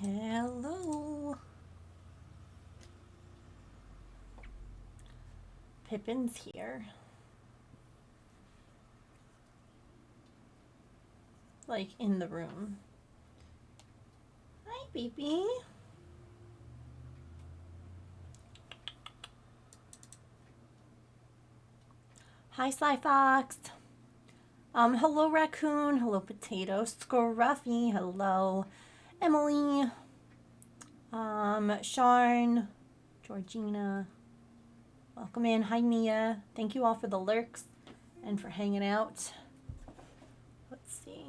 Hello. Pippin's here. Like in the room. Hi, baby. Hi, Sly Fox. Hello, Raccoon. Hello, Potato. Scruffy. Hello, Emily. Sharn. Georgina. Welcome in. Hi, Mia. Thank you all for the lurks and for hanging out. Let's see.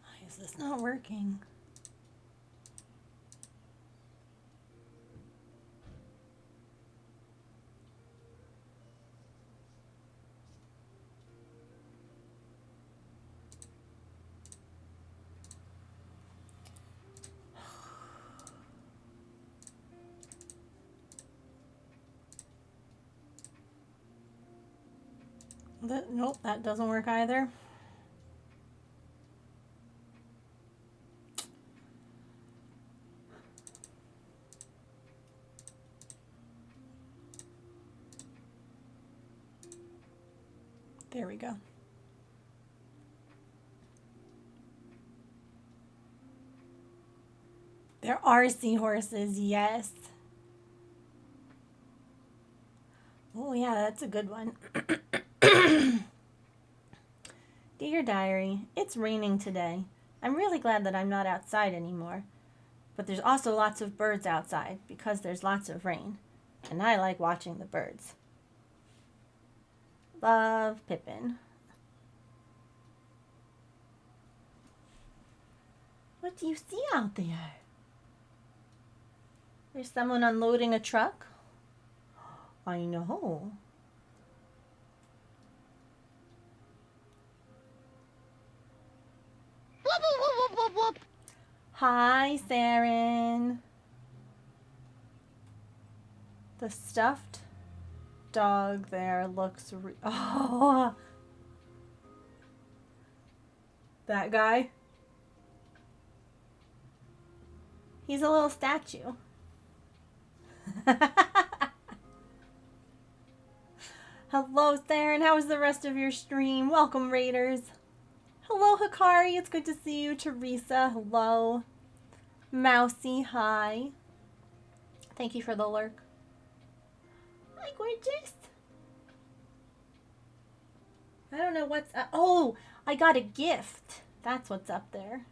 Why is this not working? Nope, that doesn't work either. There we go. There are seahorses, yes. Oh, yeah, that's a good one. Dear Diary, it's raining today. I'm really glad that I'm not outside anymore. But there's also lots of birds outside because there's lots of rain. And I like watching the birds. Love, Pippin. What do you see out there? There's someone unloading a truck? I know. Hi, Saren. The stuffed dog there looks oh, that guy. He's a little statue. Hello, Saren. How was the rest of your stream? Welcome, Raiders. Hello, Hikari. It's good to see you. Teresa, hello. Mousy, hi. Thank you for the lurk. Hi, gorgeous. I don't know what's up. Oh, I got a gift. That's what's up there.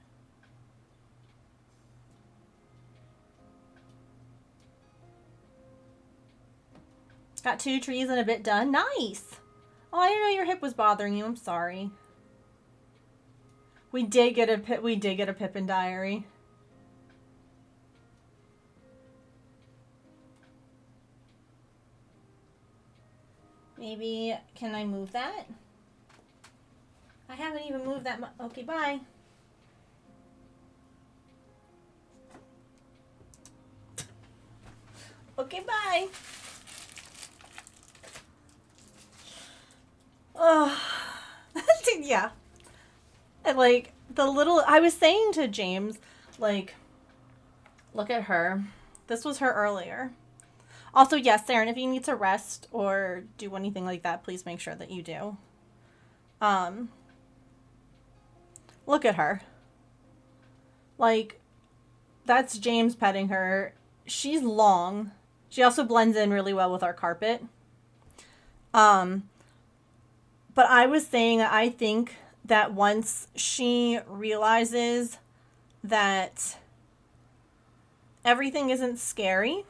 Got 2 trees and a bit done. Nice. Oh, I didn't know your hip was bothering you. I'm sorry. We did get a Pippin diary. Maybe can I move that? I haven't even moved that much. Okay, bye. Okay, bye. Oh, yeah. And like the little, I was saying to James, like, look at her. This was her earlier. Also, yes, Saren, if you need to rest or do anything like that, please make sure that you do. Look at her. Like, that's James petting her. She's long. She also blends in really well with our carpet. But I was saying I think that once she realizes that everything isn't scary,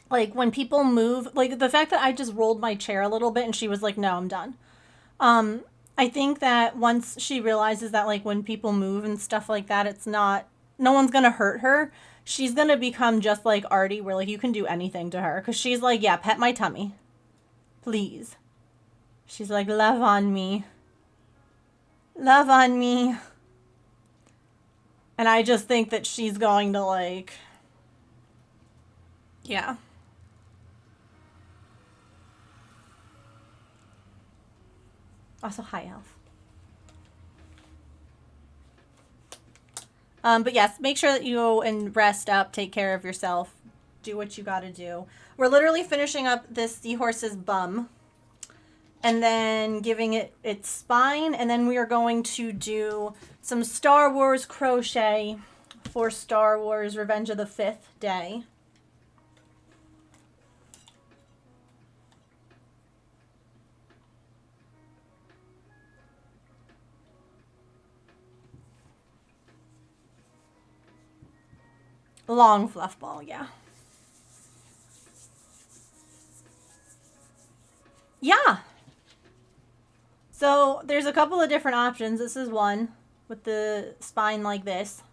like when people move, like the fact that I just rolled my chair a little bit and she was like, no, I'm done. I think that once she realizes that like when people move and stuff like that, it's not, no one's gonna hurt her. she's gonna become just like Artie, where like you can do anything to her. Because she's like, yeah, pet my tummy. Please. She's like, love on me. Love on me. And I just think that she's going to like, yeah. Also, hi, Elf. But yes, make sure that you go and rest up, take care of yourself, do what you gotta do. We're literally finishing up this seahorse's bum and then giving it its spine, and then we are going to do some Star Wars crochet for Star Wars Revenge of the Fifth Day. Long fluff ball, yeah. Yeah. So there's a couple of different options. This is one with the spine like this.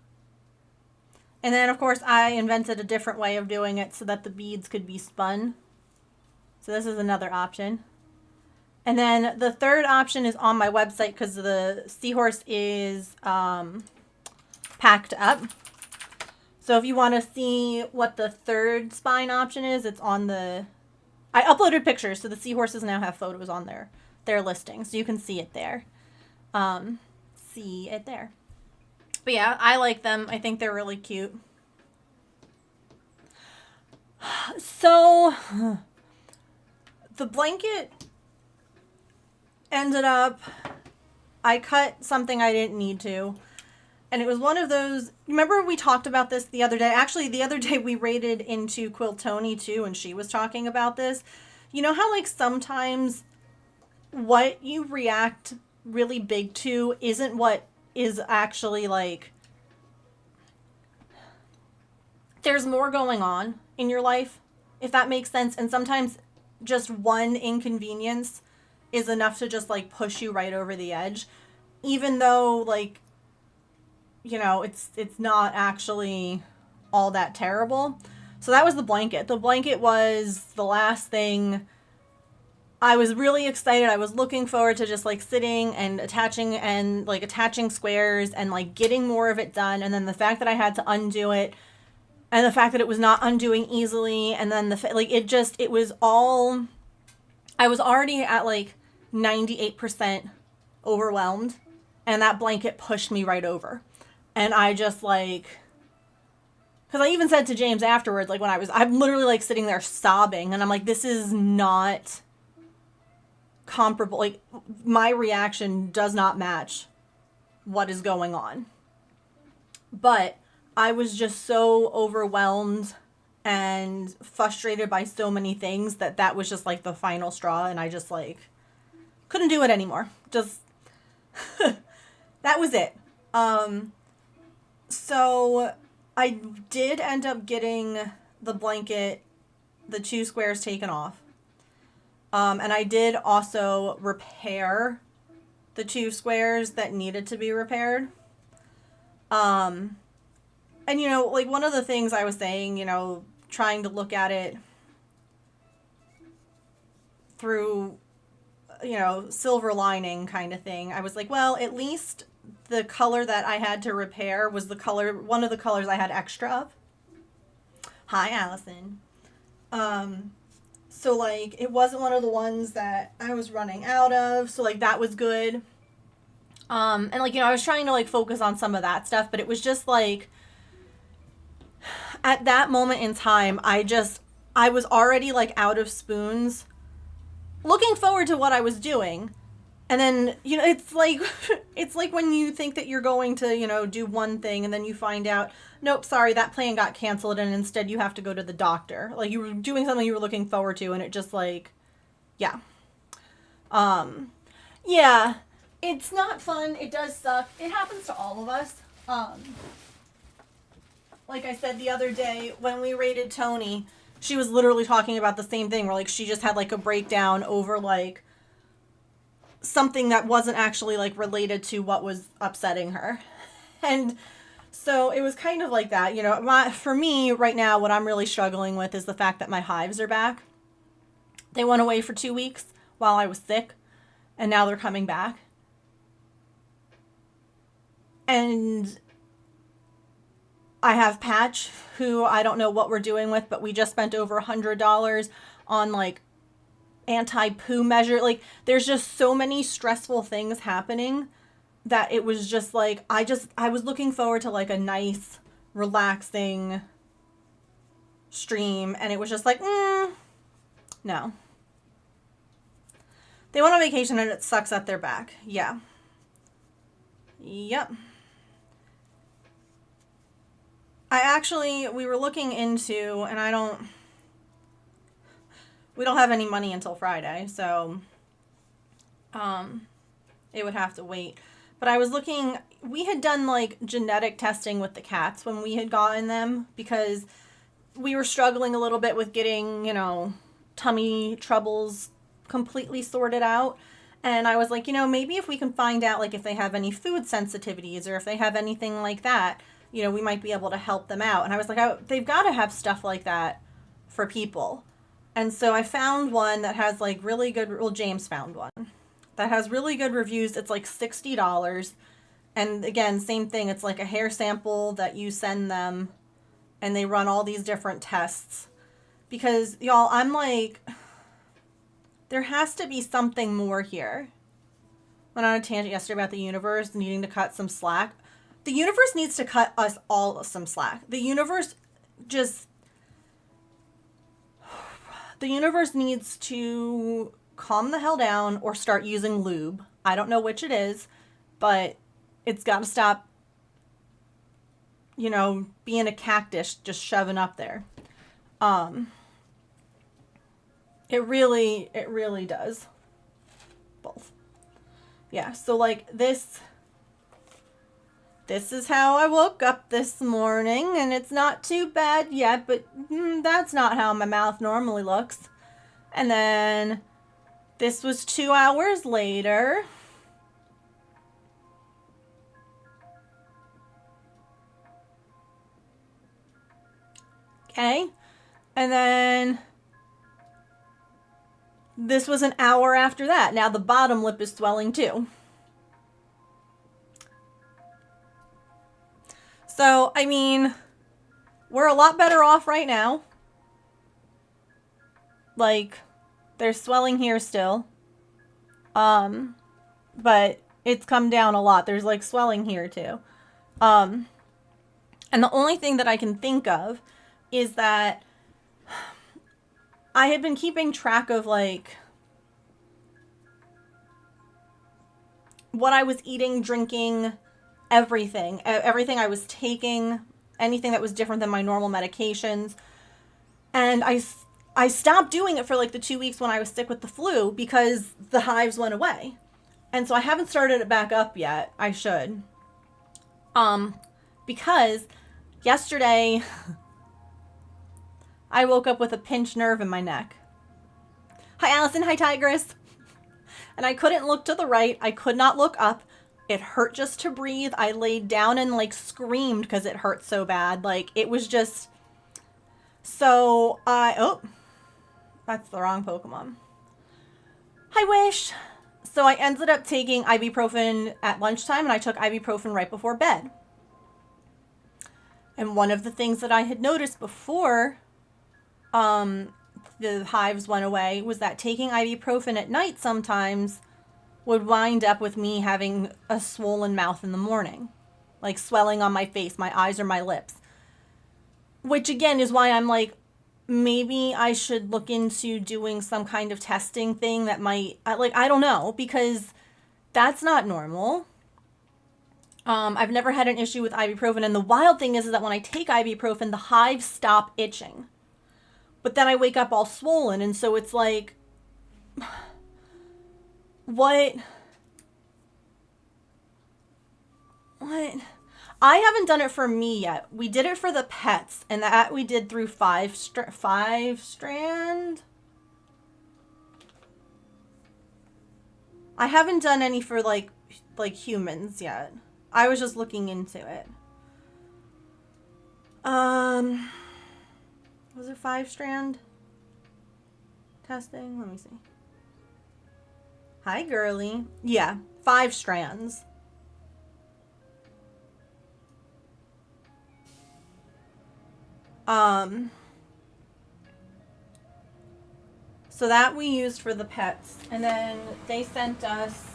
And then, of course, I invented a different way of doing it so that the beads could be spun. So this is another option. And then the third option is on my website because the seahorse is packed up. So if you want to see what the third spine option is, it's on the... I uploaded pictures, so the seahorses now have photos on their listing. So you can see it there. See it there. But yeah, I like them. I think they're really cute. So the blanket ended up... I cut something I didn't need to. And it was one of those, remember we talked about this the other day? Actually, the other day we raided into Quiltoni too, and she was talking about this. You know how like sometimes what you react really big to isn't what is actually like, there's more going on in your life, if that makes sense. And sometimes just one inconvenience is enough to just like push you right over the edge, even though like, you know, it's not actually all that terrible. So that was the blanket. The blanket was the last thing. I was really excited. I was looking forward to just like sitting and attaching squares and like getting more of it done. And then the fact that I had to undo it, and the fact that it was not undoing easily, and then it was all, I was already at like 98% overwhelmed, and that blanket pushed me right over. And I just like, because I even said to James afterwards, like I'm literally like sitting there sobbing, and I'm like, this is not comparable. Like my reaction does not match what is going on. But I was just so overwhelmed and frustrated by so many things that was just like the final straw, and I just like couldn't do it anymore. Just that was it. So I did end up getting the blanket, the 2 squares taken off. And I did also repair the 2 squares that needed to be repaired. And you know, like one of the things I was saying, you know, trying to look at it through, you know, silver lining kind of thing. I was like, well, at least the color that I had to repair was one of the colors I had extra of. Hi, Allison. So like it wasn't one of the ones that I was running out of, so like that was good. And like, you know, I was trying to like focus on some of that stuff, but it was just like at that moment in time, I was already like out of spoons, looking forward to what I was doing. And then, you know, it's like when you think that you're going to, you know, do one thing and then you find out, nope, sorry, that plan got canceled and instead you have to go to the doctor. Like you were doing something you were looking forward to and it just like, yeah. Yeah, it's not fun. It does suck. It happens to all of us. Like I said the other day when we raided Tony, she was literally talking about the same thing where like she just had like a breakdown over like something that wasn't actually like related to what was upsetting her. And So it was kind of like that. You know, for me right now, what I'm really struggling with is the fact that my hives are back. They went away for 2 weeks while I was sick, and now they're coming back. And I have Patch, who I don't know what we're doing with, but we just spent over $100 on like anti-poo measure. Like, there's just so many stressful things happening that it was just like, I was looking forward to like a nice, relaxing stream, and it was just like, no. They went on vacation and it sucks that they're back. Yeah. Yep. We were looking into, and we don't have any money until Friday, so it would have to wait. But I was looking, we had done like genetic testing with the cats when we had gotten them, because we were struggling a little bit with getting, tummy troubles completely sorted out. And I was like, maybe if we can find out like if they have any food sensitivities or if they have anything like that, we might be able to help them out. And I was like, they've got to have stuff like that for people. And so I found one that has like really good, well, James found one that has really good reviews. It's like $60. And again, same thing. It's like a hair sample that you send them, and they run all these different tests. Because, y'all, I'm like, there has to be something more here. Went on a tangent yesterday about the universe needing to cut some slack. The universe needs to cut us all some slack. The universe needs to calm the hell down or start using lube. I don't know which it is, but it's got to stop, being a cactus just shoving up there. It really does. Both. Yeah, so like this is how I woke up this morning, and it's not too bad yet, but that's not how my mouth normally looks. And then this was 2 hours later. Okay. And then this was an hour after that. Now the bottom lip is swelling too. So, I mean, we're a lot better off right now. Like, there's swelling here still. But it's come down a lot. There's like swelling here too. And the only thing that I can think of is that I had been keeping track of like what I was eating, drinking, everything I was taking, anything that was different than my normal medications. And I stopped doing it for like the 2 weeks when I was sick with the flu because the hives went away. And so I haven't started it back up yet. I should. Because yesterday I woke up with a pinched nerve in my neck. Hi, Allison. Hi, Tigress. And I couldn't look to the right. I could not look up. It hurt just to breathe. I laid down and like screamed because it hurt so bad. Like, it was just... So that's the wrong Pokemon. Hi, Wish. So I ended up taking ibuprofen at lunchtime, and I took ibuprofen right before bed. And one of the things that I had noticed before the hives went away was that taking ibuprofen at night sometimes would wind up with me having a swollen mouth in the morning. Like swelling on my face, my eyes, or my lips. Which again is why I'm like, maybe I should look into doing some kind of testing thing that might, I don't know, because that's not normal. I've never had an issue with ibuprofen, and the wild thing is that when I take ibuprofen, the hives stop itching. But then I wake up all swollen, and so it's like, what? I haven't done it for me yet. We did it for the pets, and that we did through 5-strand. I haven't done any for like humans yet. I was just looking into it. Um, was it 5-strand testing? Let me see. Hi, girly. Yeah, 5 strands. So that we used for the pets, and then they sent us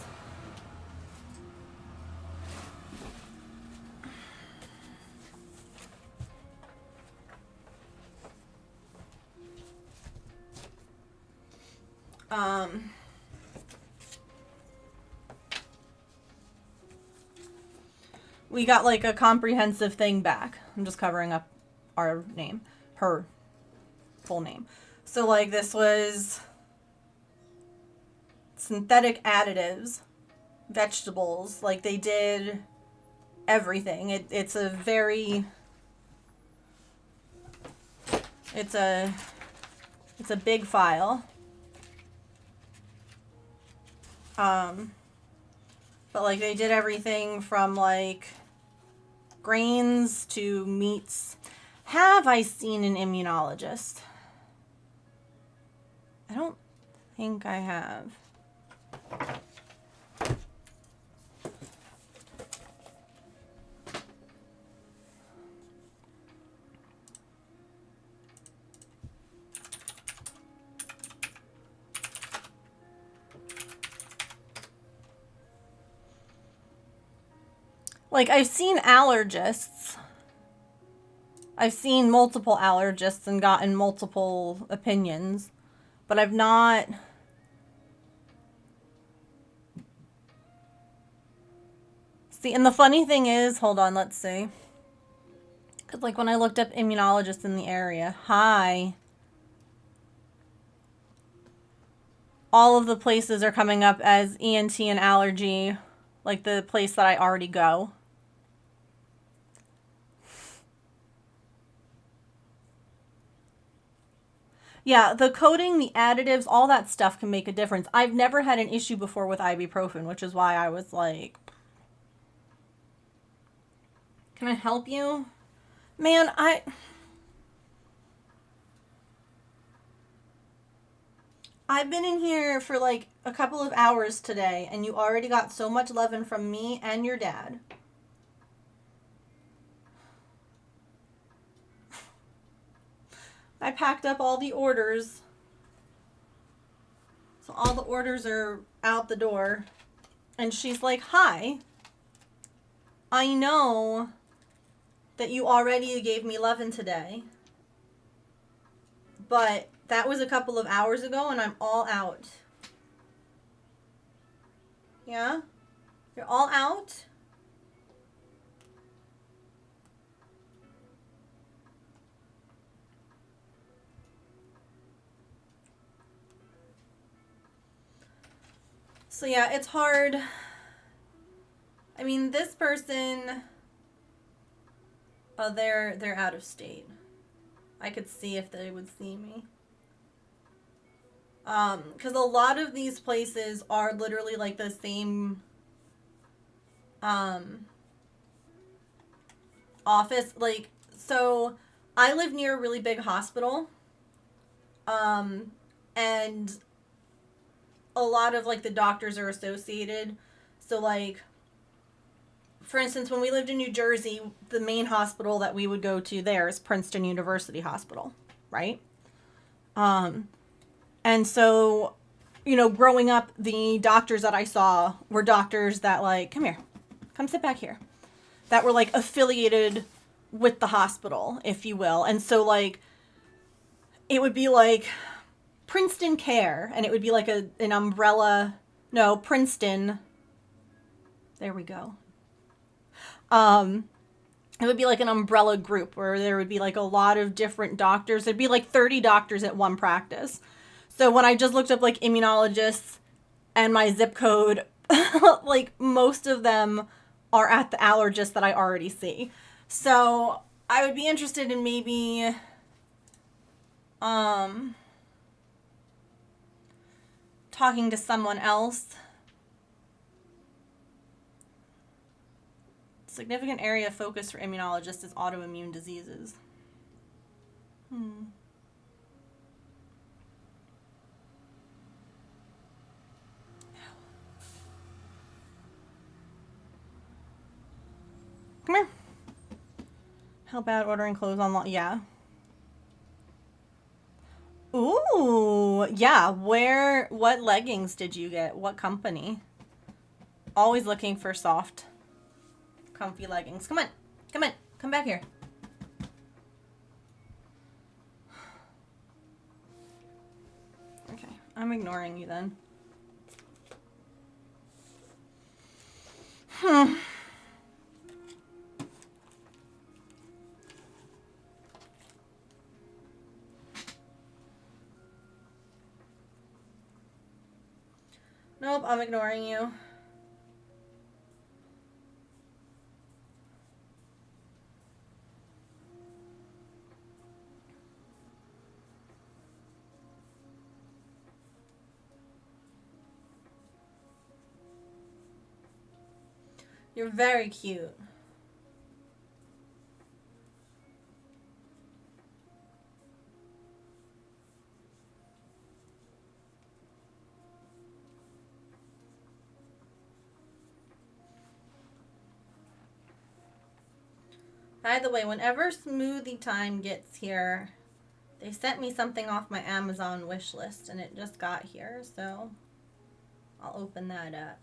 we got like a comprehensive thing back. I'm just covering up our name, her full name. So like this was synthetic additives, vegetables, like they did everything. It's a very it's a big file. But like they did everything from like grains to meats. Have I seen an immunologist? I don't think I have. Like, I've seen allergists. I've seen multiple allergists and gotten multiple opinions. But I've not... See, and the funny thing is... Hold on, let's see. Because, like, when I looked up immunologists in the area... Hi. All of the places are coming up as ENT and allergy. Like, the place that I already go. Yeah, the coating, the additives, all that stuff can make a difference. I've never had an issue before with ibuprofen, which is why I was like, can I help you? Man, I've been in here for like a couple of hours today, and you already got so much loving from me and your dad. I packed up all the orders. So all the orders are out the door. And she's like, hi. I know that you already gave me lovin' today. But that was a couple of hours ago and I'm all out. Yeah? You're all out? So yeah, it's hard. I mean, this person, they're out of state. I could see if they would see me. Because a lot of these places are literally like the same office. Like, so I live near a really big hospital. And a lot of like the doctors are associated. So like, for instance, when we lived in New Jersey, the main hospital that we would go to there is Princeton University Hospital, right? And so, you know, growing up, the doctors that I saw were doctors that like, come here, come sit back here, that were like affiliated with the hospital, if you will. And so like, it would be like Princeton Care, and it would be like an umbrella, no, Princeton, there we go. It would be like an umbrella group where there would be like a lot of different doctors. There'd be like 30 doctors at one practice. So when I just looked up like immunologists and my zip code, like most of them are at the allergist that I already see. So I would be interested in maybe talking to someone else Significant area of focus for immunologists is autoimmune diseases. Come here. How about ordering clothes online? Yeah. Ooh, yeah. What leggings did you get? What company? Always looking for soft, comfy leggings. Come on. Come on. Come back here. Okay. I'm ignoring you then. Nope, I'm ignoring you. You're very cute. By the way, whenever smoothie time gets here, they sent me something off my Amazon wish list and it just got here, so I'll open that up.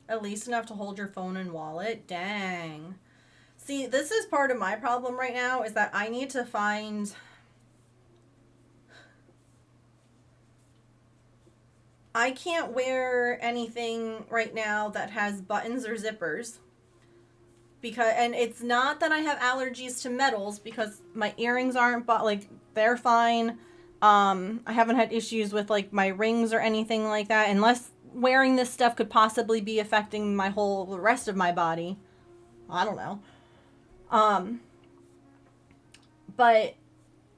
At least enough to hold your phone and wallet? Dang. See, this is part of my problem right now, is that I need to find... I can't wear anything right now that has buttons or zippers. And it's not that I have allergies to metals, because my earrings aren't, but like, they're fine. I haven't had issues with like my rings or anything like that, unless wearing this stuff could possibly be affecting the rest of my body. I don't know. But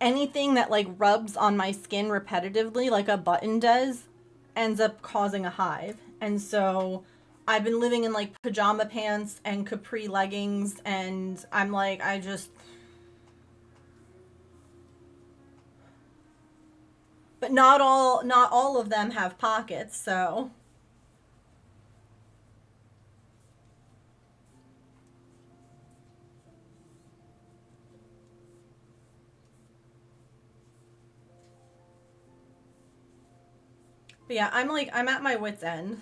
anything that like rubs on my skin repetitively, like a button does, ends up causing a hive. And so I've been living in like pajama pants and capri leggings, and I'm like, but not all of them have pockets, so. But yeah, I'm at my wit's end.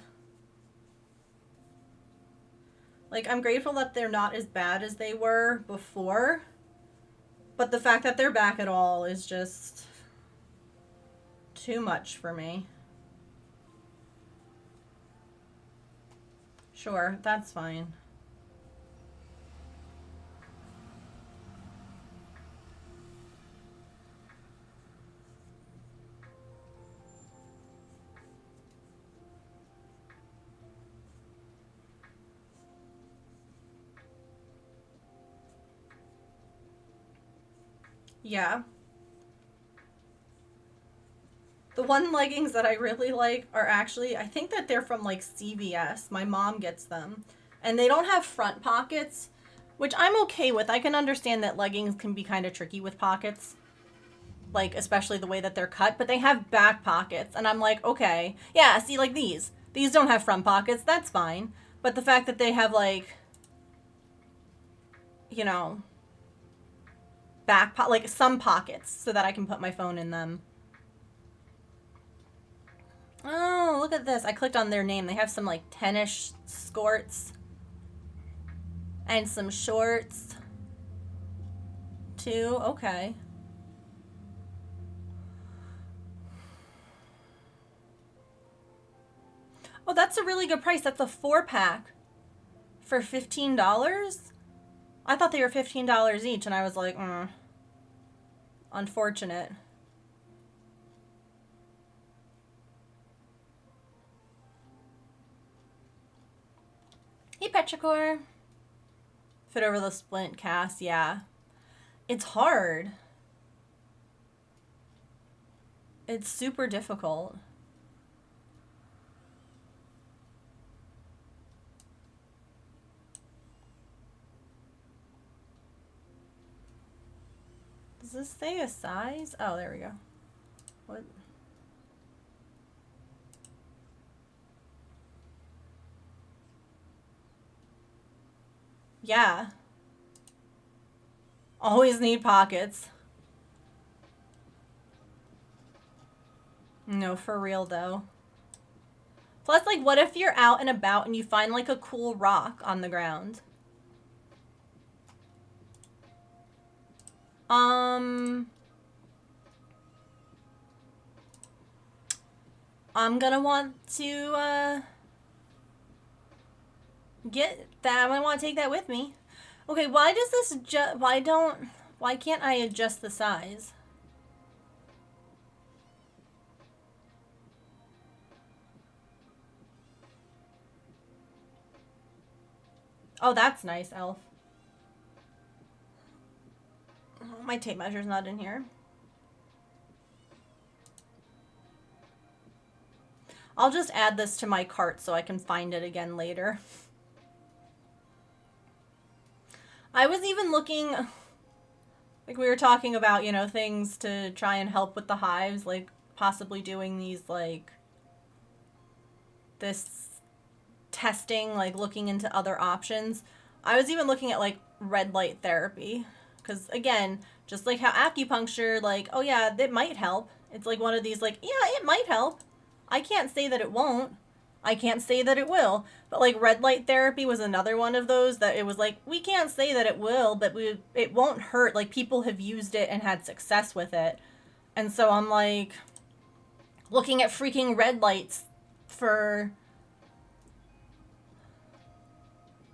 Like, I'm grateful that they're not as bad as they were before, but the fact that they're back at all is just too much for me. Sure, that's fine. Yeah. The one leggings that I really like are actually, I think that they're from like CVS. My mom gets them. And they don't have front pockets, which I'm okay with. I can understand that leggings can be kind of tricky with pockets, like especially the way that they're cut, but they have back pockets. And I'm like, okay. Yeah, see, like these. These don't have front pockets. That's fine. But the fact that they have like, you know, like some pockets so that I can put my phone in them. Oh, look at this. I clicked on their name. They have some like tennis skirts and some shorts too. Okay. Oh, that's a really good price. That's a 4-pack for $15. I thought they were $15 each, and I was like, unfortunate. Hey, Petrichor. Fit over the splint cast, yeah. It's hard. It's super difficult. Does this say a size? Oh, there we go. What? Yeah. Always need pockets. No, for real though. Plus, like, what if you're out and about and you find like a cool rock on the ground? I'm gonna want to get that. I'm gonna want to take that with me. Okay, why does this why can't I adjust the size? Oh, that's nice, Elf. Oh, my tape measure's not in here. I'll just add this to my cart so I can find it again later. I was even looking, like we were talking about, you know, things to try and help with the hives, like possibly doing these, like, this testing, like looking into other options. I was even looking at like red light therapy because again, just like how acupuncture, like, oh yeah, it might help. It's like one of these, like, yeah, it might help. I can't say that it won't. I can't say that it will. But like red light therapy was another one of those that it was like, we can't say that it will, but it won't hurt. Like people have used it and had success with it. And so I'm like looking at freaking red lights for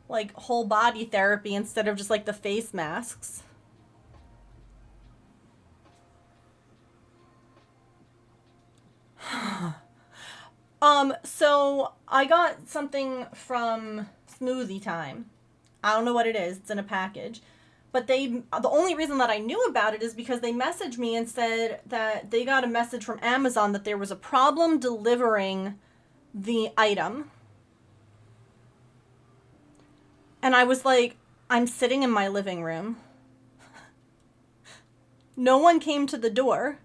like whole body therapy instead of just like the face masks. So I got something from Smoothie Time. I don't know what it is. It's in a package. But the only reason that I knew about it is because they messaged me and said that they got a message from Amazon that there was a problem delivering the item. And I was like, I'm sitting in my living room. No one came to the door.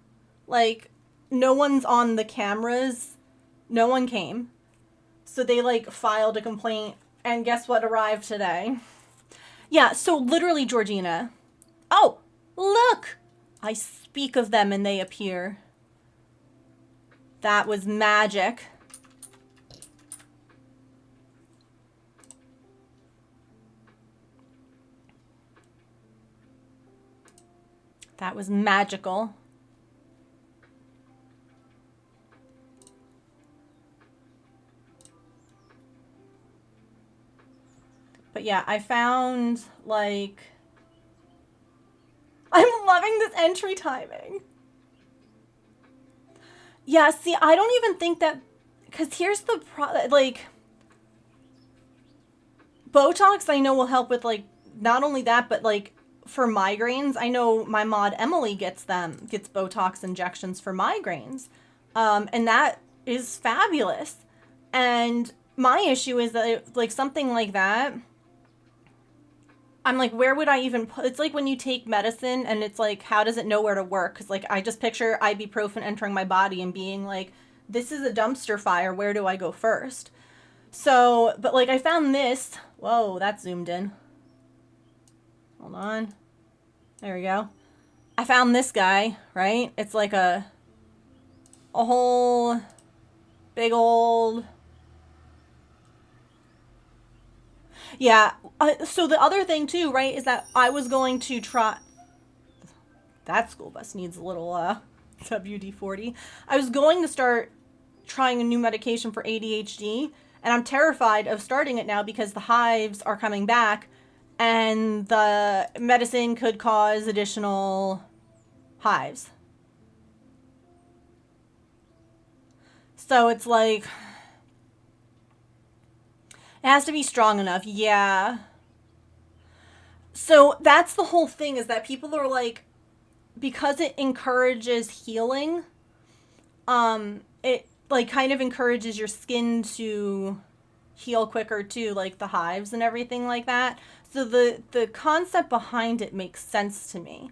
Like, no one's on the cameras. No one came. So they like filed a complaint, and guess what arrived today? Yeah, so literally, Georgina. Oh, look! I speak of them and they appear. That was magic. That was magical. But yeah, I found, like... I'm loving this entry timing. Yeah, see, I don't even think that... Because here's the like... Botox, I know, will help with, like, not only that, but, like, for migraines. I know my mod Emily gets Botox injections for migraines. And that is fabulous. And my issue is that, like, something like that... I'm like, where would I even put... It's like when you take medicine and it's like, how does it know where to work? Because, like, I just picture ibuprofen entering my body and being like, this is a dumpster fire. Where do I go first? So, but, like, I found this. Whoa, that's zoomed in. Hold on. There we go. I found this guy, right? It's like a whole big old... Yeah. So the other thing too, right, is that I was going to try... That school bus needs a little WD-40. I was going to start trying a new medication for ADHD, and I'm terrified of starting it now because the hives are coming back, and the medicine could cause additional hives. So it's like... It has to be strong enough, yeah. So that's the whole thing, is that people are like, because it encourages healing, It like kind of encourages your skin to heal quicker too, like the hives and everything like that. So the concept behind it makes sense to me.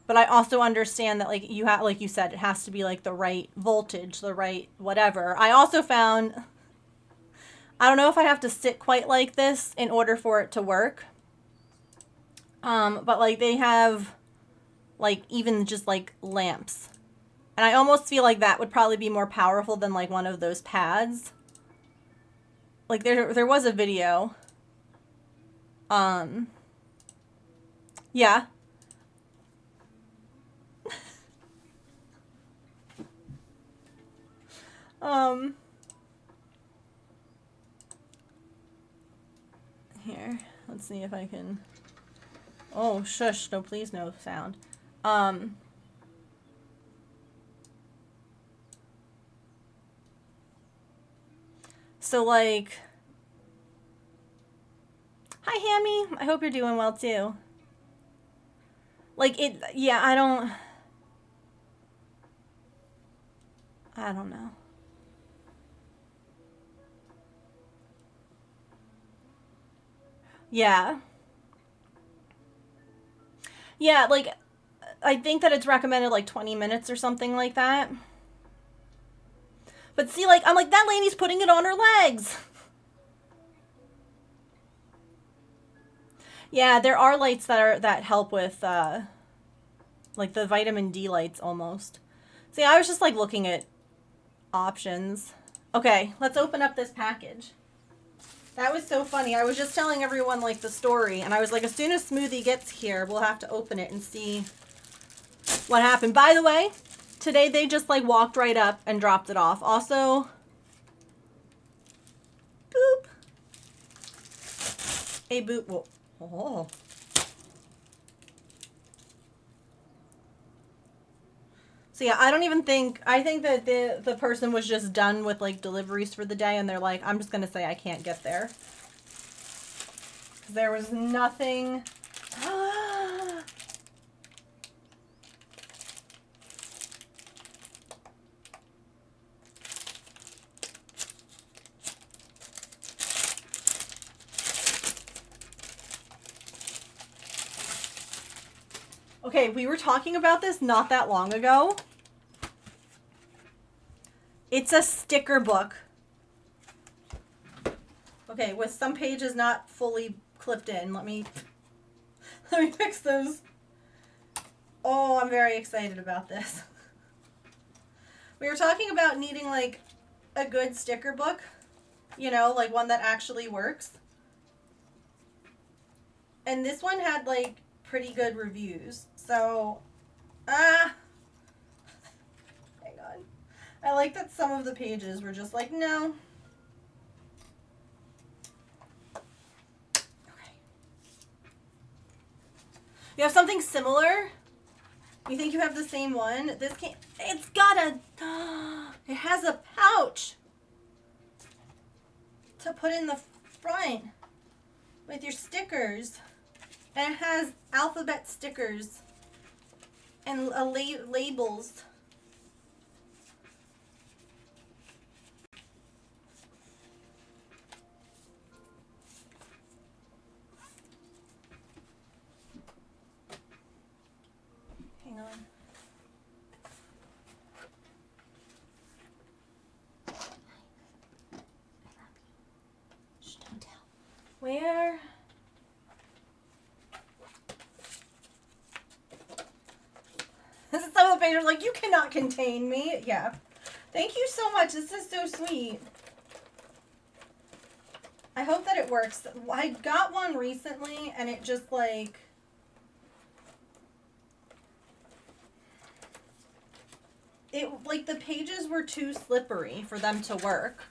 But I also understand that like you have, like you said, it has to be like the right voltage, the right whatever. I also found, I don't know if I have to sit quite like this in order for it to work. But like they have like even just like lamps. And I almost feel like that would probably be more powerful than like one of those pads. Like there was a video. Um yeah. Um Here, let's see if I can. Oh, shush, no please no sound. Um so like, hi Hammy, I hope you're doing well too. Like it, yeah, I don't know. Yeah. Yeah, like I think that it's recommended like 20 minutes or something like that. But see, like I'm like, that lady's putting it on her legs. Yeah, there are lights that help with like the vitamin D lights almost. See, I was just like looking at options. Okay, let's open up this package. That was so funny. I was just telling everyone like the story, and I was like, as soon as Smoothie gets here, we'll have to open it and see what happened. By the way, today they just like walked right up and dropped it off. Also, boop. A boop. Whoa. Oh. So yeah, I don't even think, I think that the person was just done with like deliveries for the day, and they're like, I'm just gonna say I can't get there. There was nothing. Okay, we were talking about this not that long ago. It's a sticker book. Okay, with some pages not fully clipped in. Let me fix those. Oh, I'm very excited about this. We were talking about needing like a good sticker book, you know, like one that actually works. And this one had like pretty good reviews. So, hang on. I like that some of the pages were just like, no. Okay. You have something similar? You think you have the same one? This can't, it's got a, it has a pouch to put in the front with your stickers. And it has alphabet stickers and labels. Hang on. Shh, don't tell. Where? Some of the pages are like, you cannot contain me. Yeah. Thank you so much. This is so sweet. I hope that it works. I got one recently and it just like, it like the pages were too slippery for them to work.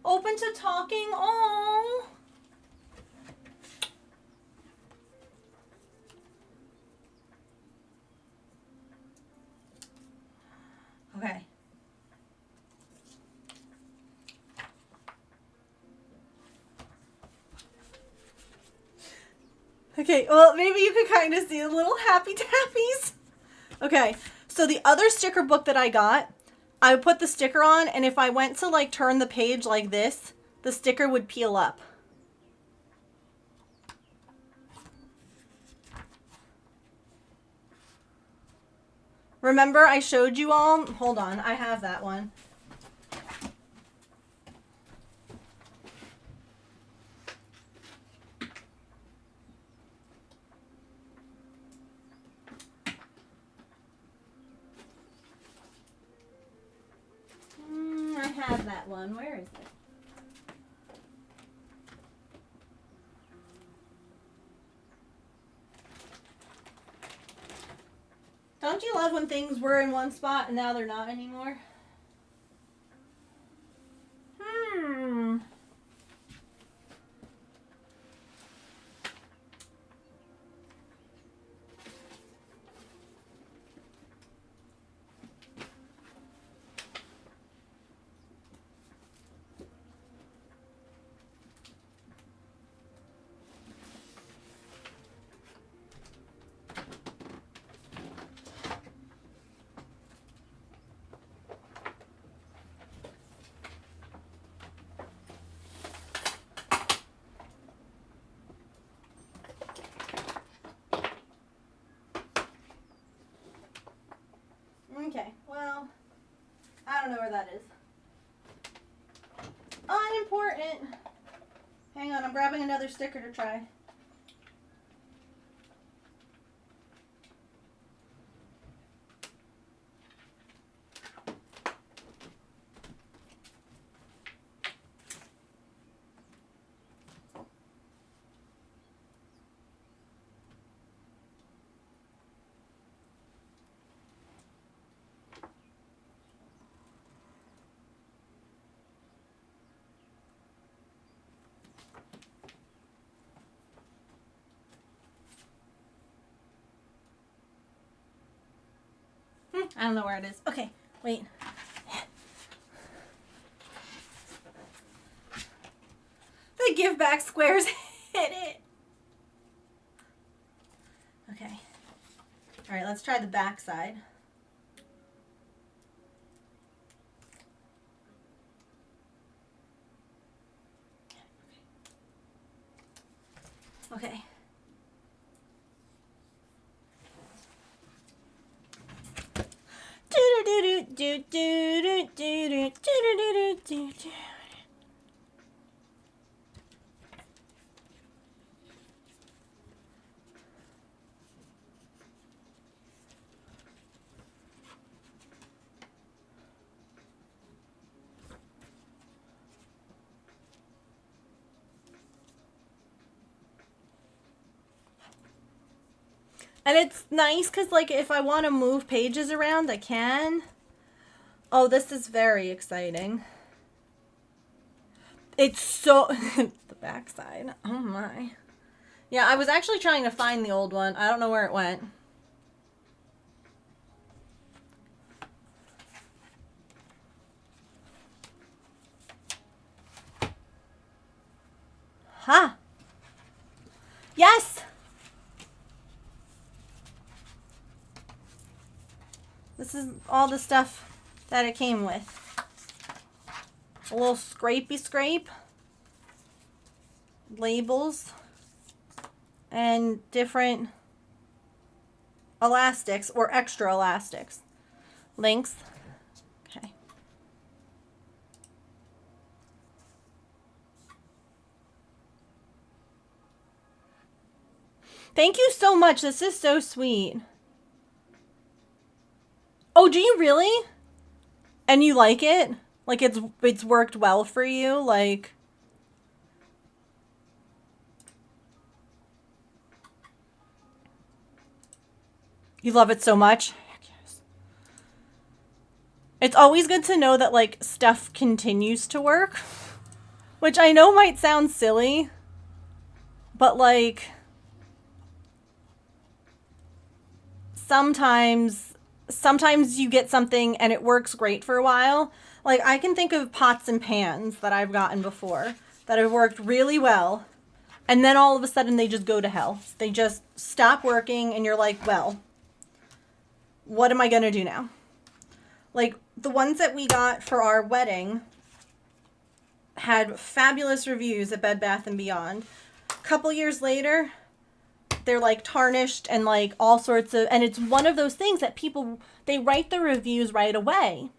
Open to talking. Oh. Okay. Okay, Okay, well, maybe you could kind of see the little happy tappies. Okay, so the other sticker book that I got, I would put the sticker on, and if I went to like turn the page like this, the sticker would peel up. Remember I showed you all? Hold on, I have that one. I have that one. Where is it? Don't you love when things were in one spot and now they're not anymore? Okay, well, I don't know where that is. Unimportant. Hang on, I'm grabbing another sticker to try. I don't know where it is. Okay, wait. The give back squares hit it. Okay. All right, let's try the back side. Okay. And it's nice because, like, if I want to move pages around, I can. Oh, this is very exciting. It's so... the back side. Oh, my. Yeah, I was actually trying to find the old one. I don't know where it went. Huh. Yes! This is all the stuff that it came with. A little scrapey scrape. Labels. And different elastics or extra elastics. Links. Okay. Thank you so much. This is so sweet. Oh, do you really? And you like it? Like it's worked well for you? Like... You love it so much? Yes. It's always good to know that, like, stuff continues to work. Which I know might sound silly. But, like... Sometimes you get something and it works great for a while. Like, I can think of pots and pans that I've gotten before that have worked really well And then all of a sudden they just go to hell. They just stop working and you're like, well, what am I going to do now? Like the ones that we got for our wedding had fabulous reviews at Bed Bath & Beyond. A couple years later, they're like tarnished and like all sorts of, and it's one of those things that people, they write the reviews right away.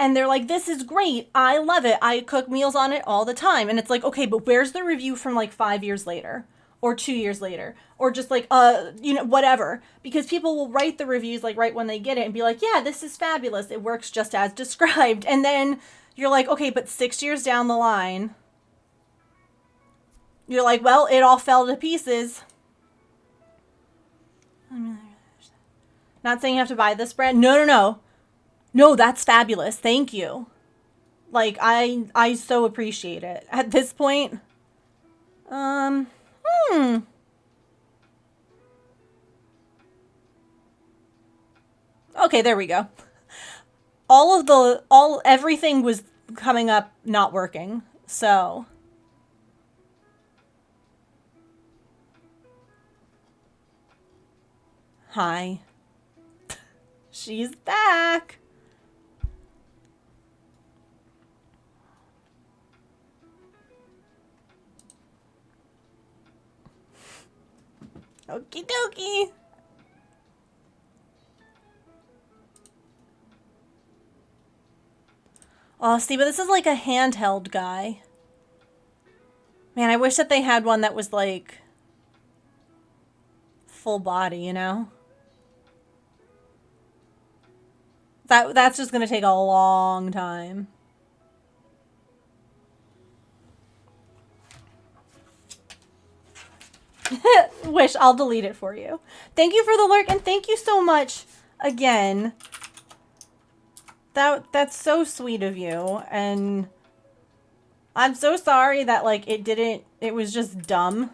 And they're like, this is great. I love it. I cook meals on it all the time. And it's like, okay, but where's the review from like 5 years later or 2 years later or just like, whatever. Because people will write the reviews like right when they get it and be like, yeah, this is fabulous. It works just as described. And then you're like, okay, but 6 years down the line, you're like, well, it all fell to pieces. Not saying you have to buy this brand. No. No, that's fabulous. Thank you. Like, I so appreciate it. At this point, okay, there we go. Everything was coming up not working. So, hi. She's back. Okie dokie. Oh, see, but this is like a handheld guy. Man, I wish that they had one that was like full body, you know? That's just gonna take a long time. Wish, I'll delete it for you. Thank you for the lurk, and thank you so much again. That's so sweet of you, and I'm so sorry that like it was just dumb.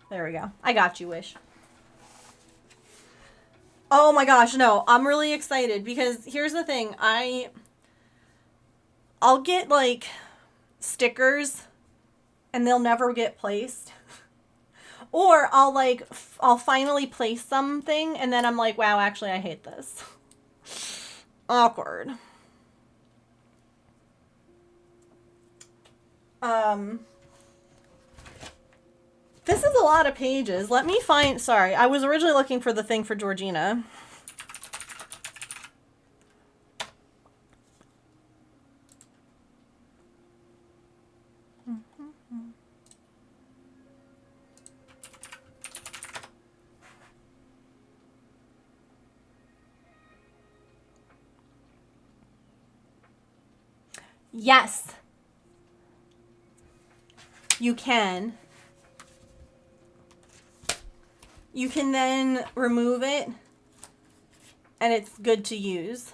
There we go. I got you, Wish. Oh my gosh, no, I'm really excited because here's the thing, I'll get like stickers and they'll never get placed. Or I'll finally place something and then I'm like, wow, actually I hate this. Awkward. This is a lot of pages. Let me find, sorry, I was originally looking for the thing for Georgina. Yes. You can. You can then remove it and it's good to use.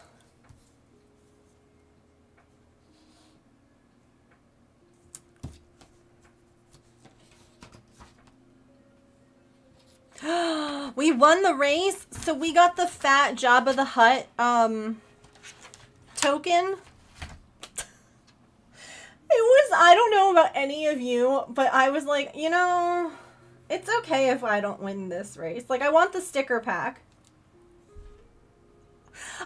We won the race, so we got the fat Jabba the Hutt token. I don't know about any of you, but I was like, you know, it's okay if I don't win this race. Like, I want the sticker pack.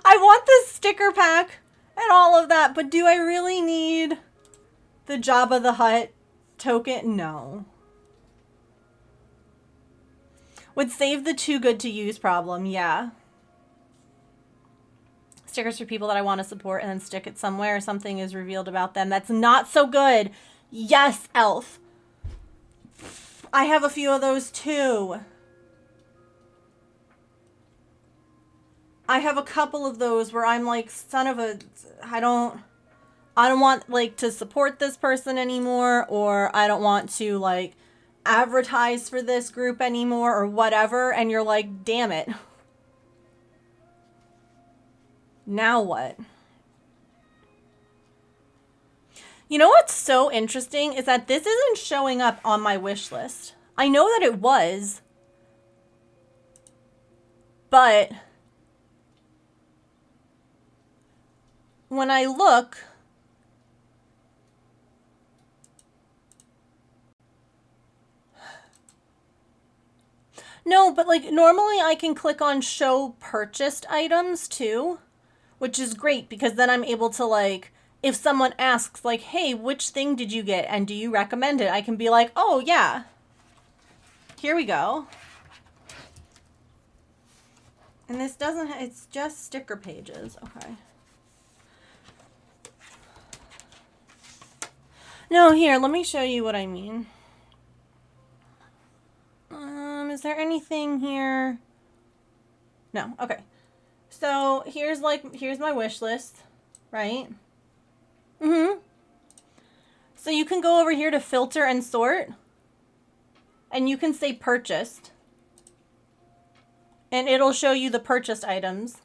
I want the sticker pack and all of that, but do I really need the Jabba the Hutt token? No. Would save the too good to use problem, yeah. Stickers for people that I want to support and then stick it somewhere. Something is revealed about them that's not so good. Yes, Elf. I have a few of those too. I have a couple of those where I'm like, son of a, I don't want like to support this person anymore, or I don't want to like advertise for this group anymore or whatever, and you're like, damn it. Now what? You know what's so interesting is that this isn't showing up on my wish list. I know that it was, but when I look, No, but like normally I can click on show purchased items too, which is great because then I'm able to like, if someone asks like, hey, which thing did you get and do you recommend it? I can be like, oh yeah, here we go. And this doesn't, it's just sticker pages. Okay. No, here, let me show you what I mean. Is there anything here? No, okay. So here's my wish list, right? Mm-hmm. So you can go over here to filter and sort, and you can say purchased. And it'll show you the purchased items.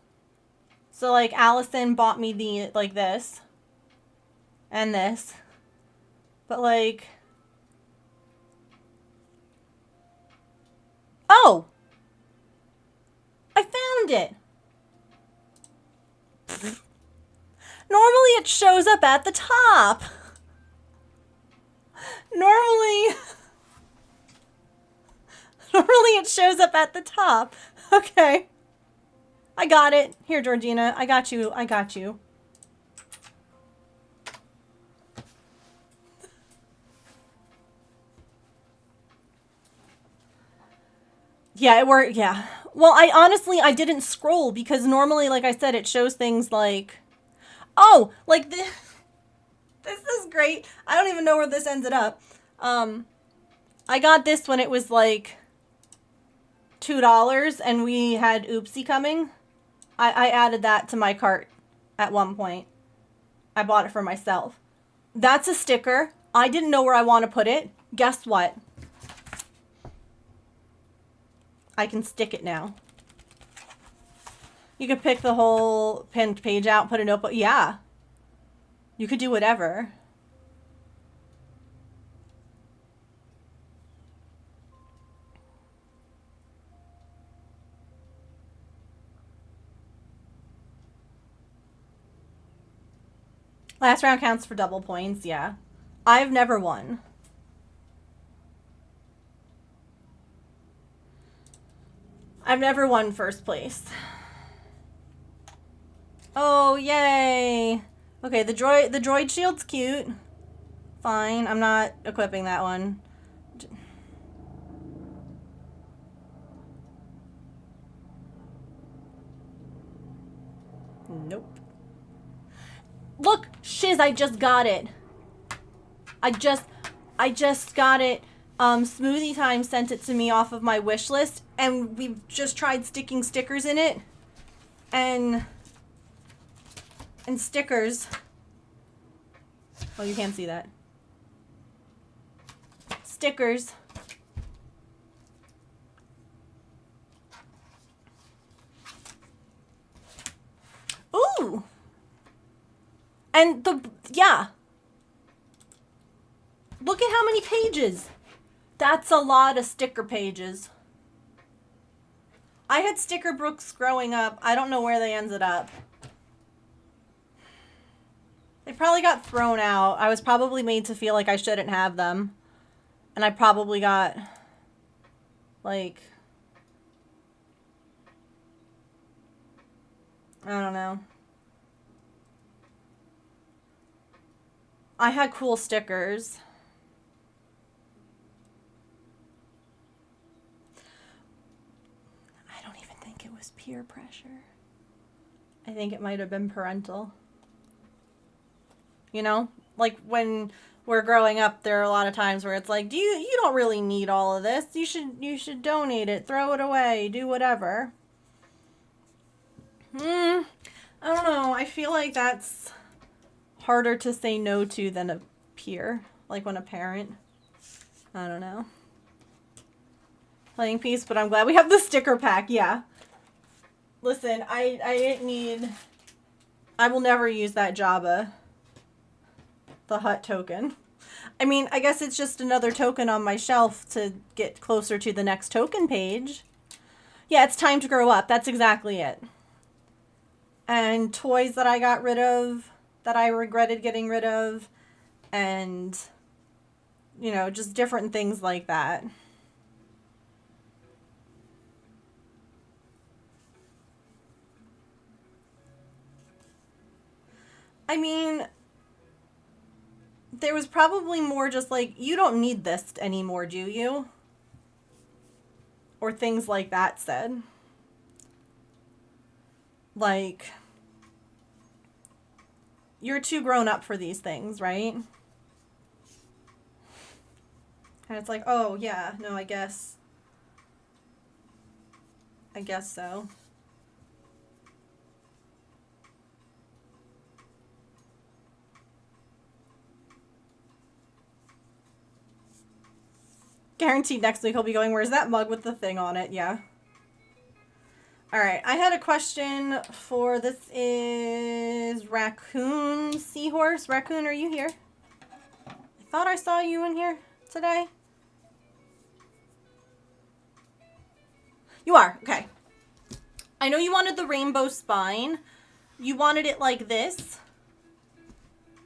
So like Allison bought me the like this and this. But like, oh, I found it. Normally it shows up at the top. Normally it shows up at the top. Okay. I got it. Here, Georgina. I got you. I got you. Yeah, it worked. Yeah. Well, I didn't scroll because normally, like I said, it shows things like, oh, like this. This is great. I don't even know where this ended up. I got this when it was like $2 and we had Oopsie coming. I added that to my cart at one point. I bought it for myself. That's a sticker. I didn't know where I want to put it. Guess what? I can stick it now. You could pick the whole pinned page out, put a notebook. Yeah. You could do whatever. Last round counts for double points, yeah. I've never won. I've never won first place. Oh, yay. Okay, the droid shield's cute. Fine, I'm not equipping that one. Nope. Look, shiz, I just got it. I just got it. Smoothie Time sent it to me off of my wish list, and we've just tried sticking stickers in it. And stickers. Oh, you can't see that. Stickers. Ooh! And yeah. Look at how many pages. That's a lot of sticker pages. I had sticker books growing up. I don't know where they ended up. They probably got thrown out. I was probably made to feel like I shouldn't have them. And I probably got, like, I don't know. I had cool stickers. I don't even think it was peer pressure. I think it might have been parental. You know, like when we're growing up, there are a lot of times where it's like, you don't really need all of this. You should donate it, throw it away, do whatever. I don't know. I feel like that's harder to say no to than a peer, like when a parent. I don't know. Playing piece, but I'm glad we have the sticker pack. Yeah. Listen, I didn't need. I will never use that Jabba. The Hutt token. I mean, I guess it's just another token on my shelf to get closer to the next token page. Yeah, it's time to grow up. That's exactly it. And toys that I got rid of, that I regretted getting rid of, and, you know, just different things like that. I mean, there was probably more just like, you don't need this anymore, do you? Or things like that said. Like, you're too grown up for these things, right? And it's like, oh, yeah, no, I guess so. Guaranteed next week he'll be going, where's that mug with the thing on it? Yeah. All right, I had a question for, this is Raccoon Seahorse. Raccoon, are you here? I thought I saw you in here today. You are, okay. I know you wanted the rainbow spine. You wanted it like this?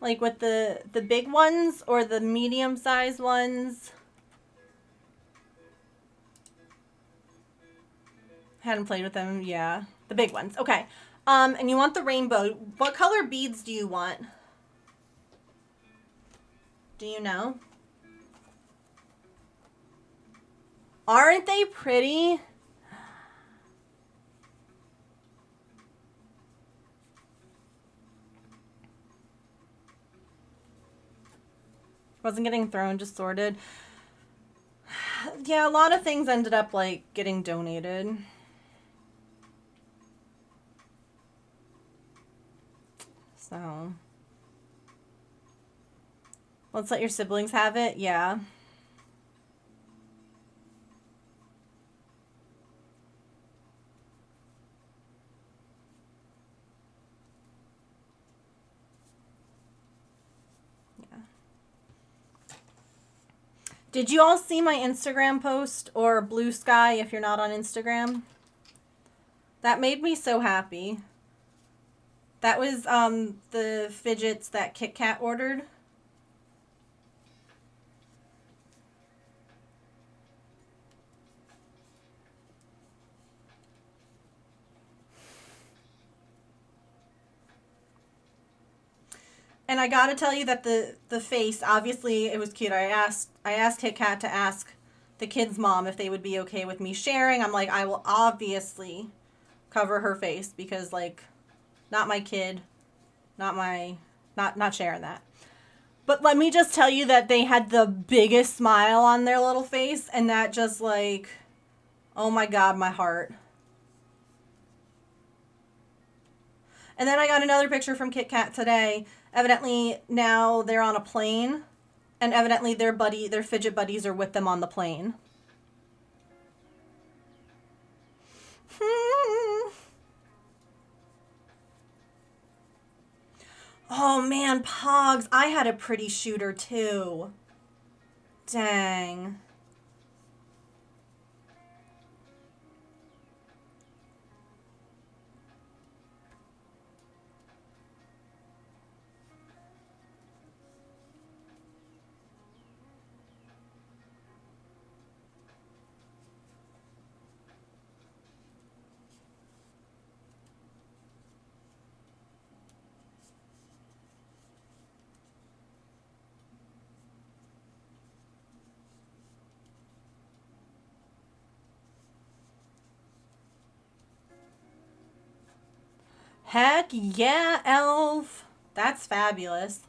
Like with the big ones or the medium-sized ones? Hadn't played with them, yeah. The big ones, okay. And you want the rainbow. What color beads do you want? Do you know? Aren't they pretty? Wasn't getting thrown, just sorted. Yeah, a lot of things ended up, like, getting donated. So. Let's let your siblings have it? Yeah. Did you all see my Instagram post, or Blue Sky if you're not on Instagram? That made me so happy. That was the fidgets that Kit Kat ordered. And I gotta tell you that the face, obviously it was cute. I asked Kit Kat to ask the kid's mom if they would be okay with me sharing. I'm like, I will obviously cover her face because, like, not my kid, not sharing that. But let me just tell you that they had the biggest smile on their little face, and that just, like, oh my God, my heart. And then I got another picture from Kit Kat today. Evidently now they're on a plane, and evidently their fidget buddies are with them on the plane. Oh man, Pogs. I had a pretty shooter too. Dang. Heck yeah, Elf. That's fabulous.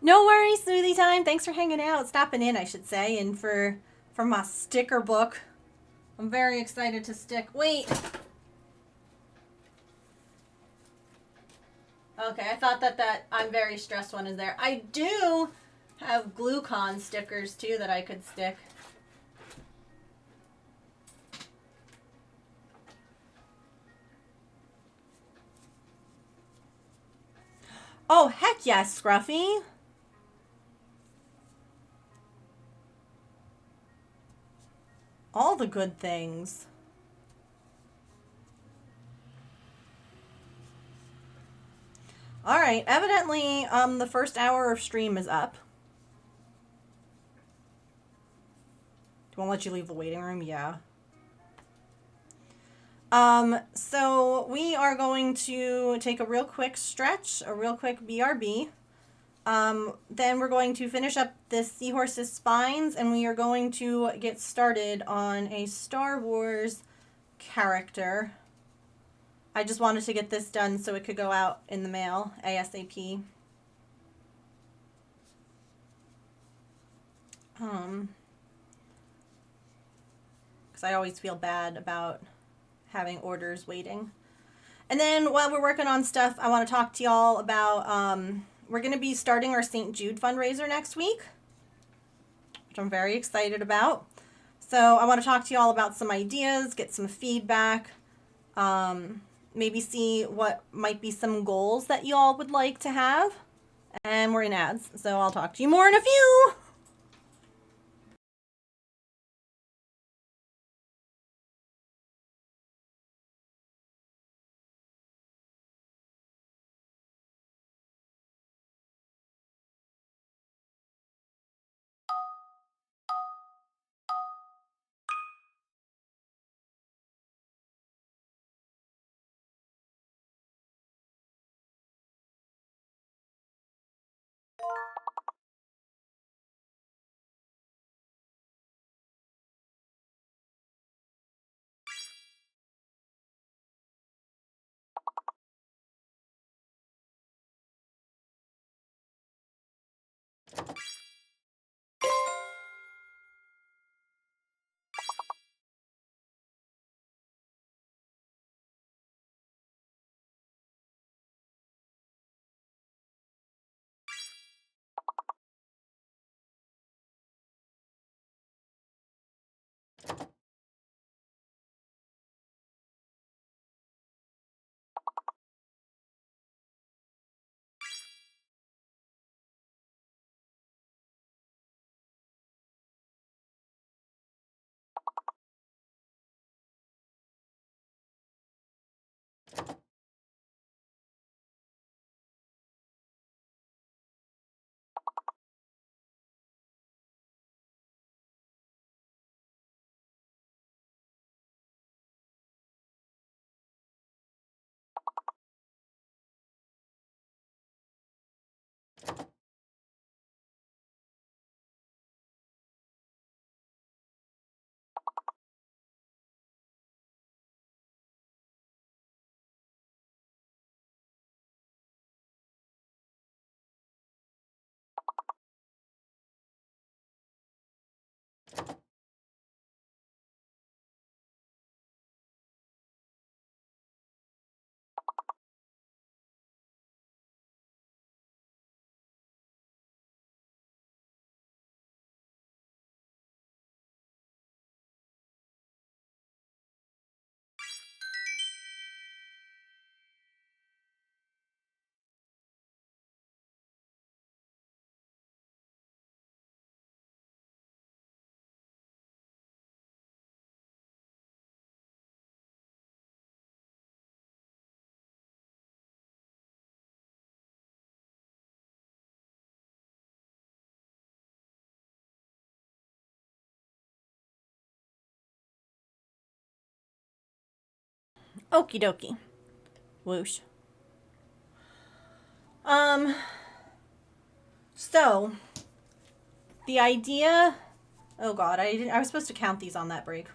No worries, Smoothie Time. Thanks for hanging out, stopping in, I should say, and for my sticker book. I'm very excited to stick. Wait. Okay, I thought that I'm very stressed one is there. I do have GlueCon stickers too that I could stick. Oh, heck yes, Scruffy. All the good things. All right. Evidently, the first hour of stream is up. Won't let you leave the waiting room. Yeah. So we are going to take a real quick stretch, a real quick BRB. Then we're going to finish up this seahorse's spines, and we are going to get started on a Star Wars character. I just wanted to get this done so it could go out in the mail ASAP. Because I always feel bad about having orders waiting. And then while we're working on stuff, I want to talk to y'all about, we're going to be starting our St. Jude fundraiser next week, which I'm very excited about. So I want to talk to y'all about some ideas, get some feedback, maybe see what might be some goals that y'all would like to have. And we're in ads, so I'll talk to you more in a few. Okie dokie. Whoosh. So the idea. Oh God, I was supposed to count these on that break.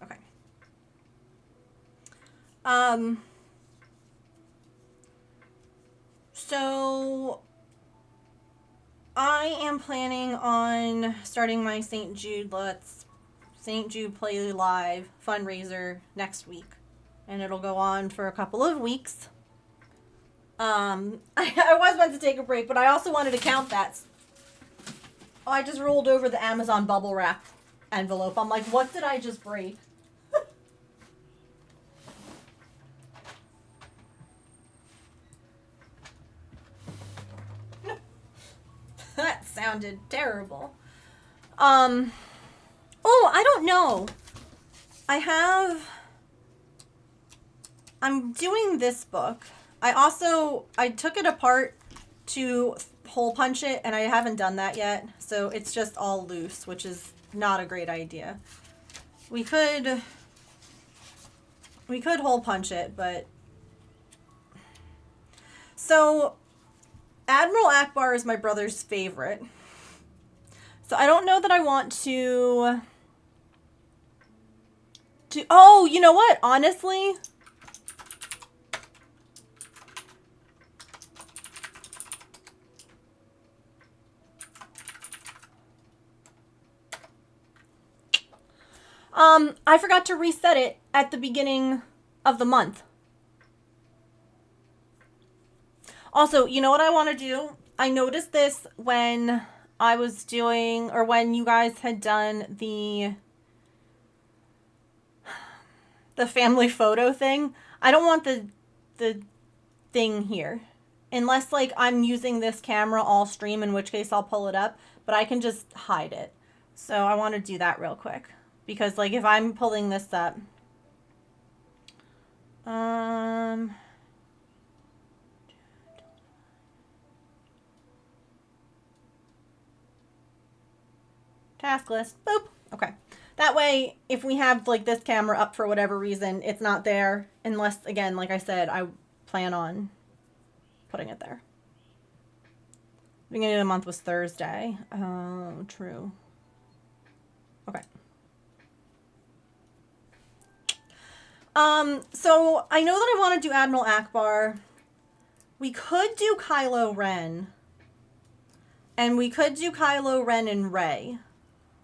Okay. So I am planning on starting my St. Jude Play Live fundraiser next week, and it'll go on for a couple of weeks. I was meant to take a break, but I also wanted to count that. Oh, I just rolled over the Amazon bubble wrap envelope. I'm like, what did I just break? That sounded terrible. Oh, I don't know. I'm doing this book. I took it apart to hole punch it, and I haven't done that yet. So it's just all loose, which is not a great idea. We could hole punch it, but... So, Admiral Akbar is my brother's favorite. So I don't know that I want to... Oh, you know what? Honestly... I forgot to reset it at the beginning of the month. Also, you know what I want to do? I noticed this when I was doing, or when you guys had done the family photo thing. I don't want the thing here. Unless, like, I'm using this camera all stream, in which case I'll pull it up. But I can just hide it. So I want to do that real quick. Because, like, if I'm pulling this up... Task list. Boop. Okay. That way, if we have, like, this camera up for whatever reason, it's not there. Unless, again, like I said, I plan on putting it there. Beginning of the month was Thursday. Oh, true. Okay. So I know that I want to do Admiral Akbar. We could do Kylo Ren. And we could do Kylo Ren and Rey.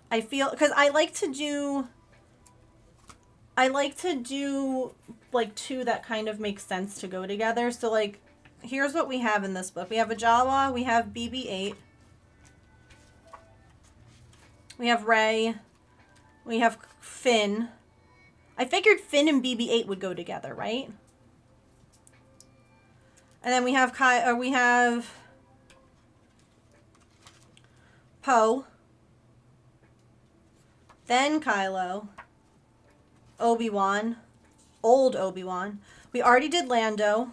I feel, because I like to do, like, two that kind of make sense to go together. So, like, here's what we have in this book. We have a Jawa, we have BB-8, we have Rey, we have Finn. I figured Finn and BB-8 would go together, right? And then we have Poe. Then Kylo. Obi-Wan. Old Obi-Wan. We already did Lando.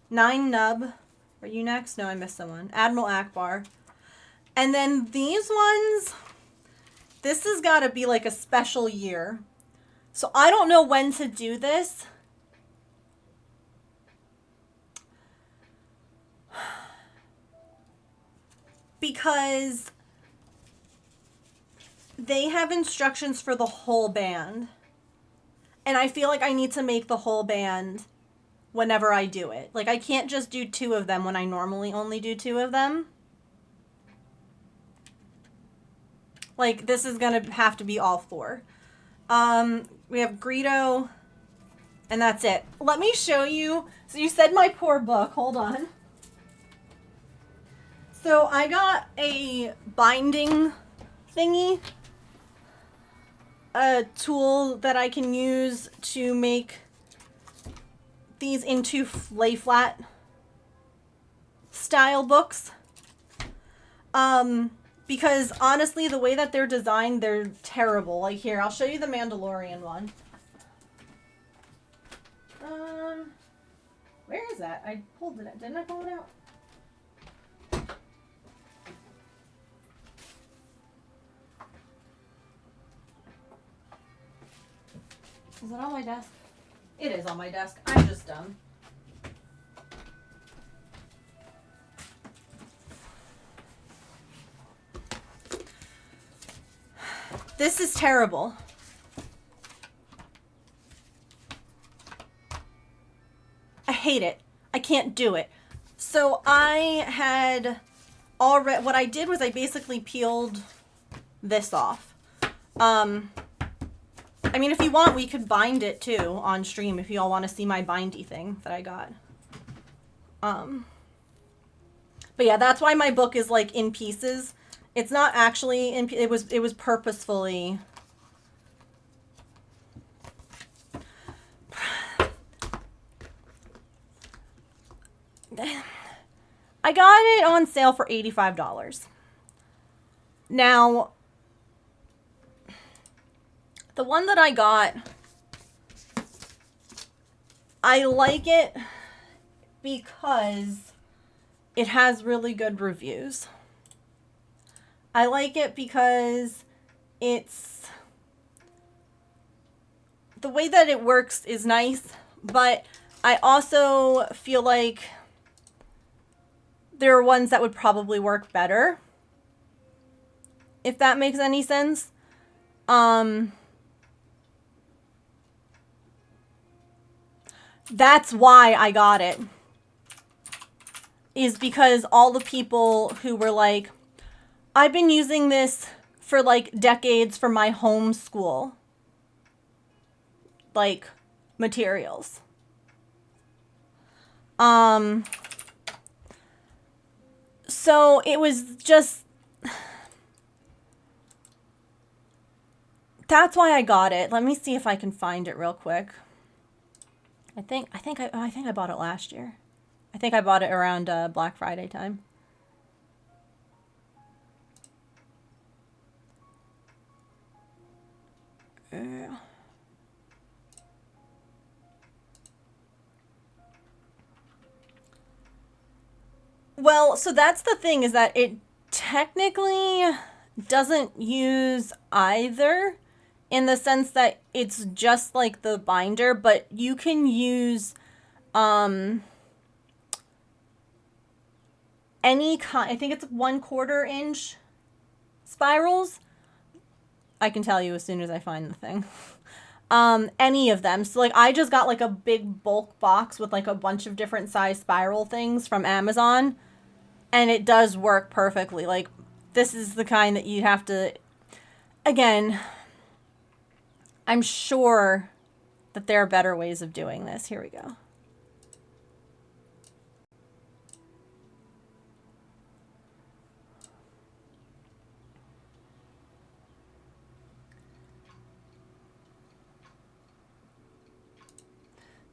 9 Nub. Are you next? No, I missed someone. Admiral Akbar. And then these ones, this has got to be like a special year. So I don't know when to do this. Because they have instructions for the whole band. And I feel like I need to make the whole band whenever I do it. Like, I can't just do 2 of them when I normally only do 2 of them. Like, this is going to have to be all 4. We have Greedo, and that's it. Let me show you. So you said my poor book. Hold on. So I got a binding thingy. A tool that I can use to make these into lay flat style books. Because honestly, the way that they're designed, they're terrible. Like, here, I'll show you the Mandalorian one. Where is that? I pulled it. Didn't I pull it out? Is it on my desk? It is on my desk. I'm just dumb. This is terrible. I hate it. I can't do it. So I had already, what I did was I basically peeled this off. I mean, if you want, we could bind it too on stream if you all want to see my bindy thing that I got. But yeah, that's why my book is like in pieces. It's not actually in, it was purposefully. I got it on sale for $85. Now, the one that I got, I like it because it has really good reviews. I like it because it's, the way that it works is nice, but I also feel like there are ones that would probably work better, if that makes any sense. That's why I got it, is because all the people who were like, I've been using this for like decades for my homeschool, like, materials. So it was just, that's why I got it. Let me see if I can find it real quick. I think I bought it last year. I think I bought it around Black Friday time. Well, so that's the thing, is that it technically doesn't use either, in the sense that it's just like the binder, but you can use any kind. I think it's 1/4 inch spirals. I can tell you as soon as I find the thing. Any of them. So like I just got like a big bulk box with like a bunch of different size spiral things from Amazon, and it does work perfectly. Like, this is the kind that you have to, again, I'm sure that there are better ways of doing this. Here we go.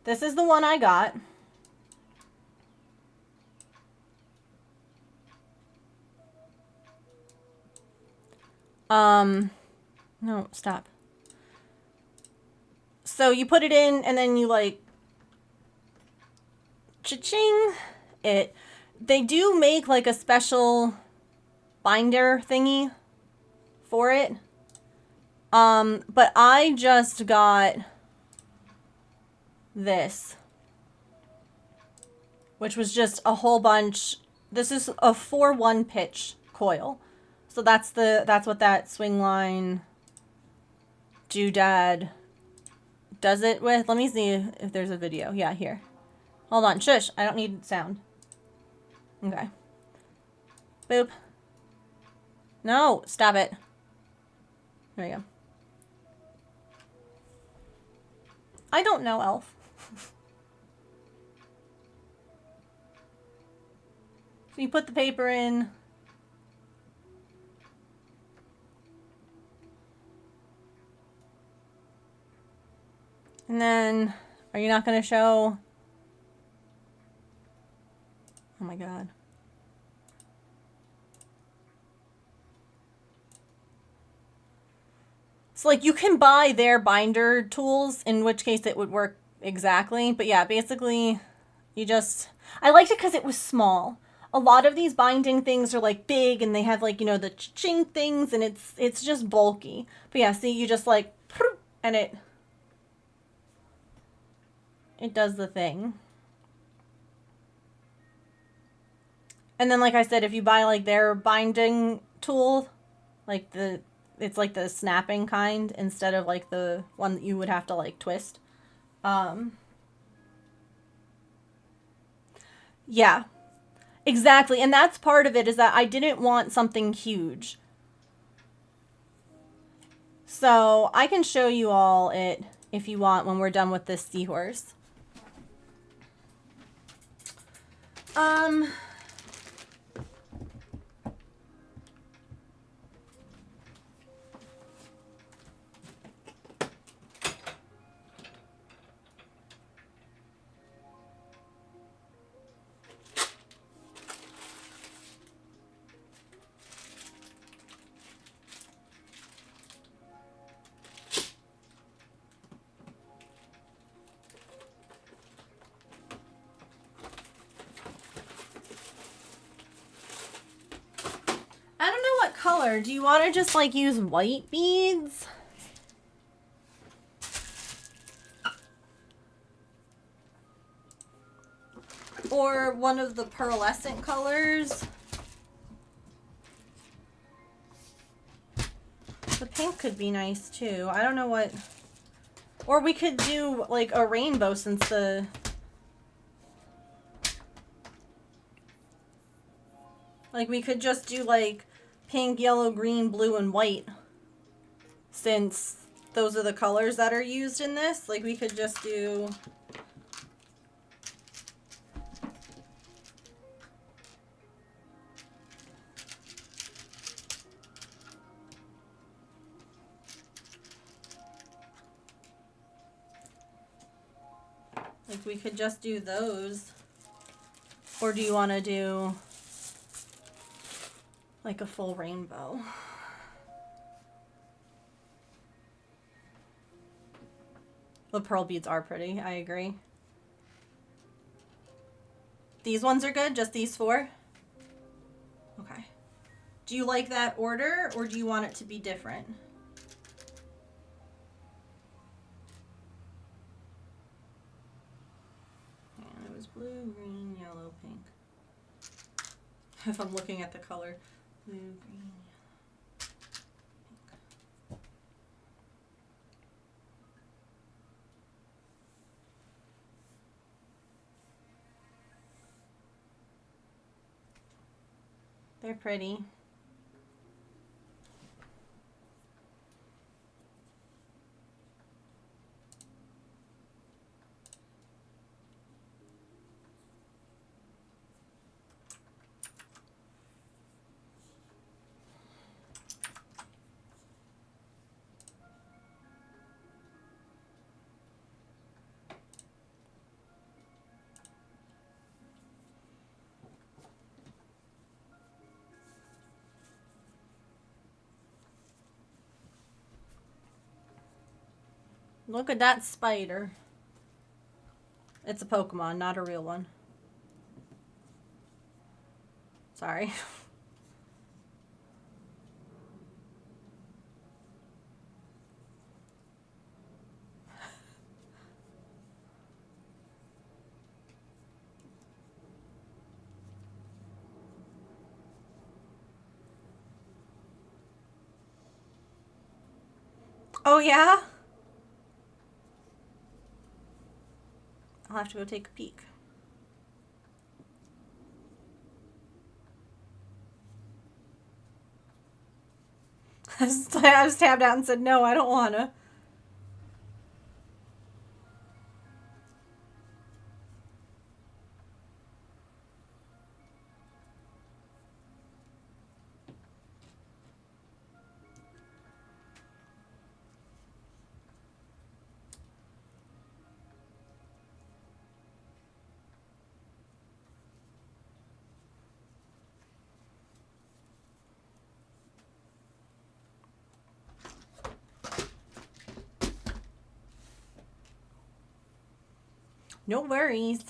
This is the one I got. No, stop. So you put it in and then you like cha-ching it. They do make like a special binder thingy for it. But I just got this, which was just a whole bunch. This is a 4-1 pitch coil. So that's what that swing line doodad does it with. Let me see if there's a video. Yeah, here. Hold on. Shush. I don't need sound. Okay. Boop. No, stop it. There we go. I don't know, Elf. So you put the paper in. And then, are you not going to show? Oh my God. So like you can buy their binder tools, in which case it would work exactly. But yeah, basically you just, I liked it because it was small. A lot of these binding things are like big and they have like, you know, the ching things, and it's just bulky. But yeah, see, you just like, and it does the thing. And then, like I said, if you buy like their binding tool, like it's like the snapping kind instead of like the one that you would have to like twist. Yeah, exactly. And that's part of it, is that I didn't want something huge. So I can show you all it if you want when we're done with this seahorse. color? Do you want to just like use white beads? Or one of the pearlescent colors? The pink could be nice too. I don't know what... Or we could do like a rainbow since the... Like we could just do like pink, yellow, green, blue, and white. Since those are the colors that are used in this. Like we could just do... Like we could just do those. Or do you want to do like a full rainbow? The pearl beads are pretty, I agree. These ones are good, just these four? Okay. Do you like that order or do you want it to be different? And it was blue, green, yellow, pink. If I'm looking at the color. Blue, green, yellow, pink. They're pretty. Look at that spider. It's a Pokemon, not a real one. Sorry. Oh yeah? I'll have to go take a peek. I just tabbed out and said, no, I don't want to. No worries.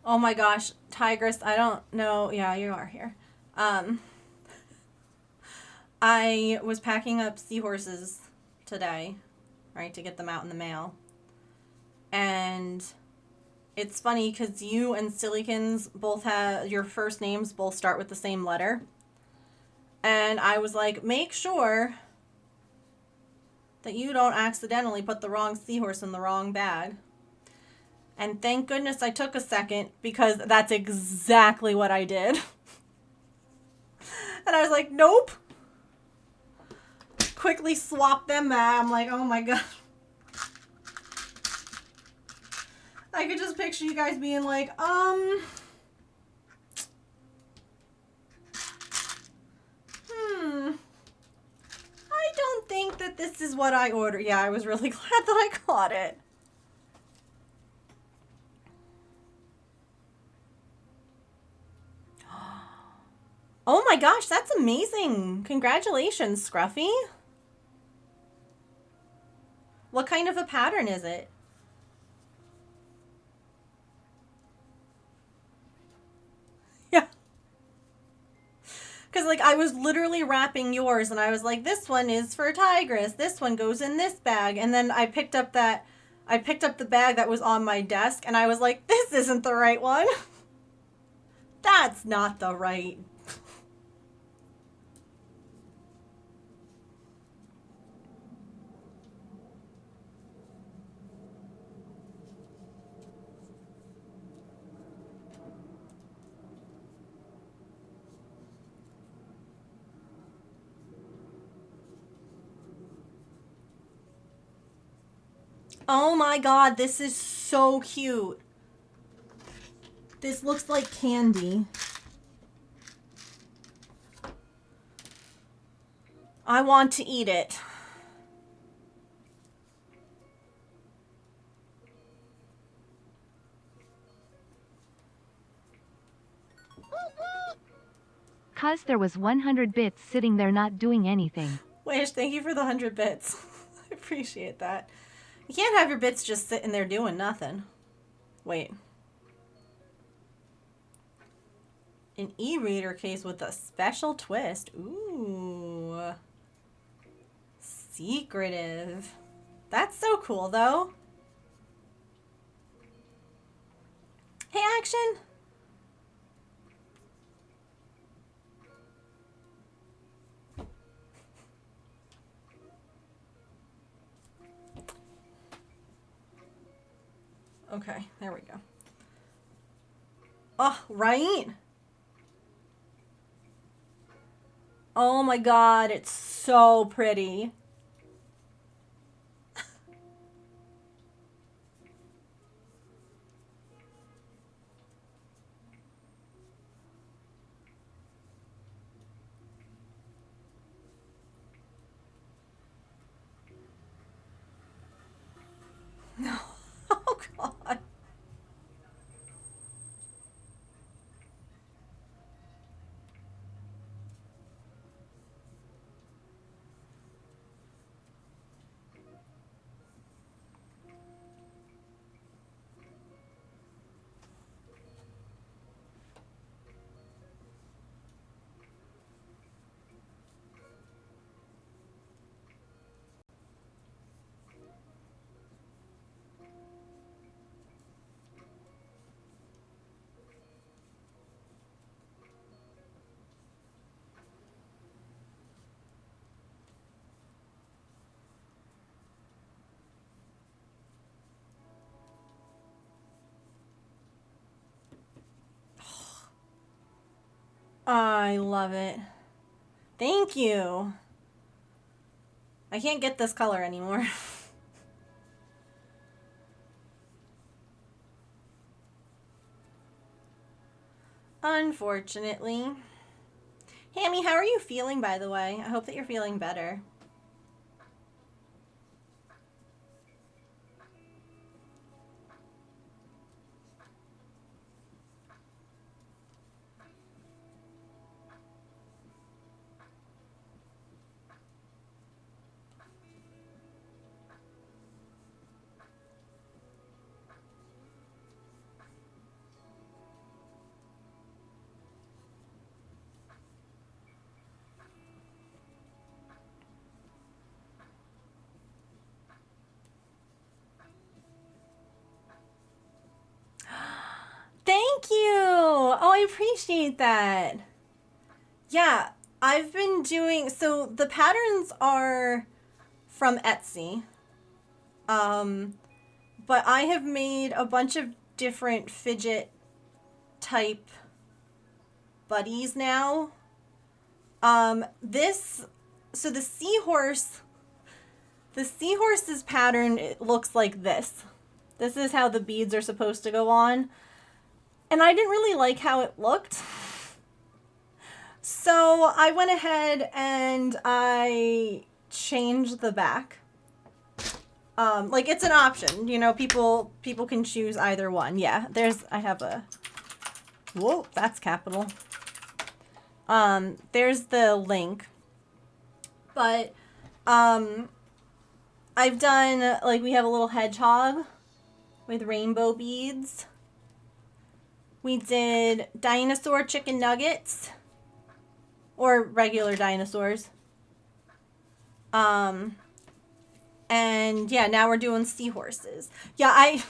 Oh my gosh, Tigress, I don't know. Yeah, you are here. I was packing up seahorses today, right, to get them out in the mail. And it's funny because you and Silicons both have, your first names both start with the same letter. And I was like, make sure that you don't accidentally put the wrong seahorse in the wrong bag. And thank goodness I took a second because that's exactly what I did. And I was like, nope. Quickly swap them back. I'm like, oh my God. I could just picture you guys being like, I don't think think that this is what I ordered. Yeah, I was really glad that I got it. Oh my gosh, that's amazing. Congratulations, Scruffy. What kind of a pattern is it? Yeah. Because, like, I was literally wrapping yours, and I was like, this one is for Tigress. This one goes in this bag. And then I picked up the bag that was on my desk, and I was like, this isn't the right one. That's not the right. Oh my god, this is so cute. This looks like candy. I want to eat it. Cause there was 100 bits sitting there not doing anything. Wish, thank you for the 100 bits. I appreciate that. You can't have your bits just sitting there doing nothing. Wait. An e-reader case with a special twist. Ooh. Secretive. That's so cool, though. Hey, Action. Okay, there we go. Oh, right? Oh my god, it's so pretty. No. Oh god. I love it. Thank you. I can't get this color anymore. Unfortunately. Hammy, how are you feeling, by the way? I hope that you're feeling better. Thank you. Oh, I appreciate that. Yeah, I've been doing, so the patterns are from Etsy. But I have made a bunch of different fidget type buddies now. So the seahorse's pattern, it looks like this. This is how the beads are supposed to go on. And I didn't really like how it looked. So I went ahead and I change the back. Like it's an option, you know, people can choose either one. Yeah, I have a, whoa, that's capital. There's the link, but, I've done, like, we have a little hedgehog with rainbow beads. We did dinosaur chicken nuggets, or regular dinosaurs. And yeah, now we're doing seahorses. Yeah, I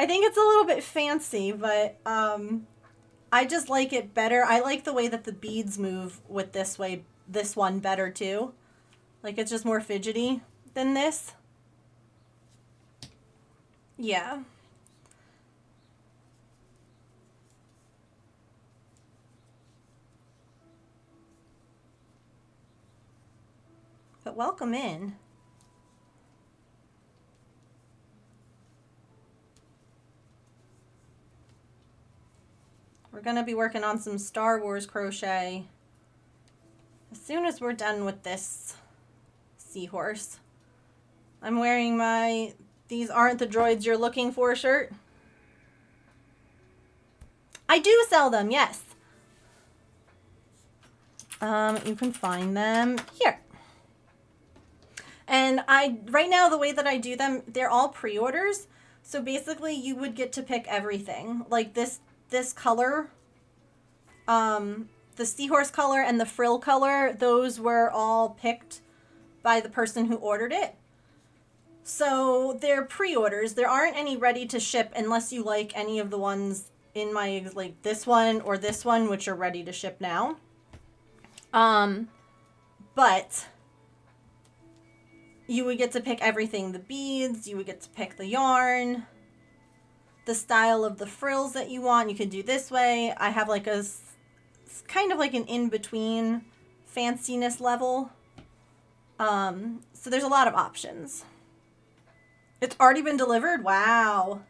think it's a little bit fancy, but I just like it better. I like the way that the beads move with this one better too. Like it's just more fidgety than this. Yeah. But welcome in. We're going to be working on some Star Wars crochet as soon as we're done with this seahorse. I'm wearing my "These Aren't the Droids You're Looking For" shirt. I do sell them, yes. You can find them here. And right now, the way that I do them, they're all pre-orders. So basically you would get to pick everything. Like this color, the seahorse color and the frill color, those were all picked by the person who ordered it. So they're pre-orders. There aren't any ready to ship unless you like any of the ones in my, like this one or this one, which are ready to ship now. But you would get to pick everything. The beads, you would get to pick the yarn, the style of the frills that you want. You could do this way. I have like kind of like an in-between fanciness level. So there's a lot of options. It's already been delivered? Wow.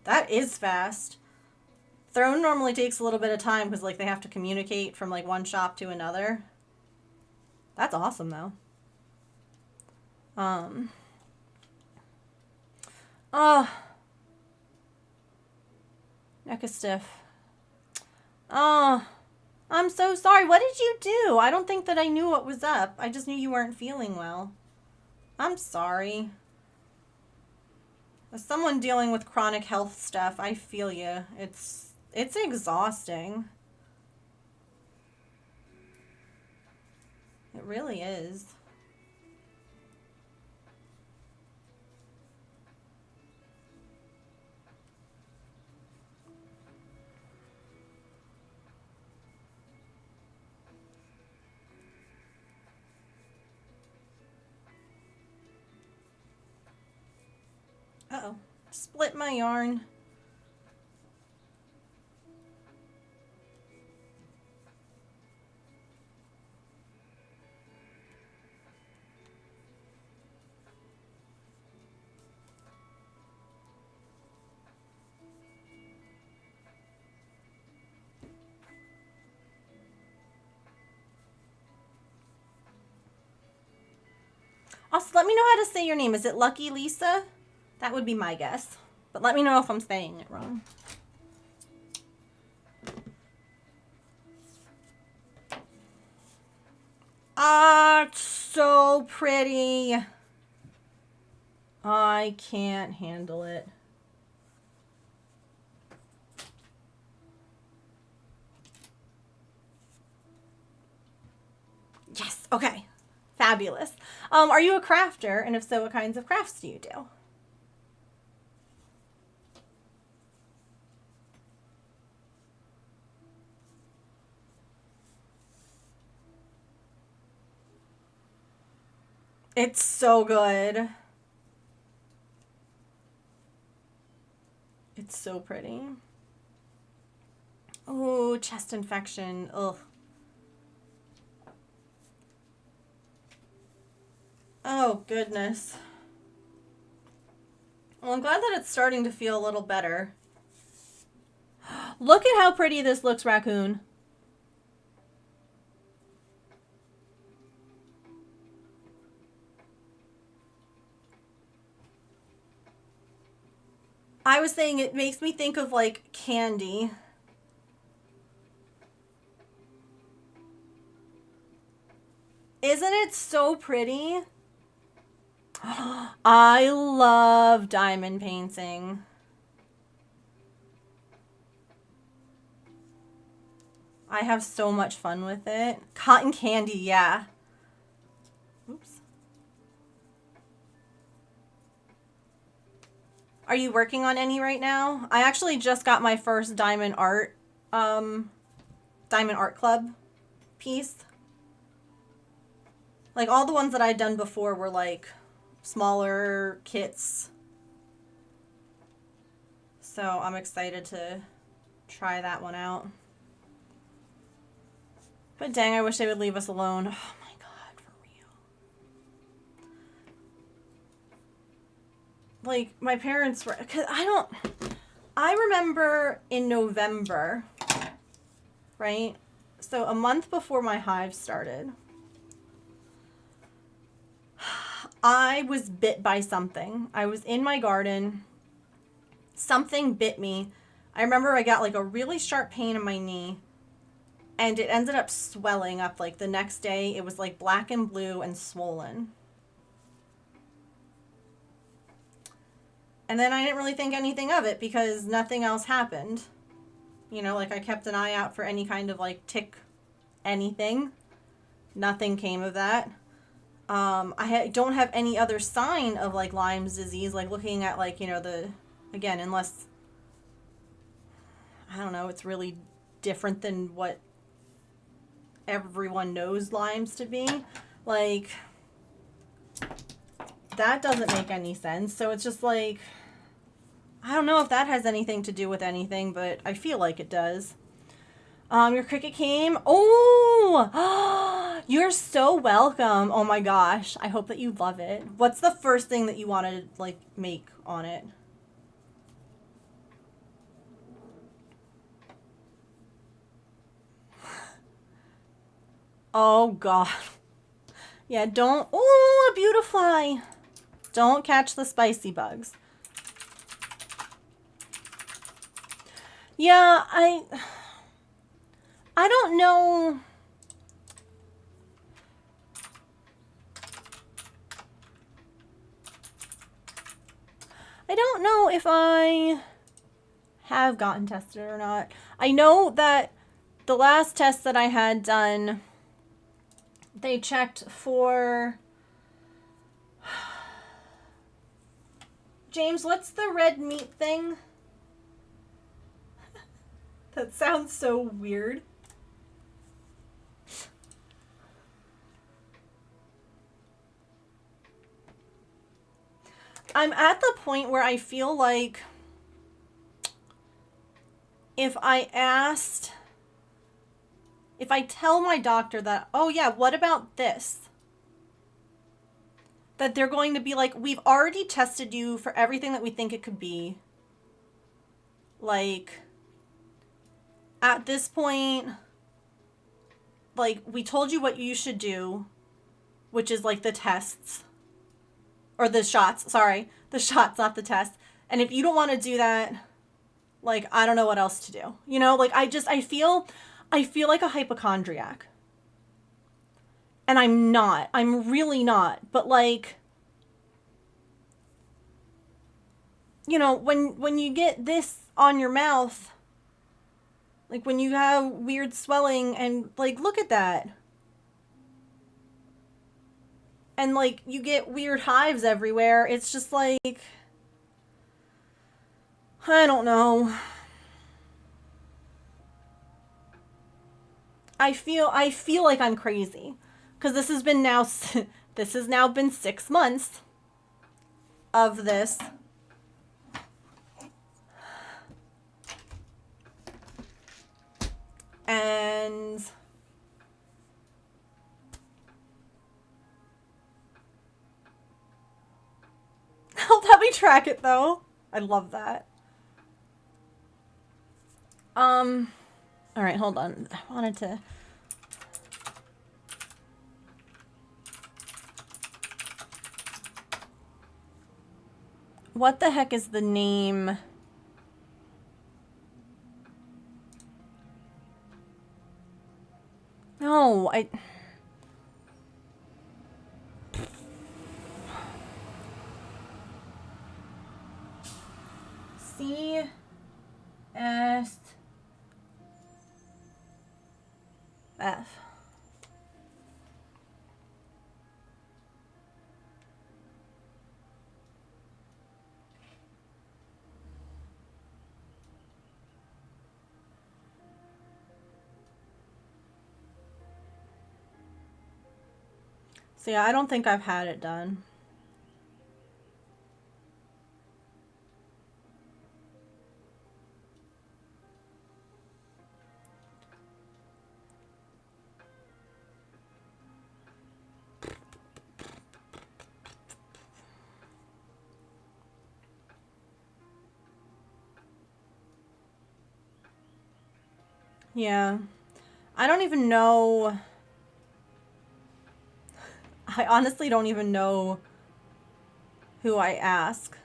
That is fast. Throne normally takes a little bit of time because like they have to communicate from like one shop to another. That's awesome though. Oh. Neck is stiff. Oh. I'm so sorry. What did you do? I don't think that I knew what was up. I just knew you weren't feeling well. I'm sorry. As someone dealing with chronic health stuff, I feel you. It's exhausting. It really is. Uh-oh. Split my yarn. Also, let me know how to say your name. Is it Lucky Lisa? That would be my guess. But let me know if I'm saying it wrong. Ah, it's so pretty. I can't handle it. Yes, okay. Fabulous. Are you a crafter? And if so, what kinds of crafts do you do? It's so good. It's so pretty. Oh, chest infection. Ugh. Oh, goodness. Well, I'm glad that it's starting to feel a little better. Look at how pretty this looks, Raccoon. I was saying it makes me think of like candy. Isn't it so pretty? I love diamond painting. I have so much fun with it. Cotton candy, yeah. Oops. Are you working on any right now? I actually just got my first diamond art club piece. Like all the ones that I'd done before were like smaller kits. So I'm excited to try that one out. But dang, I wish they would leave us alone. Oh my god, for real. Like, my parents were... Cause I remember in November, right? So a month before my hive started, I was bit by something. I was in my garden. Something bit me. I remember I got like a really sharp pain in my knee. And it ended up swelling up like the next day. It was like black and blue and swollen. And then I didn't really think anything of it because nothing else happened. You know, like I kept an eye out for any kind of like tick anything. Nothing came of that. Don't have any other sign of like Lyme's disease, like looking at like, you know, again, unless, I don't know, it's really different than what everyone knows Lyme's to be. Like, that doesn't make any sense. So it's just like, I don't know if that has anything to do with anything, but I feel like it does. Your cricket came. Oh, you're so welcome. Oh my gosh. I hope that you love it. What's the first thing that you want to like make on it? Oh god. Yeah, don't. Oh, a beautifly. Don't catch the spicy bugs. Yeah, I don't know. I don't know if I have gotten tested or not. I know that the last test that I had done, they checked for... James, what's the red meat thing? That sounds so weird. I'm at the point where I feel like if I tell my doctor that, oh yeah, what about this? That they're going to be like, we've already tested you for everything that we think it could be. Like, at this point, like, we told you what you should do, which is like the tests. Or the shots, sorry. The shots, not the test. And if you don't want to do that, like, I don't know what else to do. You know, like, I feel like a hypochondriac. And I'm not. I'm really not. But, like, you know, when you get this on your mouth, like, when you have weird swelling and, like, look at that. And, like, you get weird hives everywhere. It's just like, I don't know. I feel like I'm crazy. Because this has now been 6 months of this. And help me track it though. I love that. All right, hold on. I wanted to. What the heck is the name know. CSF. So yeah, I don't think I've had it done. Yeah. I don't even know. I honestly don't even know who I ask.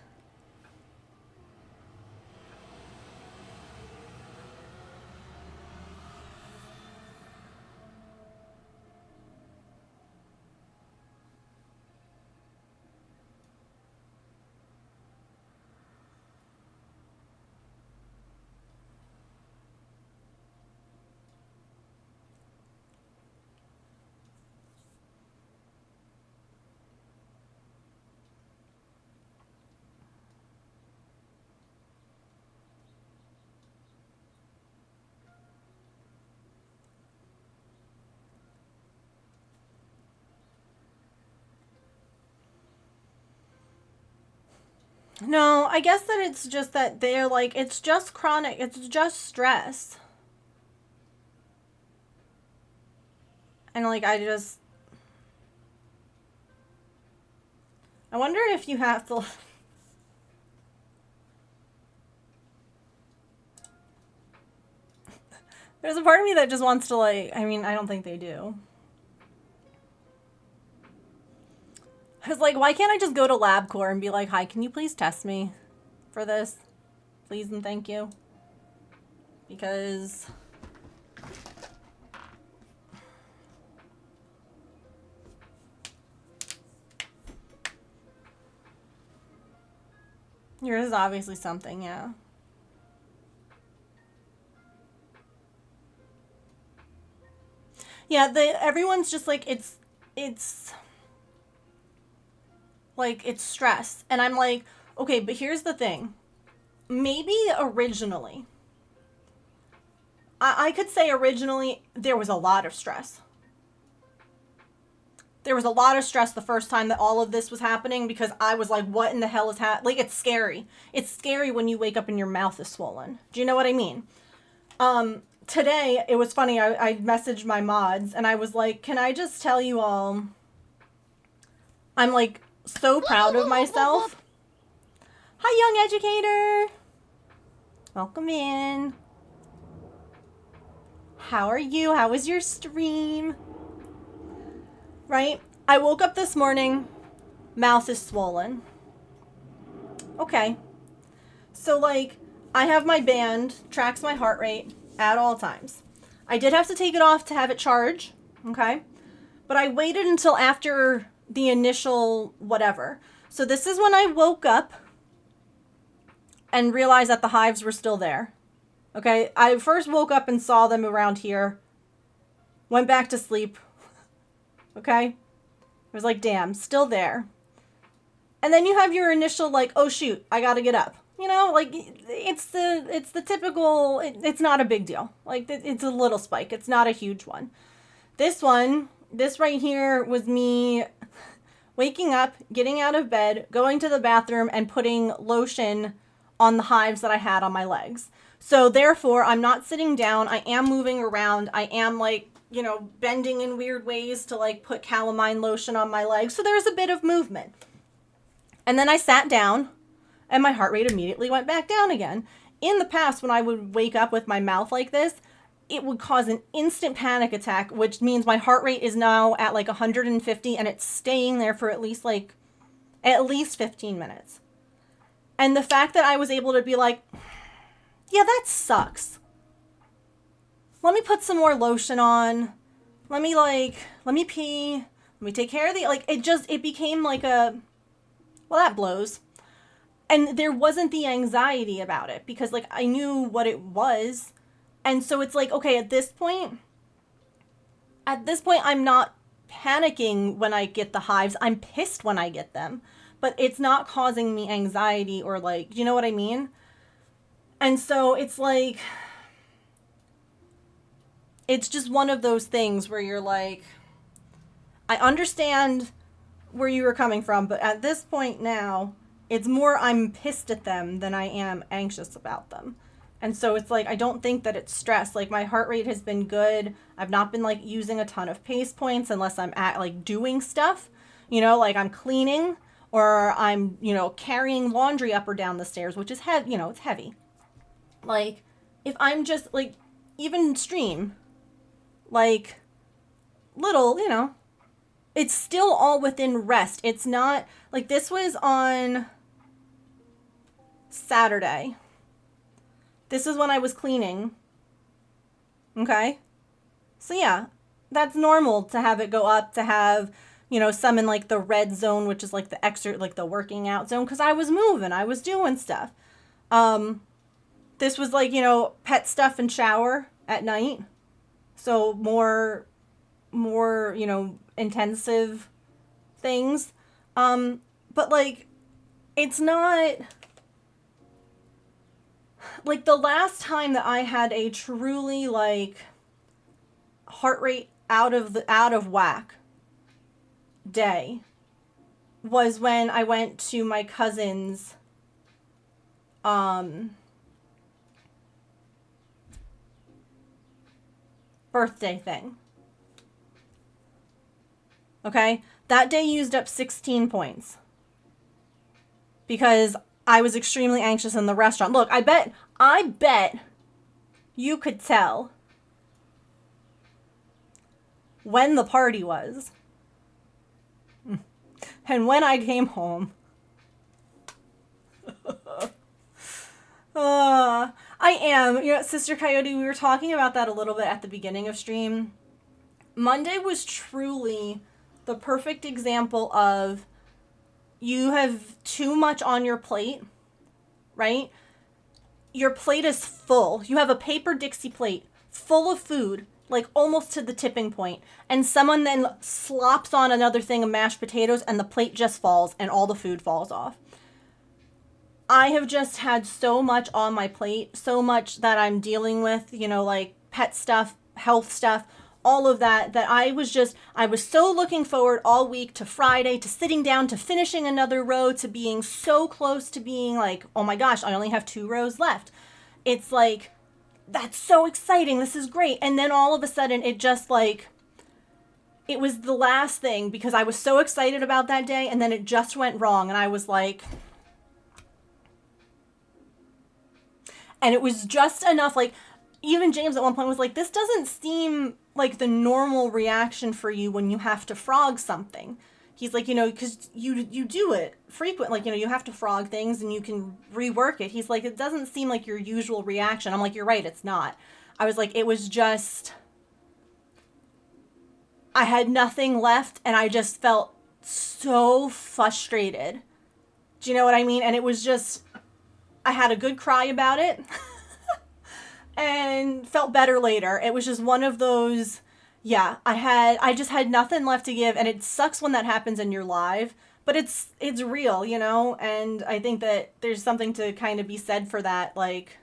No, I guess that it's just that they're like, it's just chronic, it's just stress. And like, I wonder if you have to. There's a part of me that just wants to like, I mean, I don't think they do. I was like, why can't I just go to LabCorp and be like, hi, can you please test me for this? Please and thank you. Because yours is obviously something, yeah. Yeah, everyone's just like, it's like, it's stress. And I'm like, okay, but here's the thing. Maybe originally, I could say originally there was a lot of stress. There was a lot of stress the first time that all of this was happening because I was like, what in the hell is happening? Like, it's scary. It's scary when you wake up and your mouth is swollen. Do you know what I mean? Today, it was funny. I messaged my mods and I was like, can I just tell you all, I'm like so proud of myself. Hi, young educator. Welcome in. How are you? How was your stream? Right? I woke up this morning, mouth is swollen. Okay. So, like, I have my band, tracks my heart rate at all times. I did have to take it off to have it charge, okay? But I waited until after the initial whatever. So this is when I woke up and realized that the hives were still there. Okay? I first woke up and saw them around here. Went back to sleep. Okay? I was like, damn, still there. And then you have your initial like, oh shoot, I gotta get up. You know, like it's the typical. It's not a big deal. Like it's a little spike. It's not a huge one. This right here was me waking up, getting out of bed, going to the bathroom, and putting lotion on the hives that I had on my legs. So therefore, I'm not sitting down. I am moving around. I am like, you know, bending in weird ways to like put calamine lotion on my legs. So there's a bit of movement. And then I sat down and my heart rate immediately went back down again. In the past, when I would wake up with my mouth like this, it would cause an instant panic attack, which means my heart rate is now at like 150 and it's staying there for at least 15 minutes. And the fact that I was able to be like, yeah, that sucks. Let me put some more lotion on. let me pee, let me take care of the, like, it became like well, that blows. And there wasn't the anxiety about it because, like, I knew what it was. And so it's like, okay, at this point, I'm not panicking when I get the hives. I'm pissed when I get them, but it's not causing me anxiety or, like, you know what I mean? And so it's like, it's just one of those things where you're like, I understand where you were coming from, but at this point now, it's more I'm pissed at them than I am anxious about them. And so it's like, I don't think that it's stress. Like, my heart rate has been good. I've not been, like, using a ton of pace points unless I'm at, like, doing stuff, like I'm cleaning or I'm, carrying laundry up or down the stairs, which is heavy, it's heavy. Like, if I'm just, like, even stream, like, little, it's still all within rest. It's not, like, this was on Saturday. This is when I was cleaning. Okay? So yeah, that's normal to have it go up, to have, some in, like, the red zone, which is, like, the extra, like, the working out zone, because I was moving, I was doing stuff. This was, like, pet stuff and shower at night. So more, intensive things. But, like, it's not, like, the last time that I had a truly, like, heart rate out of whack day was when I went to my cousin's birthday thing. Okay? That day used up 16 points. Because I was extremely anxious in the restaurant. Look, I bet you could tell when the party was. And when I came home. I am. Sister Coyote, we were talking about that a little bit at the beginning of stream. Monday was truly the perfect example of you have too much on your plate, right? Your plate is full. You have a paper Dixie plate full of food, like almost to the tipping point, and someone then slops on another thing of mashed potatoes and the plate just falls and all the food falls off. I have just had so much on my plate, so much that I'm dealing with, like pet stuff, health stuff, all of that I was so looking forward all week to Friday, to sitting down, to finishing another row, to being so close to being like, oh my gosh, I only have 2 rows left. It's like, that's so exciting. This is great. And then all of a sudden it just, like, it was the last thing because I was so excited about that day, and then it just went wrong. And I was like, and it was just enough, like, even James at one point was like, this doesn't seem like the normal reaction for you when you have to frog something. He's like, because you do it frequently, like, you have to frog things and you can rework it. He's like, it doesn't seem like your usual reaction. I'm like, you're right, it's not. I was like, it was just, I had nothing left and I just felt so frustrated. Do you know what I mean? And it was just, I had a good cry about it. And felt better later. It was just one of those, yeah, I just had nothing left to give, and it sucks when that happens in your live, but it's real, and I think that there's something to kind of be said for that. Like,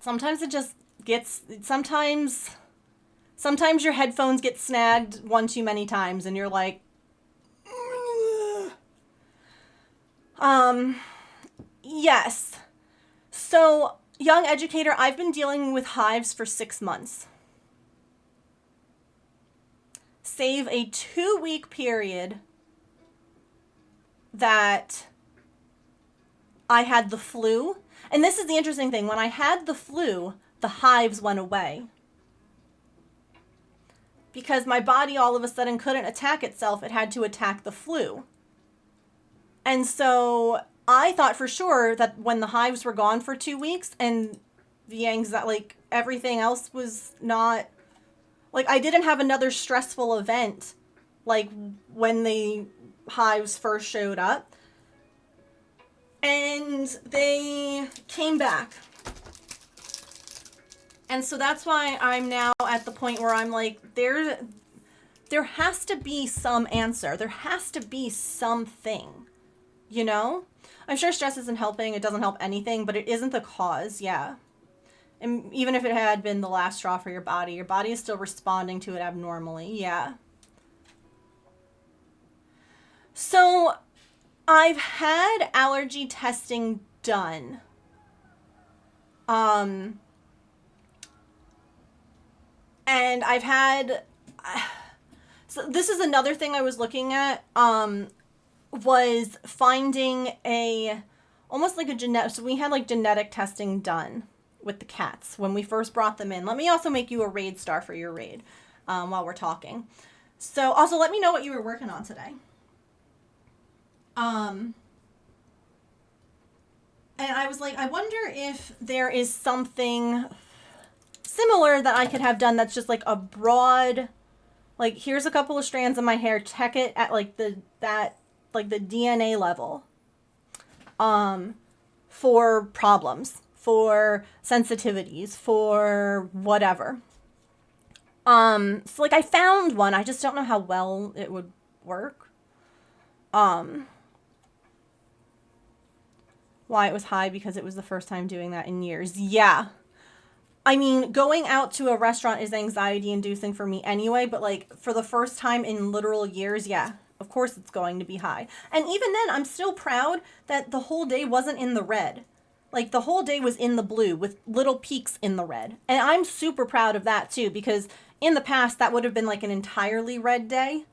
sometimes it just gets, sometimes your headphones get snagged one too many times, and you're like, yes. So, young educator, I've been dealing with hives for 6 months. Save a 2-week period that I had the flu. And this is the interesting thing. When I had the flu, the hives went away. Because my body all of a sudden couldn't attack itself. It had to attack the flu. And so I thought for sure that when the hives were gone for 2 weeks and the anxiety, like, everything else was not Like, I didn't have another stressful event, like, when the hives first showed up. And they came back. And so that's why I'm now at the point where I'm like, there has to be some answer. There has to be something, you know? I'm sure stress isn't helping. It doesn't help anything, but it isn't the cause, yeah. And even if it had been the last straw for your body is still responding to it abnormally, yeah. So I've had allergy testing done. And I've had, so this is another thing I was looking at, was finding almost like a genetic, so we had like genetic testing done with the cats when we first brought them in. Let me also make you a raid star for your raid, while we're talking. So also let me know what you were working on today. And I was like, I wonder if there is something similar that I could have done that's just like a broad, like, here's a couple of strands of my hair, check it at like the DNA level, for problems, for sensitivities, for whatever. So like I found one, I just don't know how well it would work. Why it was high, because it was the first time doing that in years. Yeah. I mean, going out to a restaurant is anxiety inducing for me anyway, but like for the first time in literal years, yeah, of course it's going to be high. And even then, I'm still proud that the whole day wasn't in the red. Like the whole day was in the blue with little peaks in the red. And I'm super proud of that too, because in the past that would have been like an entirely red day.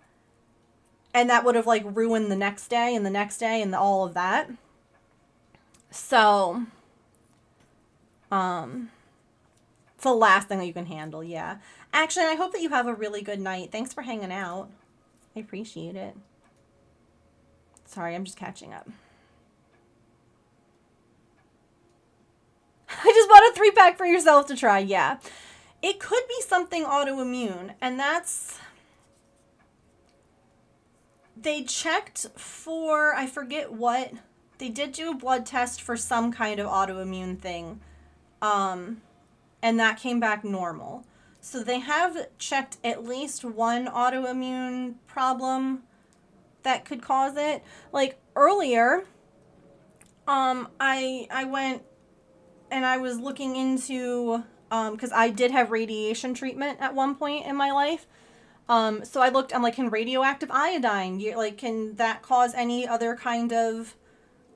And that would have like ruined the next day and the next day and all of that. So, it's the last thing that you can handle, yeah. Actually, I hope that you have a really good night. Thanks for hanging out. I appreciate it. Sorry, I'm just catching up. I just bought a 3-pack for yourself to try, yeah. It could be something autoimmune, and that's... They checked for, I forget what... They did do a blood test for some kind of autoimmune thing. And that came back normal. So they have checked at least one autoimmune problem that could cause it. Like earlier, I went and I was looking into, because I did have radiation treatment at one point in my life. So I looked, I'm like, can radioactive iodine, like, can that cause any other kind of,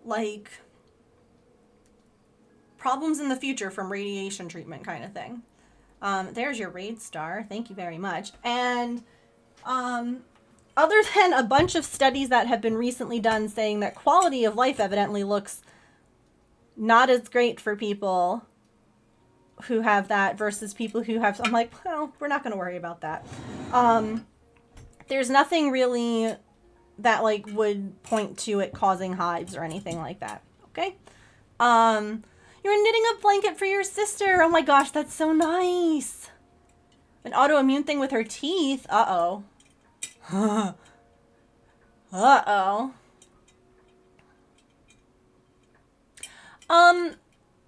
like, problems in the future from radiation treatment kind of thing. There's your raid star. Thank you very much. And other than a bunch of studies that have been recently done saying that quality of life evidently looks not as great for people who have that versus people who have, I'm like, well, we're not going to worry about that. There's nothing really that like would point to it causing hives or anything like that. Okay. You're knitting a blanket for your sister. Oh my gosh, that's so nice. An autoimmune thing with her teeth. Uh-oh. Uh-oh.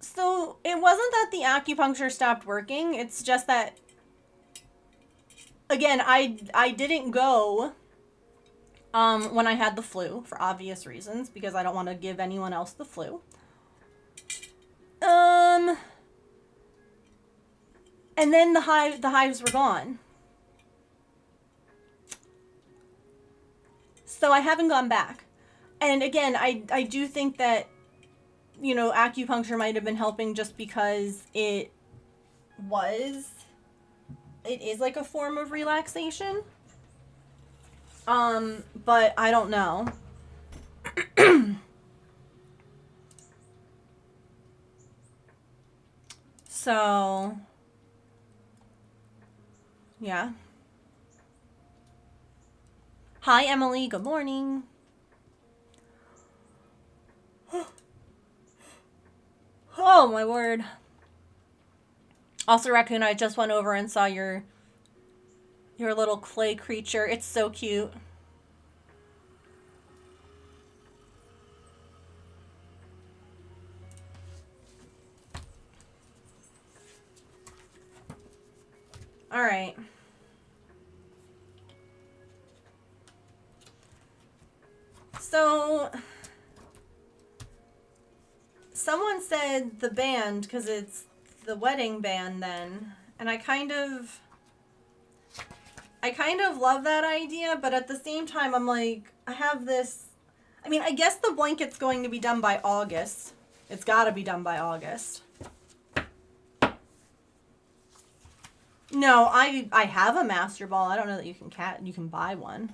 So it wasn't that the acupuncture stopped working. It's just that, again, I didn't go when I had the flu for obvious reasons, because I don't want to give anyone else the flu. And then the hives were gone. So I haven't gone back. And again, I do think that, you know, acupuncture might have been helping just because it is like a form of relaxation. But I don't know. So, yeah. Hi, Emily. Good morning. Oh, my word. Also, Raccoon, I just went over and saw your Your little clay creature. It's so cute. All right. So, someone said the band, because it's the wedding band then, and I kind of love that idea, but at the same time, I'm like, I have this, I mean, I guess the blanket's going to be done by August. It's got to be done by August. No, I have a master ball. I don't know that you can buy one.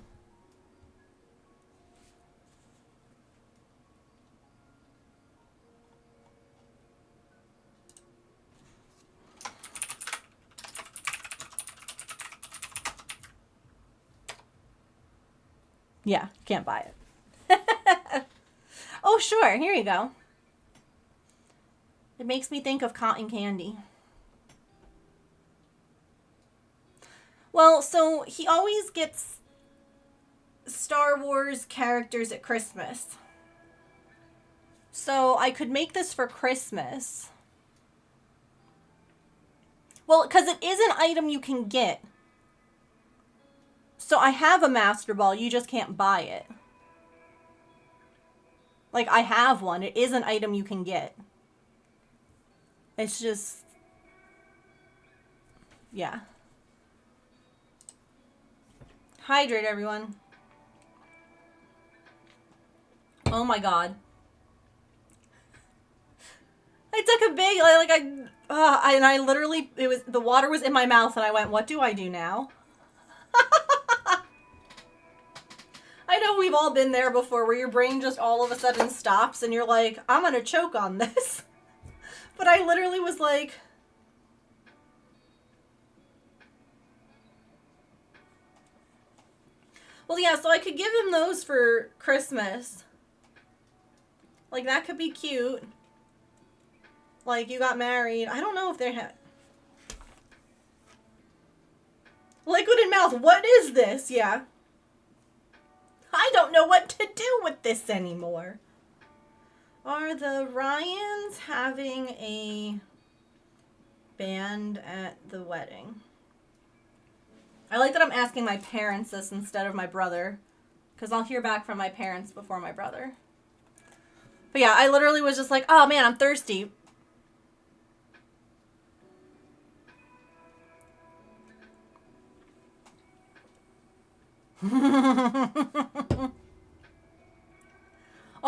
Yeah, can't buy it. Oh, sure. Here you go. It makes me think of cotton candy. Well, so he always gets Star Wars characters at Christmas. So I could make this for Christmas. Well, because it is an item you can get. So I have a Master Ball, you just can't buy it. Like, I have one. It is an item you can get. It's just... yeah. Hydrate, everyone. Oh my god. I took a big, and I literally, the water was in my mouth and I went, what do I do now? I know we've all been there before where your brain just all of a sudden stops and you're like, I'm gonna choke on this. But I literally was like... well, yeah, so I could give him those for Christmas. Like, that could be cute. Like, you got married. I don't know if they have... liquid in mouth. What is this? Yeah. I don't know what to do with this anymore. Are the Ryans having a band at the wedding? I like that I'm asking my parents this instead of my brother, because I'll hear back from my parents before my brother. But yeah, I literally was just like, oh man, I'm thirsty.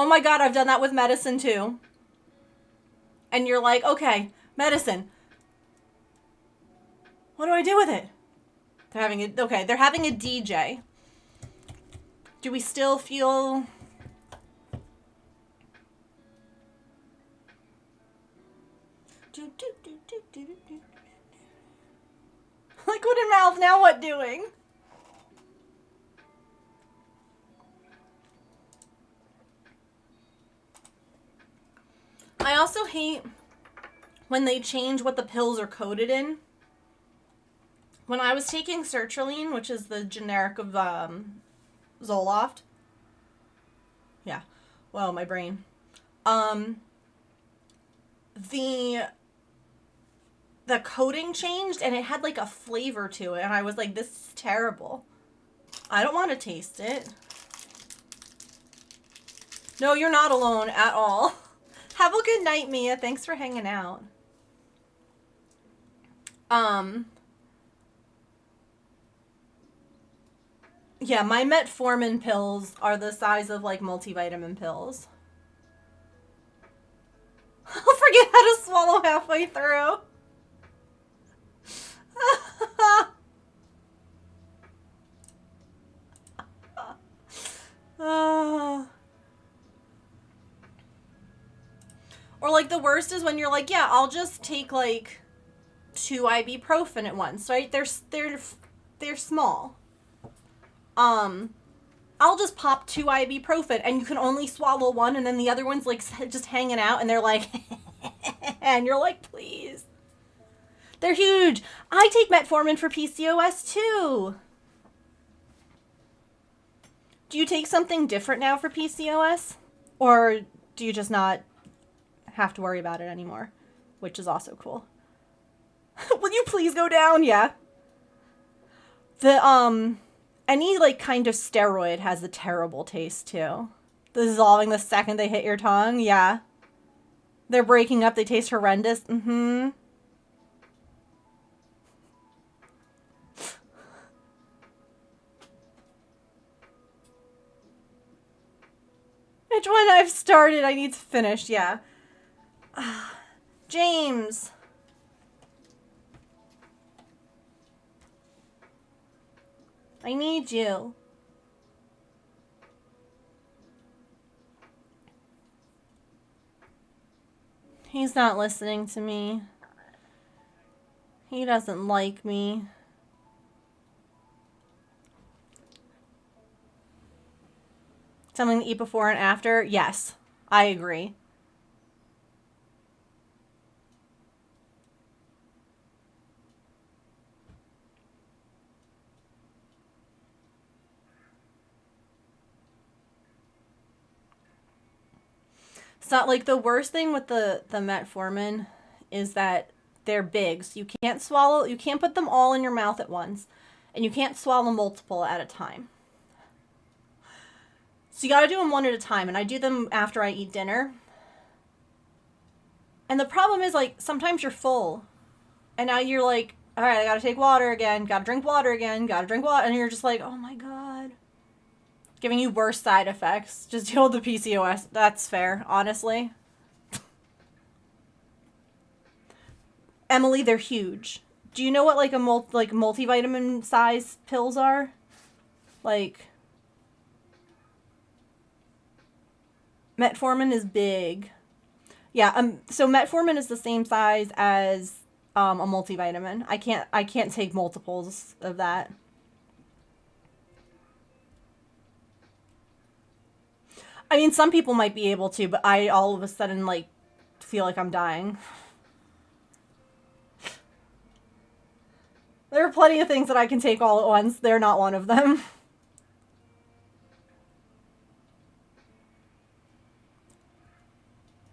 Oh my god, I've done that with medicine too. And you're like, okay, medicine. What do I do with it? They're having a, okay, they're having a DJ. Do we still feel... liquid in mouth, now what doing? I also hate when they change what the pills are coated in. When I was taking sertraline, which is the generic of Zoloft. Yeah. Whoa, my brain. The coating changed and it had like a flavor to it. And I was like, this is terrible. I don't want to taste it. No, you're not alone at all. Have a good night, Mia. Thanks for hanging out. Yeah, my metformin pills are the size of like multivitamin pills. I'll forget how to swallow halfway through. Or like the worst is when you're like, yeah, I'll just take like 2 ibuprofen at once, right? They're small. I'll just pop 2 ibuprofen and you can only swallow one and then the other one's like just hanging out and they're like, and you're like, please. They're huge. I take metformin for PCOS too. Do you take something different now for PCOS? Or do you just not have to worry about it anymore? Which is also cool. Will you please go down? Yeah. The, any, like, kind of steroid has a terrible taste, too. The dissolving the second they hit your tongue, yeah. They're breaking up, they taste horrendous. Mm-hmm. Which one I've started, I need to finish, yeah. James. I need you. He's not listening to me. He doesn't like me. Something to eat before and after? Yes, I agree. It's not like the worst thing with the metformin is that they're big. So you can't swallow, you can't put them all in your mouth at once. And you can't swallow multiple at a time. So you gotta do them one at a time. And I do them after I eat dinner. And the problem is, like, sometimes you're full. And now you're like, all right, I gotta take water again. Gotta drink water again. Gotta drink water. And you're just like, oh my God. Giving you worse side effects. Just deal with the PCOS. That's fair, honestly. Emily, they're huge. Do you know what like a multivitamin size pills are? Like metformin is big. Yeah, so metformin is the same size as a multivitamin. I can't take multiples of that. I mean, some people might be able to, but I all of a sudden like feel like I'm dying. There are plenty of things that I can take all at once. They're not one of them.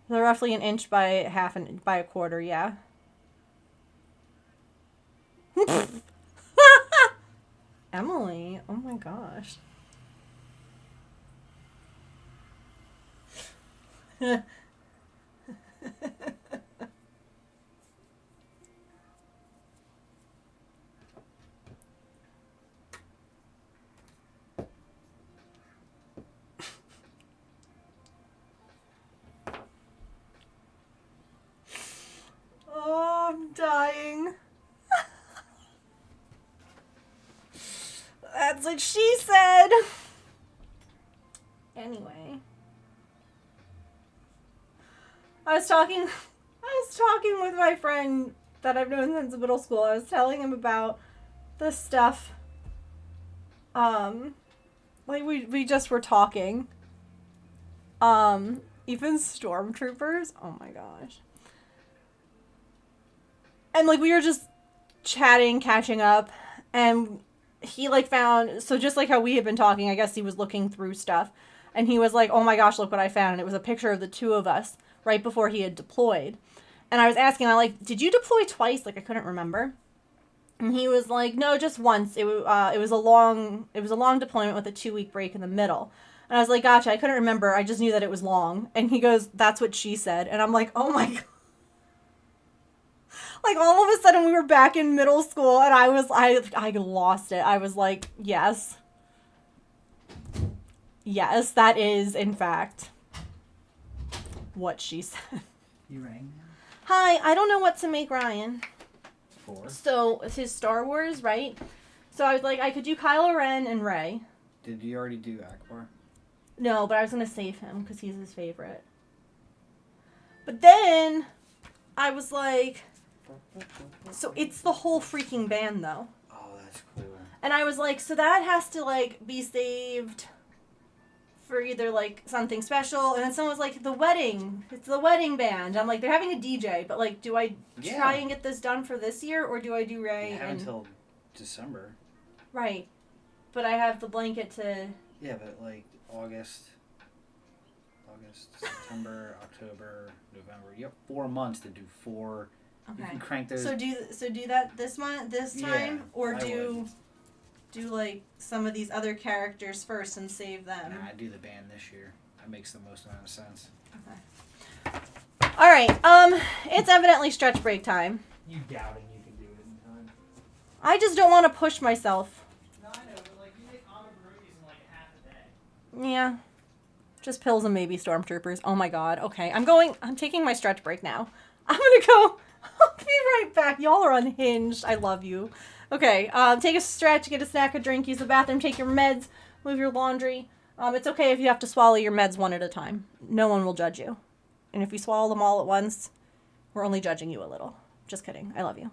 They're roughly an inch by half and by a quarter, yeah. Emily, oh my gosh. Oh, I'm dying. That's what she said. Anyway. I was talking with my friend that I've known since middle school. I was telling him about the stuff. Like we just were talking. Even stormtroopers. Oh my gosh. And like we were just chatting, catching up, and he like found, so just like how we had been talking, I guess he was looking through stuff, and he was like, oh my gosh, look what I found. And it was a picture of the two of us right before he had deployed. And I was asking, I like, did you deploy twice? Like I couldn't remember. And he was like, no, just once. It was a long deployment with a 2-week break in the middle. And I was like, gotcha, I couldn't remember. I just knew that it was long. And he goes, that's what she said. And I'm like, oh my God. Like all of a sudden we were back in middle school and I lost it. I was like, yes. Yes, that is in fact what she said. You rang now? Hi, I don't know what to make Ryan. For? So, it's his Star Wars, right? So I was like, I could do Kylo Ren and Rey. Did you already do Akbar? No, but I was going to save him because he's his favorite. But then I was like, so it's the whole freaking band though. Oh, that's cool. And I was like, so that has to like be saved for either like something special. And then someone was like, the wedding. It's the wedding band. I'm like, they're having a DJ, but like, do I try and get this done for this year or do I do Rey? You have until December. Right. But I have the blanket to Yeah, but like August, September, October, November. You have 4 months to do 4. You Okay. can crank those. So do that this month, this time, Yeah, or I do like some of these other characters first and save them. Nah, I do the band this year. That makes the most amount of sense. Okay. All right. It's evidently stretch break time. You doubting you can do it in time? I just don't want to push myself. No, I know, but like you make amabrudis in like half a day. Yeah. Just pills and maybe stormtroopers. Oh my god. Okay. I'm taking my stretch break now. I'm gonna go. I'll be right back. Y'all are unhinged. I love you. Okay. Take a stretch, get a snack, a drink, use the bathroom, take your meds, move your laundry. It's okay if you have to swallow your meds one at a time. No one will judge you. And if you swallow them all at once, we're only judging you a little. Just kidding. I love you.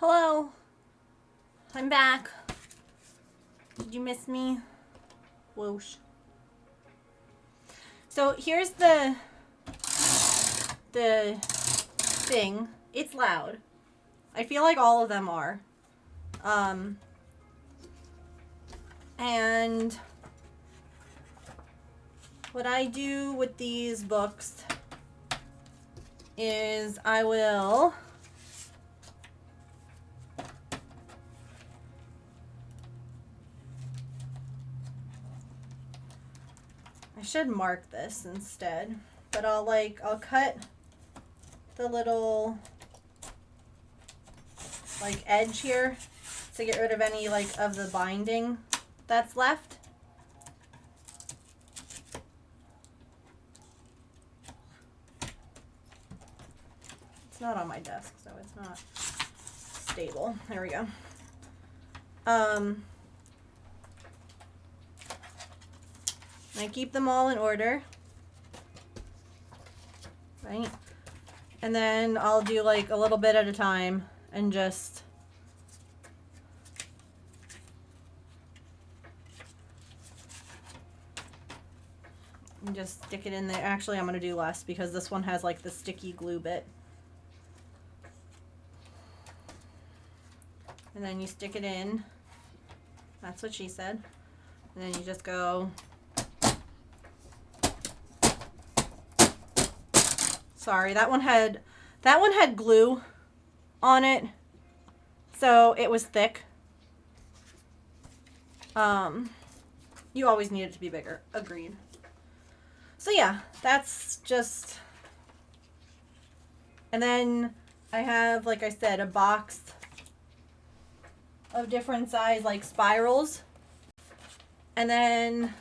Hello. I'm back. Did you miss me? Whoosh. So here's the thing. It's loud. I feel like all of them are. And what I do with these books is I will I should mark this instead, but I'll cut the little edge here to get rid of any of the binding that's left. It's not on my desk, so it's not stable. There we go. I keep them all in order, right? And then I'll do a little bit at a time and just stick it in there. Actually, I'm going to do less because this one has the sticky glue bit. And then you stick it in. That's what she said. And then you just go. Sorry, that one had glue on it, so it was thick. You always need it to be bigger. Agreed. So yeah, that's just. And then I have, like I said, a box of different size spirals, and then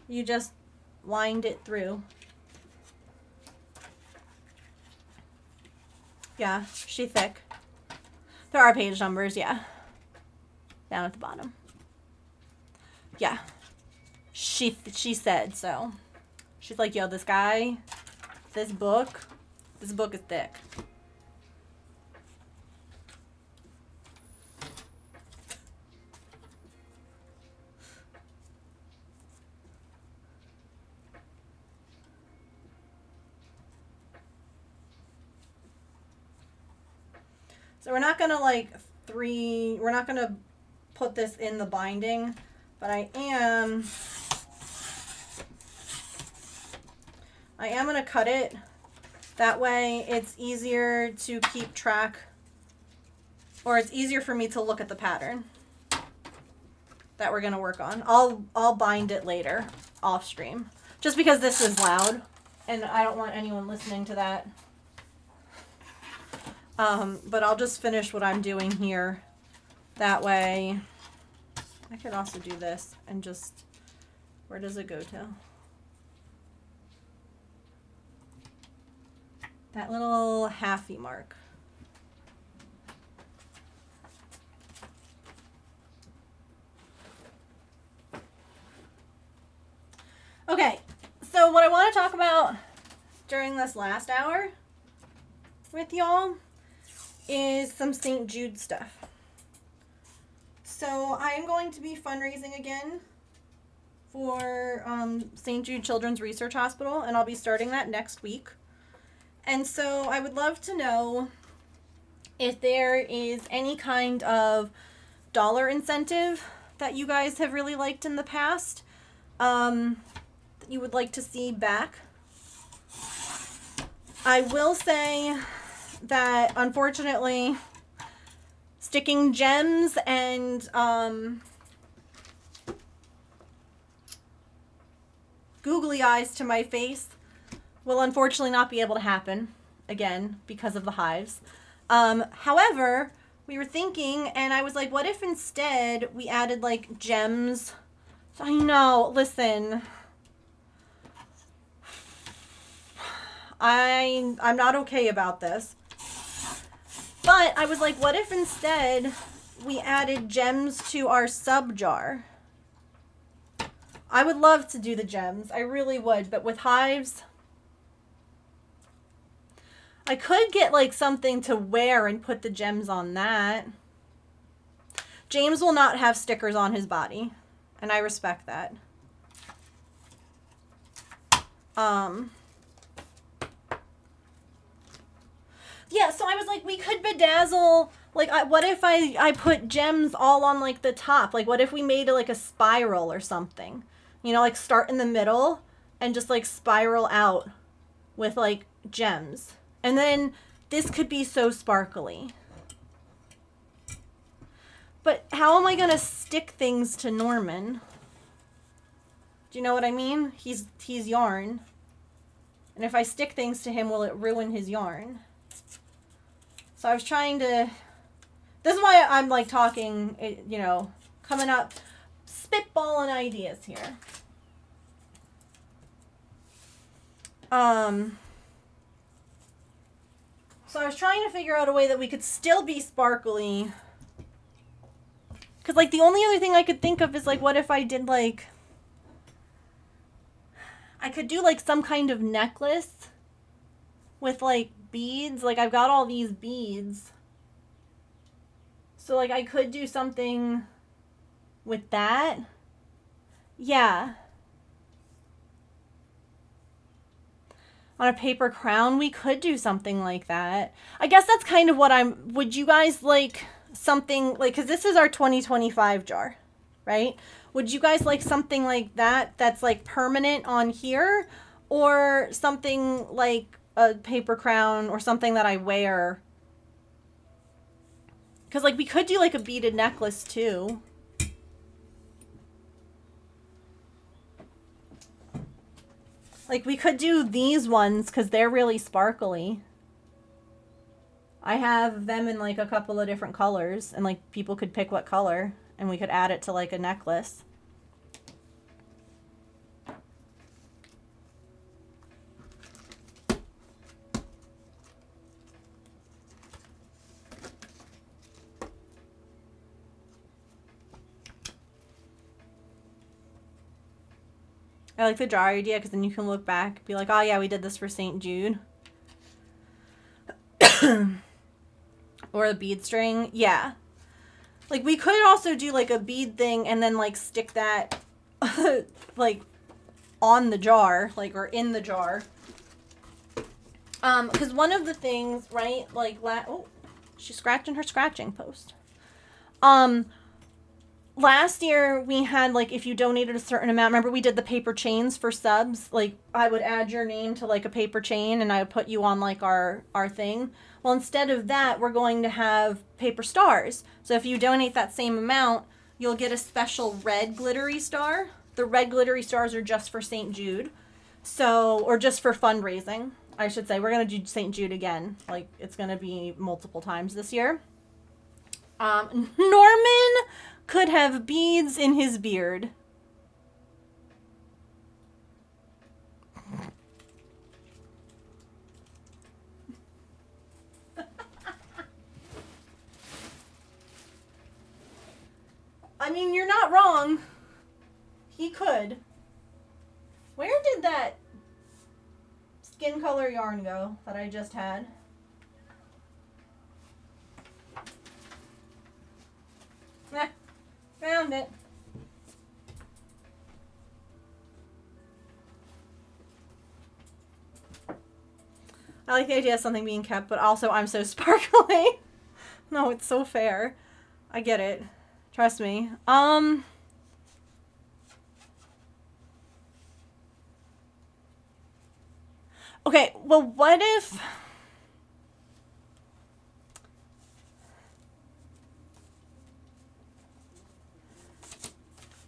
you just wind it through. Yeah, she thick. There are page numbers, yeah. Down at the bottom. Yeah. She said so. She's like, yo, this book is thick. So we're not gonna we're not gonna put this in the binding, but I am gonna cut it. That way it's easier to keep track, or it's easier for me to look at the pattern that we're gonna work on. I'll bind it later off stream, just because this is loud and I don't want anyone listening to that. But I'll just finish what I'm doing here. That way, I could also do this and just, where does it go to? That little halfy mark. Okay, so what I want to talk about during this last hour with y'all is some St. Jude stuff. So I am going to be fundraising again for St. Jude Children's Research Hospital, and I'll be starting that next week. And so I would love to know if there is any kind of dollar incentive that you guys have really liked in the past, that you would like to see back. I will say that unfortunately sticking gems and googly eyes to my face will unfortunately not be able to happen again because of the hives. However, we were thinking, and I was like, what if instead we added gems? I know, listen, I'm not okay about this. But I was like, what if instead we added gems to our sub jar? I would love to do the gems. I really would. But with hives, I could get something to wear and put the gems on that. James will not have stickers on his body, and I respect that. Yeah, so I was like, we could bedazzle, like, what if I put gems all on, like, the top? Like, what if we made it, like, a spiral or something? You know, like, start in the middle and just, like, spiral out with, like, gems. And then this could be so sparkly. But how am I going to stick things to Norman? Do you know what I mean? He's yarn. And if I stick things to him, will it ruin his yarn? So I was trying to... This is why I'm, like, talking, you know, coming up, spitballing ideas here. So I was trying to figure out a way that we could still be sparkly. Because, like, the only other thing I could think of is, like, what if I did, like... I could do, like, some kind of necklace with, like, beads. Like, I've got all these beads. So, like, I could do something with that. Yeah. On a paper crown, we could do something like that. I guess that's kind of what I'm... Would you guys like something... Like, because this is our 2025 jar, right? Would you guys like something like that that's, like, permanent on here? Or something like a paper crown or something that I wear? Because, like, we could do, like, a beaded necklace, too. Like, we could do these ones because they're really sparkly. I have them in, like, a couple of different colors. And, like, people could pick what color. And we could add it to, like, a necklace. I like the jar idea because then you can look back and be like, oh yeah, we did this for St. Jude. Or a bead string. Yeah. Like, we could also do, like, a bead thing and then, like, stick that, like, on the jar, like, or in the jar. Because one of the things, right, like, oh, she's scratching her scratching post. Last year we had, like, if you donated a certain amount, remember we did the paper chains for subs? Like, I would add your name to, like, a paper chain and I would put you on, like, our thing. Well, instead of that, we're going to have paper stars. So if you donate that same amount, you'll get a special red glittery star. The red glittery stars are just for St. Jude. So, or just for fundraising, I should say. We're going to do St. Jude again. Like, it's going to be multiple times this year. Norman could have beads in his beard. I mean, you're not wrong. He could. Where did that skin color yarn go that I just had? Found it. I like the idea of something being kept, but also I'm so sparkly. No, it's so fair. I get it. Trust me. Okay, well, what if...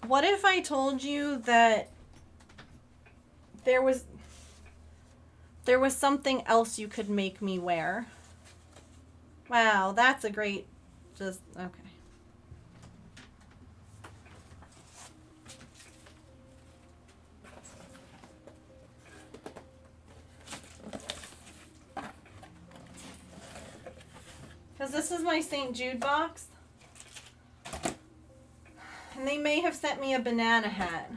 What if I told you that there was something else you could make me wear? Wow, that's a great... Just... Okay. Because this is my St. Jude box. And they may have sent me a banana hat.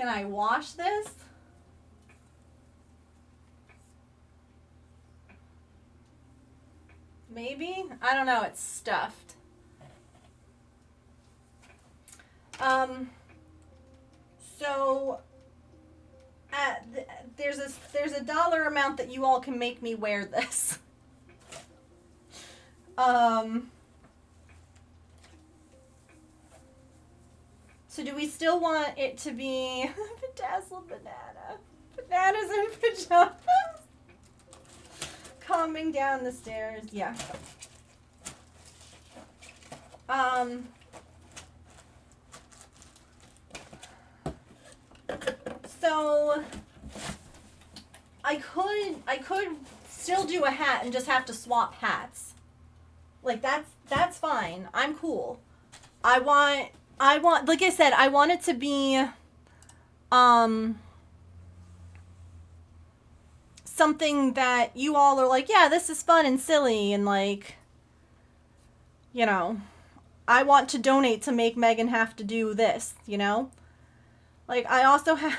Can I wash this? Maybe? I don't know. It's stuffed. So there's a dollar amount that you all can make me wear this. So do we still want it to be bedazzled banana? Bananas in pajamas. Coming down the stairs. Yeah. So I could still do a hat and just have to swap hats. Like that's fine. I'm cool. I want like I said, I want it to be something that you all are like, yeah, this is fun and silly, and like, you know, I want to donate to make Megan have to do this, you know? Like, I also have...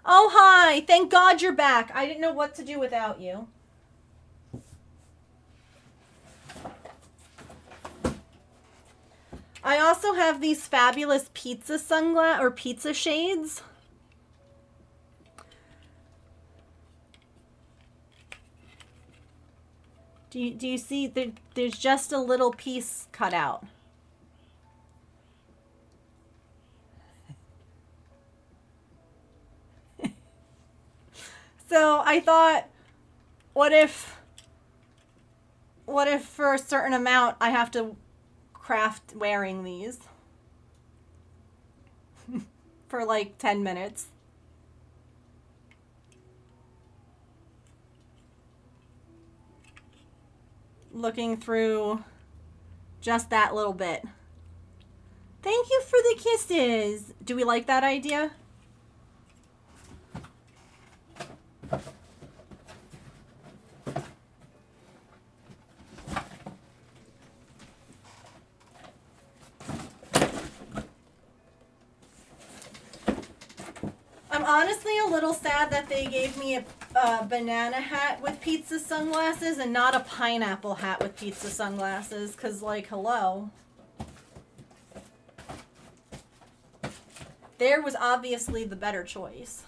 Oh, hi! Thank God you're back. I didn't know what to do without you. I also have these fabulous pizza sunglasses, or pizza shades. Do you see? There's just a little piece cut out. So I thought, what if for a certain amount I have to craft wearing these for like 10 minutes? Looking through just that little bit. Thank you for the kisses. Do we like that idea? I'm honestly a little sad that they gave me a banana hat with pizza sunglasses and not a pineapple hat with pizza sunglasses, because, like, hello. There was obviously the better choice.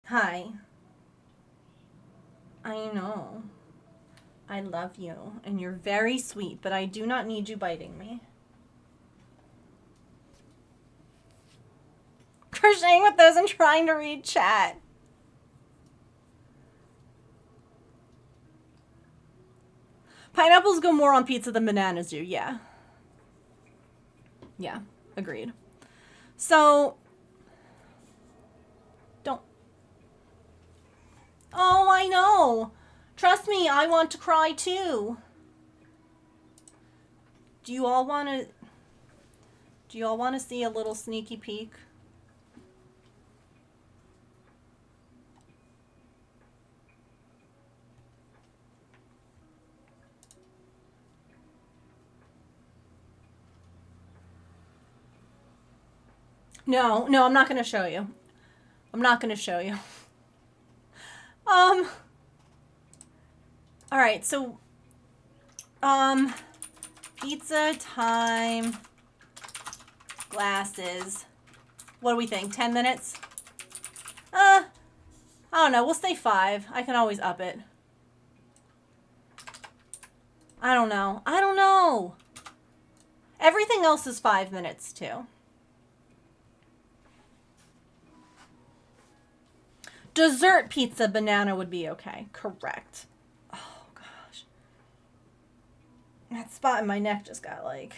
Hi. I know. I love you, and you're very sweet, but I do not need you biting me. Crocheting with those and trying to read chat. Pineapples go more on pizza than bananas do, yeah. Yeah, agreed. So, don't. Oh, I know. Trust me, I want to cry too. Do you all want to see a little sneaky peek? No, I'm not going to show you. I'm not going to show you. All right, so pizza time, glasses. What do we think? 10 minutes? I don't know. We'll say 5. I can always up it. I don't know. Everything else is 5 minutes too. Dessert pizza banana would be okay. Correct. Oh, gosh. That spot in my neck just got like...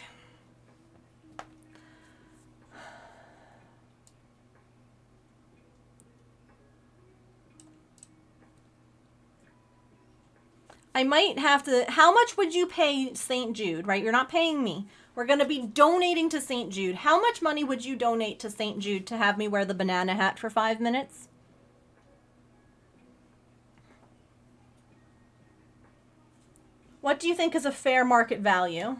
I might have to... How much would you pay St. Jude, right? You're not paying me. We're going to be donating to St. Jude. How much money would you donate to St. Jude to have me wear the banana hat for 5 minutes? What do you think is a fair market value?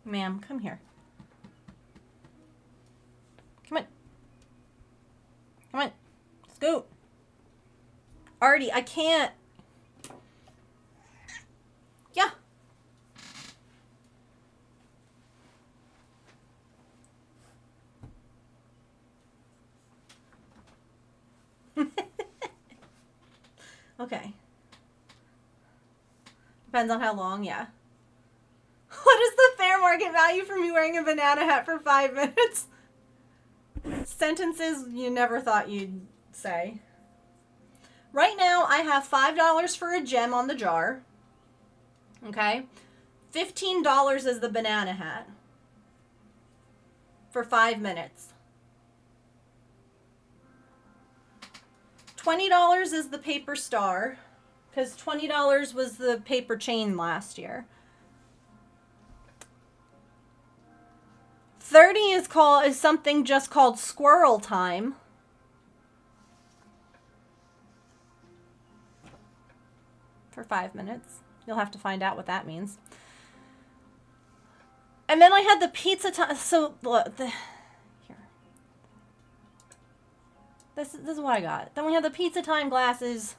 Ma'am, come here. Come on. Come on. Scoot. Artie, I can't. Yeah. Okay. Depends on how long, yeah. What is the fair market value for me wearing a banana hat for 5 minutes? Sentences you never thought you'd say. Right now, I have $5 for a gem on the jar. Okay? $15 is the banana hat. For 5 minutes. $20 is the paper star. Because $20 was the paper chain last year. 30 is something just called squirrel time. For 5 minutes. You'll have to find out what that means. And then I had the pizza time. So, look. Here. This is what I got. Then we had the pizza time glasses.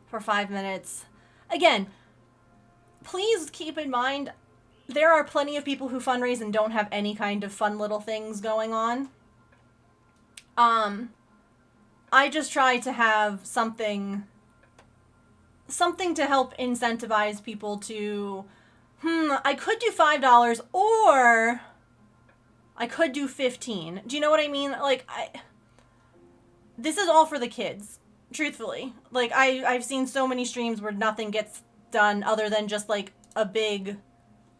For 5 minutes. Again, please keep in mind, there are plenty of people who fundraise and don't have any kind of fun little things going on. I just try to have something to help incentivize people to, I could do $5 or I could do 15. Do you know what I mean? Like, this is all for the kids, truthfully. Like, I've seen so many streams where nothing gets done other than just, like, a big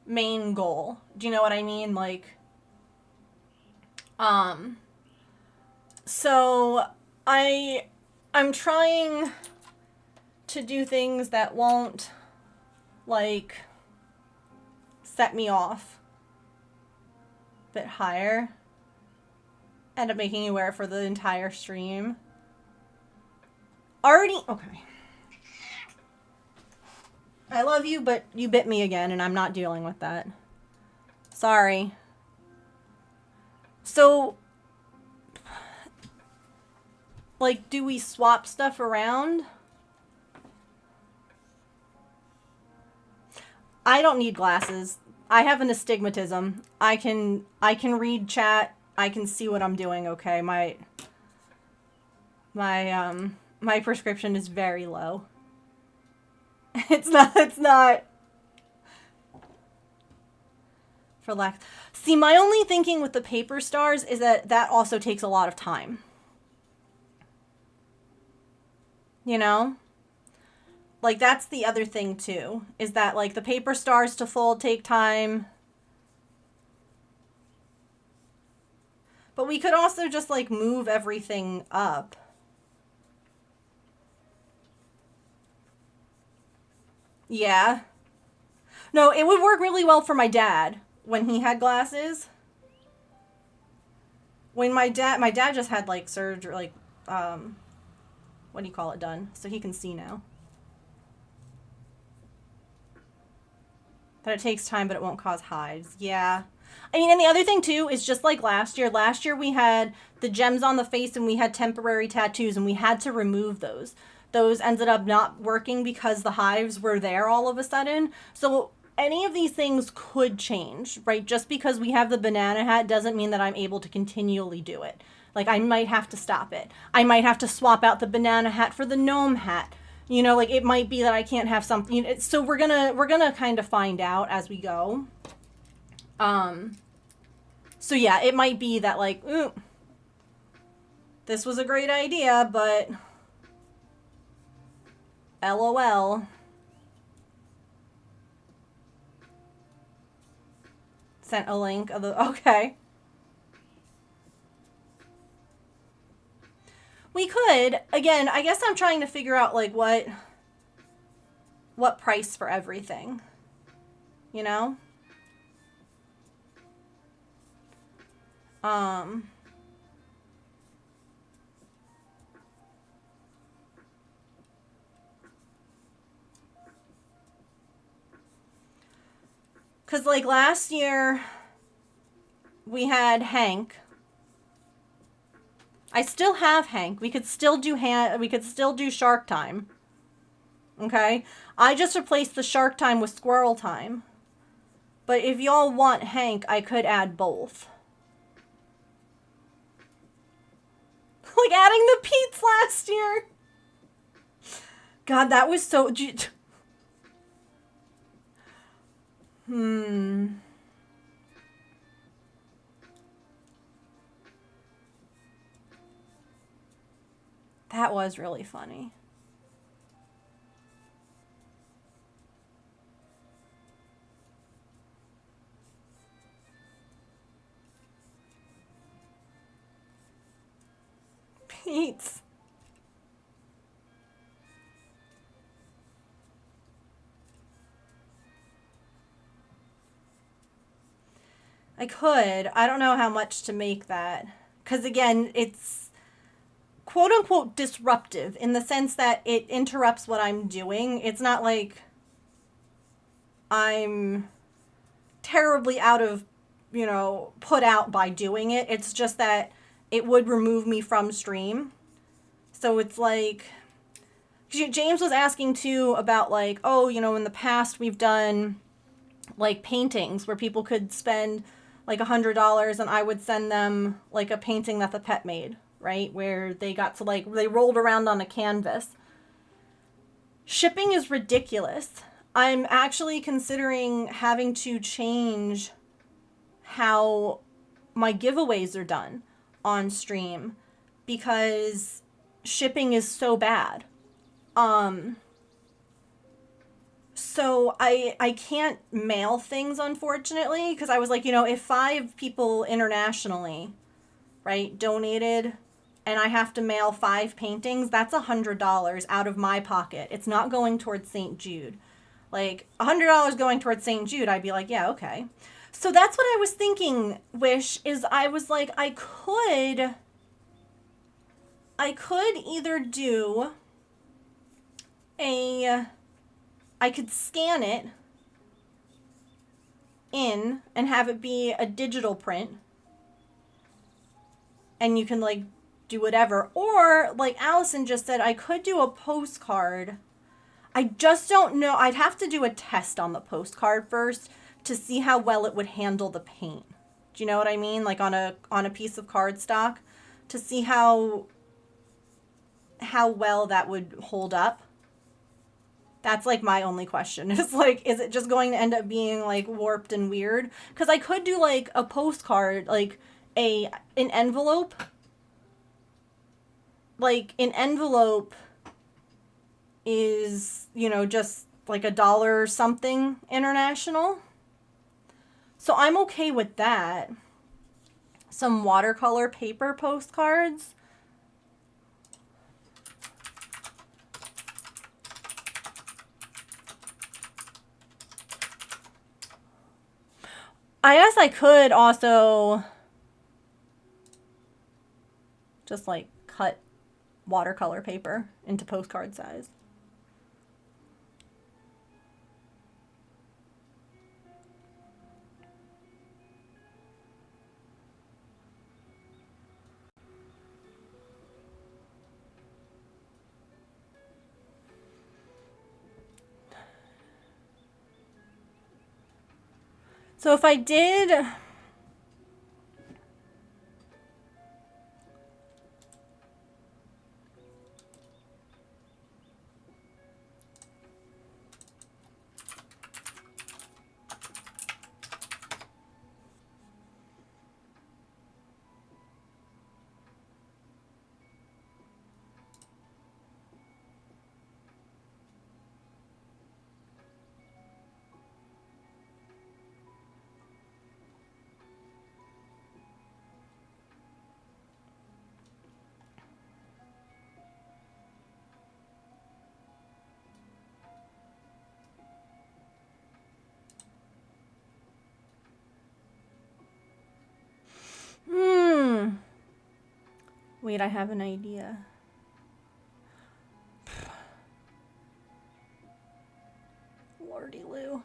main goal. Do you know what I mean? Like, so I'm trying to do things that won't, like, set me off a bit higher. End up making you wear it for the entire stream. Okay. I love you, but you bit me again, and I'm not dealing with that. Sorry. So, like, do we swap stuff around? I don't need glasses. I have an astigmatism. I can read chat. I can see what I'm doing, okay? My prescription is very low. It's not for lack. See, my only thinking with the paper stars is that also takes a lot of time. You know? Like, that's the other thing, too. Is that, like, the paper stars to fold take time. But we could also just, like, move everything up. Yeah. No, it would work really well for my dad when he had glasses. When my dad just had, like, surgery, like, what do you call it, done? So he can see now. That it takes time, but it won't cause hives. Yeah. I mean, and the other thing, too, is just like last year. Last year, we had the gems on the face, and we had temporary tattoos, and we had to remove those. Those ended up not working because the hives were there all of a sudden. So any of these things could change, right? Just because we have the banana hat doesn't mean that I'm able to continually do it. Like, I might have to stop it. I might have to swap out the banana hat for the gnome hat. You know, like, it might be that I can't have something. So we're gonna kind of find out as we go. So yeah, it might be that, like, ooh, this was a great idea, but LOL. Sent a link of the, okay. We could, again, I guess I'm trying to figure out, like, what what price for everything, you know? Because, like, last year, we had Hank. I still have Hank. We could still do Shark Time. Okay? I just replaced the Shark Time with Squirrel Time. But if y'all want Hank, I could add both. Like adding the Pete's last year. God, that was so... That was really funny. Pete's. I could. I don't know how much to make that. Because again, it's quote unquote disruptive in the sense that it interrupts what I'm doing. It's not like I'm terribly out of, put out by doing it. It's just that it would remove me from stream. So it's like, James was asking too about like, oh, in the past we've done like paintings where people could spend like $100 and I would send them like a painting that the pet made, right? Where they got to like, they rolled around on a canvas. Shipping is ridiculous. I'm actually considering having to change how my giveaways are done on stream because shipping is so bad. So I can't mail things, unfortunately, because I was like, if 5 people internationally, right, donated and I have to mail 5 paintings, that's $100 out of my pocket. It's not going towards St. Jude. Like, $100 going towards St. Jude, I'd be like, yeah, okay. So that's what I was thinking, Wish, is I was like, I could either do I could scan it in and have it be a digital print and you can like do whatever. Or like Allison just said, I could do a postcard. I just don't know. I'd have to do a test on the postcard first to see how well it would handle the paint. Do you know what I mean? Like on a piece of cardstock to see how well that would hold up. That's like my only question. It's like, is it just going to end up being like warped and weird? Because I could do like a postcard, like an envelope. Like an envelope is, just like $1 something international. So I'm okay with that. Some watercolor paper postcards. I guess I could also just like cut watercolor paper into postcard size. So if I did... Wait, I have an idea. Lordy Lou.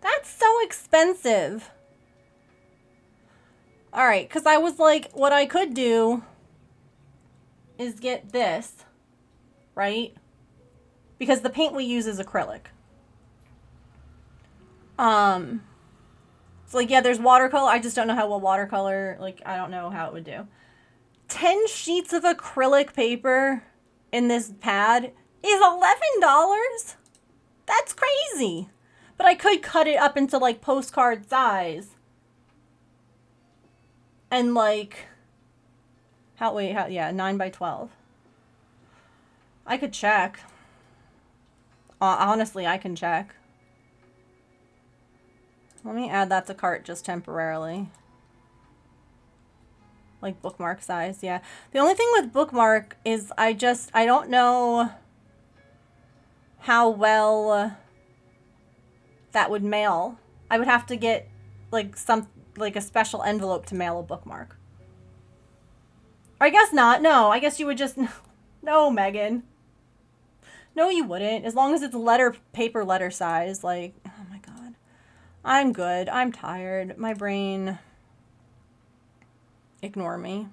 That's so expensive. Alright, because I was like, what I could do is get this, right? Because the paint we use is acrylic. So like, yeah, there's watercolor. I just don't know how well watercolor, like, I don't know how it would do. 10 sheets of acrylic paper in this pad is $11? That's crazy. But I could cut it up into like postcard size. And like, yeah, 9 by 12. I could check. Honestly, I can check. Let me add that to cart just temporarily. Like bookmark size, yeah. The only thing with bookmark is I don't know how well that would mail. I would have to get like a special envelope to mail a bookmark. Or I guess not. No, I guess you would just... No, Megan. No, you wouldn't. As long as it's paper letter size. Like, oh my God. I'm good. I'm tired. My brain... Ignore me.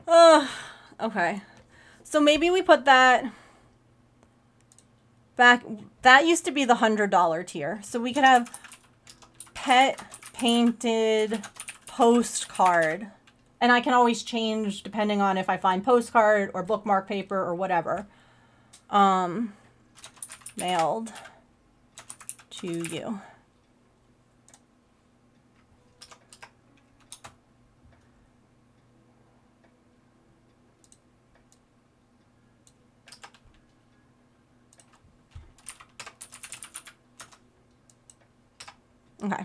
Okay. So maybe we put that back. That used to be the $100 tier. So we could have pet painted postcard. And I can always change depending on if I find postcard or bookmark paper or whatever. Mailed to you. Okay.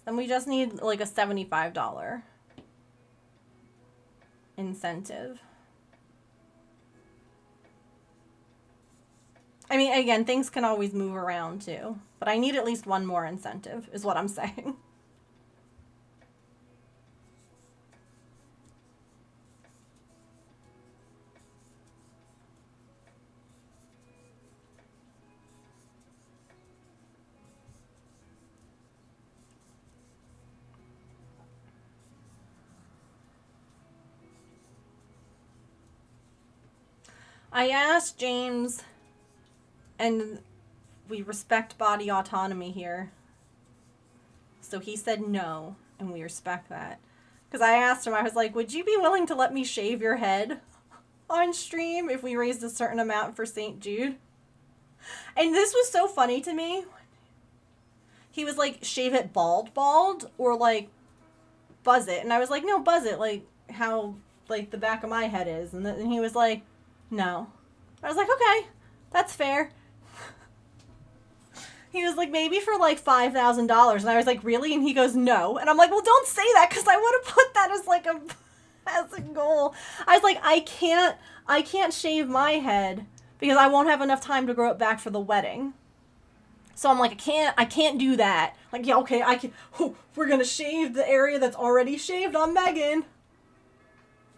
Then we just need like a $75 incentive. I mean, again, things can always move around too, but I need at least one more incentive is what I'm saying. I asked James, and we respect body autonomy here. So he said no, and we respect that. Because I asked him, I was like, would you be willing to let me shave your head on stream if we raised a certain amount for St. Jude? And this was so funny to me. He was like, shave it bald, or like buzz it. And I was like, no, buzz it, like how like the back of my head is. And he was like, no. I was like, okay, that's fair. He was like, maybe for like $5,000. And I was like, really? And he goes, no. And I'm like, well, don't say that because I want to put that as like as a goal. I was like, I can't shave my head because I won't have enough time to grow it back for the wedding. So I'm like, I can't do that. Like, yeah, okay, I can. Oh, we're going to shave the area that's already shaved on Megan.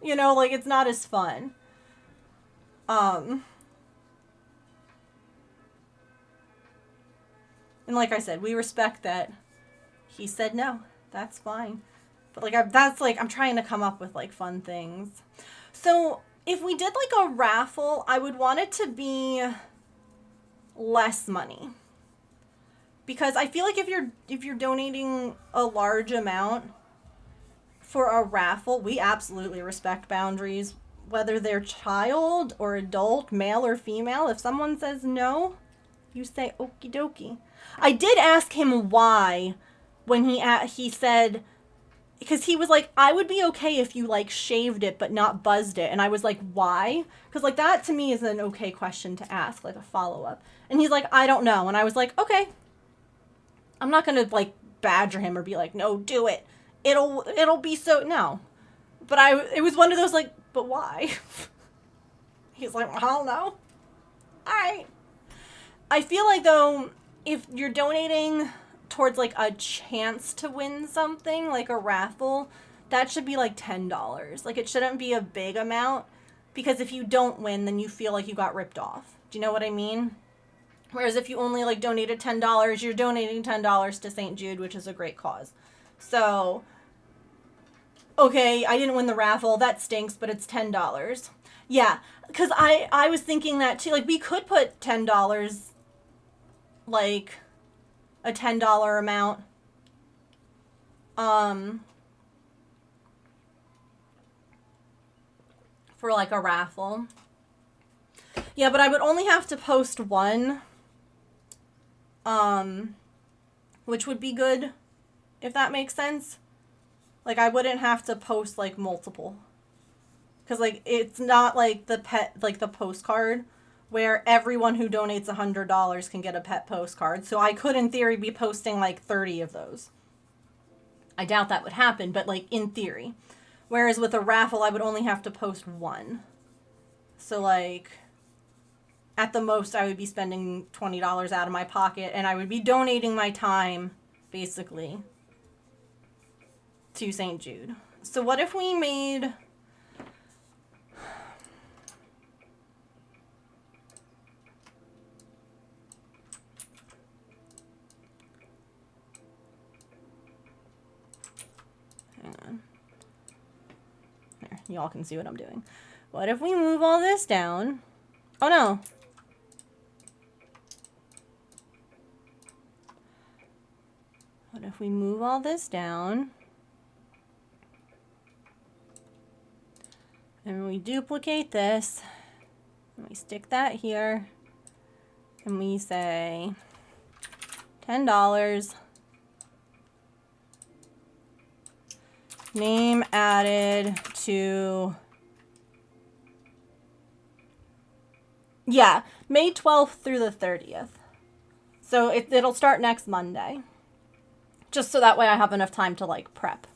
You know, like, it's not as fun. And like I said, we respect that he said no. That's fine. But like, I'm trying to come up with like fun things. So if we did like a raffle, I would want it to be less money. Because I feel like if you're donating a large amount for a raffle, we absolutely respect boundaries. Whether they're child or adult, male or female, if someone says no, you say okie dokie. I did ask him why when he said, because he was like, I would be okay if you like shaved it but not buzzed it. And I was like, why? Because like that to me is an okay question to ask, like a follow-up. And he's like, I don't know. And I was like, okay. I'm not going to like badger him or be like, no, do it. It'll be so, no. But it was one of those like, but why? He's like, I don't know. All right. I feel like, though, if you're donating towards, like, a chance to win something, like a raffle, that should be, like, $10. Like, it shouldn't be a big amount, because if you don't win, then you feel like you got ripped off. Do you know what I mean? Whereas if you only, like, donated $10, you're donating $10 to St. Jude, which is a great cause. So, okay, I didn't win the raffle. That stinks, but it's $10. Yeah, because I was thinking that, too. Like, we could put $10, like, a $10 amount, for, like, a raffle. Yeah, but I would only have to post one, which would be good, if that makes sense. Like, I wouldn't have to post, like, multiple. Because, like, it's not like the postcard where everyone who donates $100 can get a pet postcard. So I could, in theory, be posting, like, 30 of those. I doubt that would happen, but, like, in theory. Whereas with a raffle, I would only have to post one. So, like, at the most, I would be spending $20 out of my pocket, and I would be donating my time, basically, to St. Jude. So what if we made... Hang on. There, y'all can see what I'm doing. What if we move all this down? Oh, no. What if we move all this down? And we duplicate this. And we stick that here. And we say $10. Name added to... Yeah, May 12th through the 30th. So it'll start next Monday. Just so that way I have enough time to, like, prep.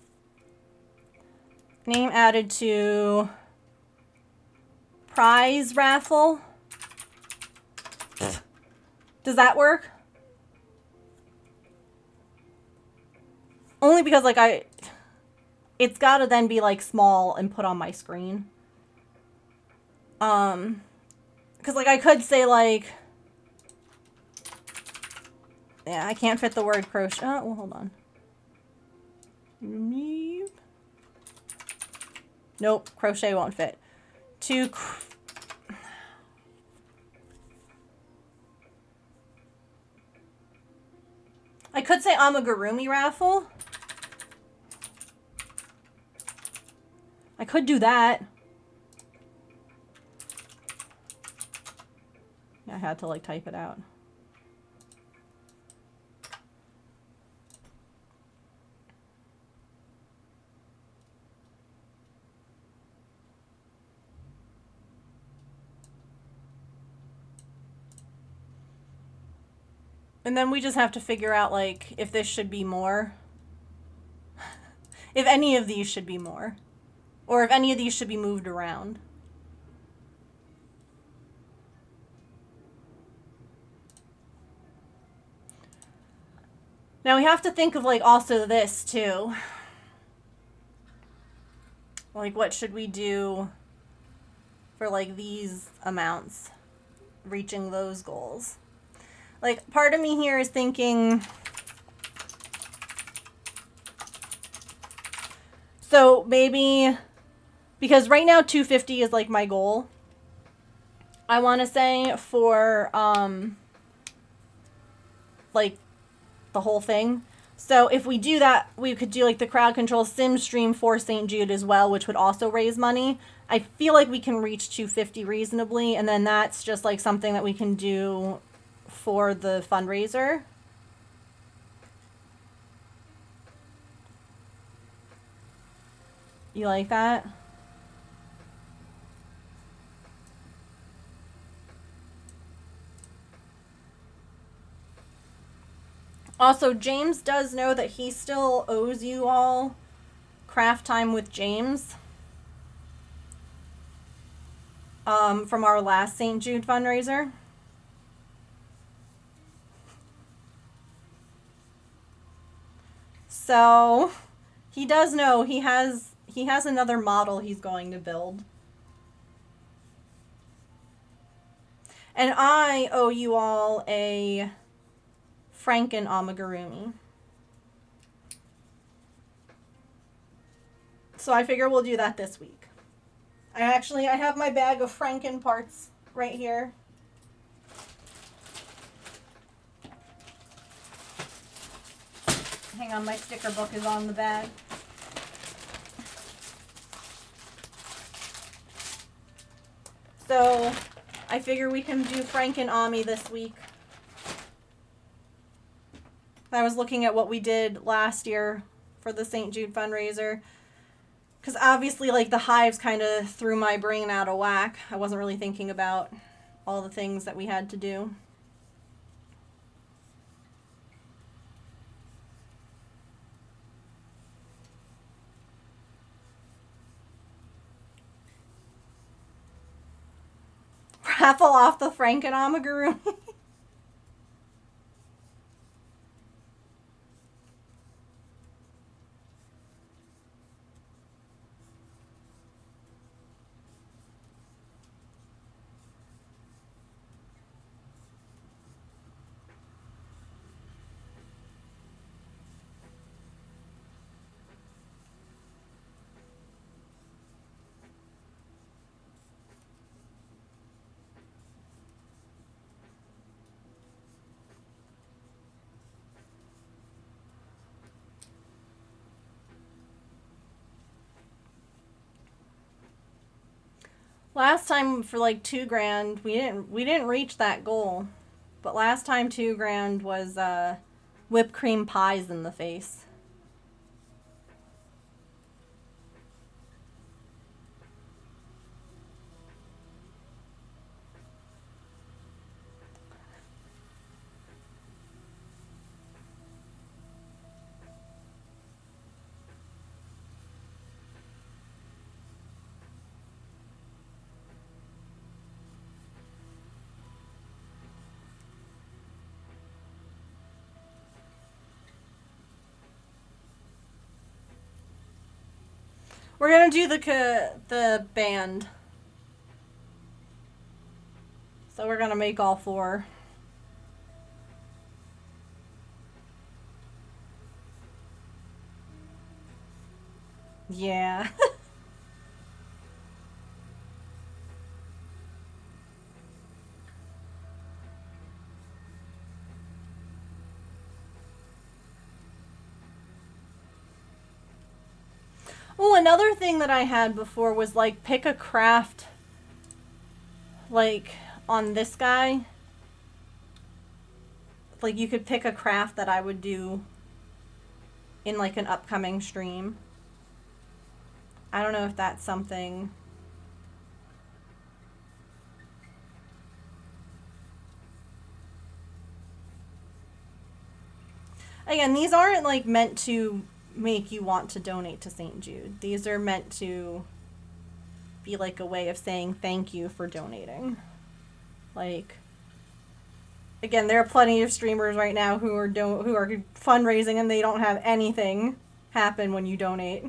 Name added to prize raffle. Does that work? Only because, like, it's gotta then be, like, small and put on my screen. Because, like, I could say, like... Yeah, I can't fit the word crochet. Oh, well, hold on. Remove. Nope, crochet won't fit. I could say amigurumi raffle. I could do that. I had to, like, type it out. And then we just have to figure out, like, if this should be more. If any of these should be more. Or if any of these should be moved around. Now we have to think of, like, also this, too. Like, what should we do for, like, these amounts? Reaching those goals. Like, part of me here is thinking... So, maybe... Because right now, 250 is, like, my goal. I want to say for, like, the whole thing. So, if we do that, we could do, like, the crowd control sim stream for St. Jude as well, which would also raise money. I feel like we can reach 250 reasonably, and then that's just, like, something that we can do for the fundraiser. You like that? Also, James does know that he still owes you all craft time with James. from our last St. Jude fundraiser. So he does know he has another model he's going to build. And I owe you all a Franken amigurumi. So I figure we'll do that this week. I have my bag of Franken parts right here. Hang on, my sticker book is on the bag. So I figure we can do Franken Ami this week. I was looking at what we did last year for the St. Jude fundraiser. Because obviously, like, the hives kind of threw my brain out of whack. I wasn't really thinking about all the things that we had to do. Raffle off the Franken amigurumi. Last time for like $2,000, we didn't reach that goal. But last time $2,000 was whipped cream pies in the face. We're gonna do the band. So we're gonna make all 4. Yeah. Oh, another thing that I had before was like pick a craft like on this guy. Like you could pick a craft that I would do in like an upcoming stream. I don't know if that's something. Again, these aren't like meant to make you want to donate to St. Jude. These are meant to be like a way of saying thank you for donating. Like, again, there are plenty of streamers right now who are fundraising and they don't have anything happen when you donate.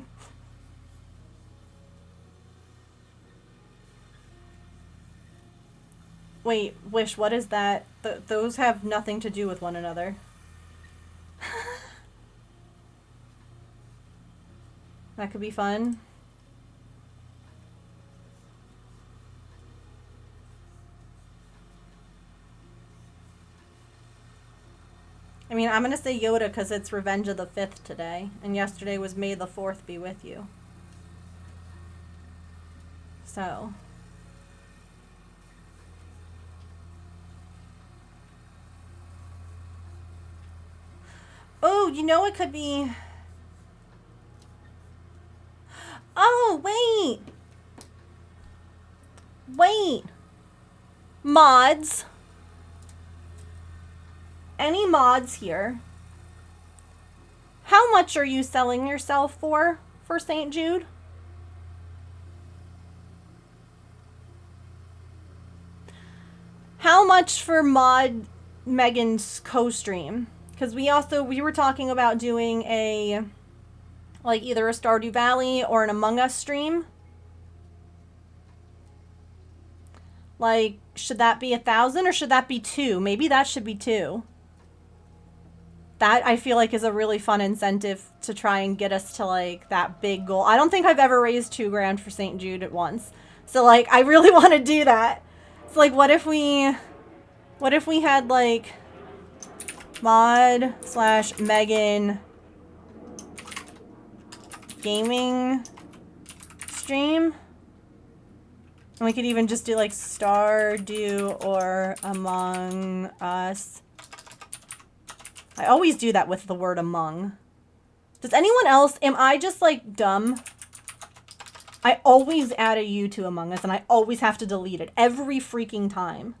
Wait, Wish, what is that? Those have nothing to do with one another. That could be fun. I mean, I'm going to say Yoda because it's Revenge of the 5th today. And yesterday was May the 4th be with you. So. Oh, you know it could be... Oh, wait. Wait. Mods. Any mods here? How much are you selling yourself for St. Jude? How much for mod Megan's co-stream? Because we were talking about doing a, like, either a Stardew Valley or an Among Us stream. Like, should that be 1,000 or should that be 2? Maybe that should be 2. That, I feel like, is a really fun incentive to try and get us to, like, that big goal. I don't think I've ever raised $2,000 for St. Jude at once. So, like, I really want to do that. So, like, what if we had, like, mod/Megan gaming stream? And we could even just do, like, Stardew or Among Us. I always do that with the word among. Does anyone else, am I just, like, dumb? I always add a U to Among Us, and I always have to delete it every freaking time.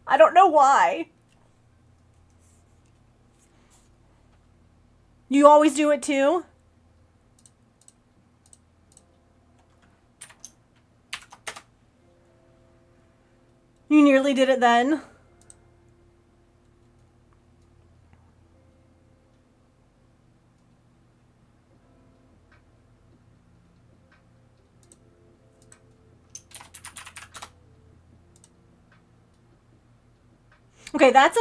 I don't know why. You always do it too? You nearly did it then? Okay, that's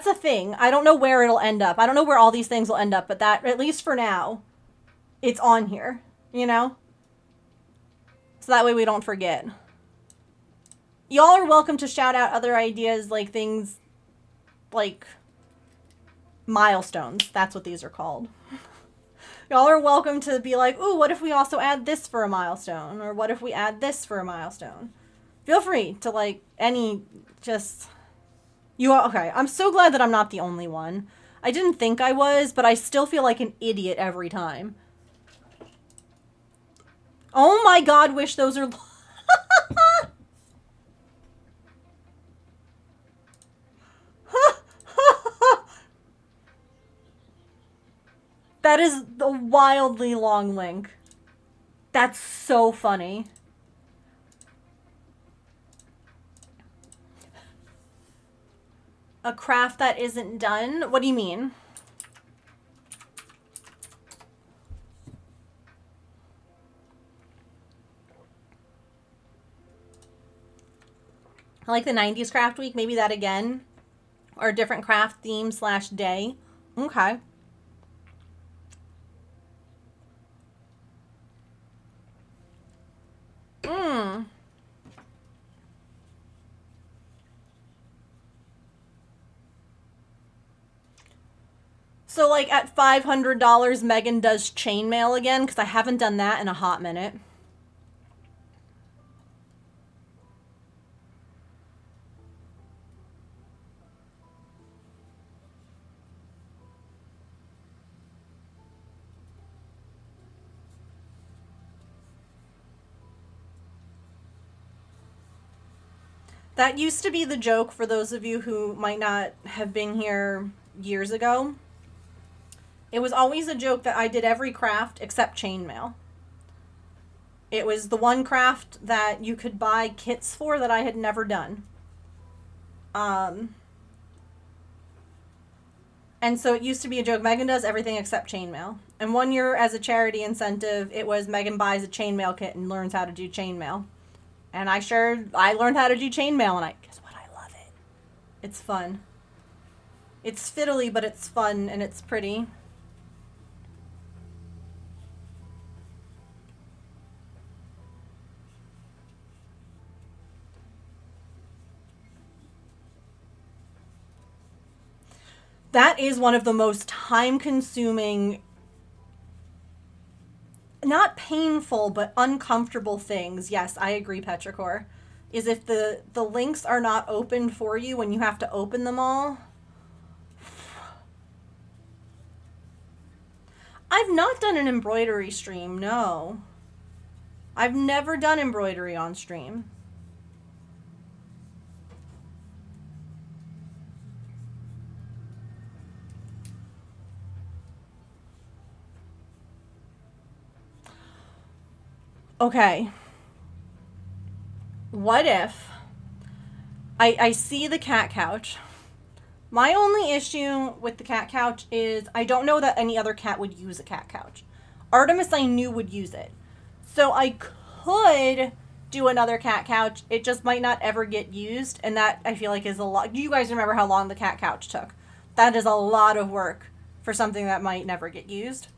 a thing. I don't know where it'll end up. I don't know where all these things will end up, but that, at least for now, it's on here, you know? So that way we don't forget. Y'all are welcome to shout out other ideas, like things like milestones. That's what these are called. Y'all are welcome to be like, ooh, what if we also add this for a milestone? Or what if we add this for a milestone? Feel free to, like, just... You are, okay, I'm so glad that I'm not the only one. I didn't think I was, but I still feel like an idiot every time. Oh my god, wish those are... That is the wildly long link. That's so funny. A craft that isn't done? What do you mean? I like the 90s craft week. Maybe that again. Or a different craft theme / day. Okay. So, like, at $500, Megan does chainmail again, because I haven't done that in a hot minute. That used to be the joke for those of you who might not have been here years ago. It was always a joke that I did every craft except chainmail. It was the one craft that you could buy kits for that I had never done. And so it used to be a joke. Megan does everything except chainmail. And one year, as a charity incentive, it was Megan buys a chainmail kit and learns how to do chainmail. And I learned how to do chainmail, and guess what? I love it. It's fun. It's fiddly, but it's fun, and it's pretty. That is one of the most time-consuming, not painful, but uncomfortable things. Yes, I agree, Petrichor. Is if the links are not opened for you when you have to open them all. I've not done an embroidery stream, no. I've never done embroidery on stream. Okay. What if I see the cat couch. My only issue with the cat couch is I don't know that any other cat would use a cat couch. Artemis I knew would use it. So I could do another cat couch. It just might not ever get used. And that I feel like is a lot. You guys remember how long the cat couch took. That is a lot of work for something that might never get used.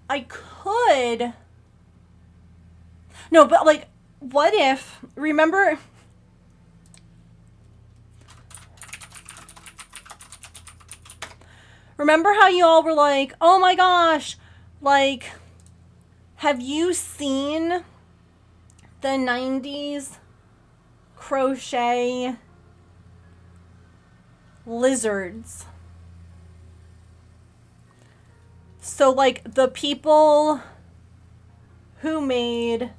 I could... No, but like, what if... Remember... Remember how you all were like, oh my gosh, like, have you seen the 90s crochet lizards? So, like, the people who made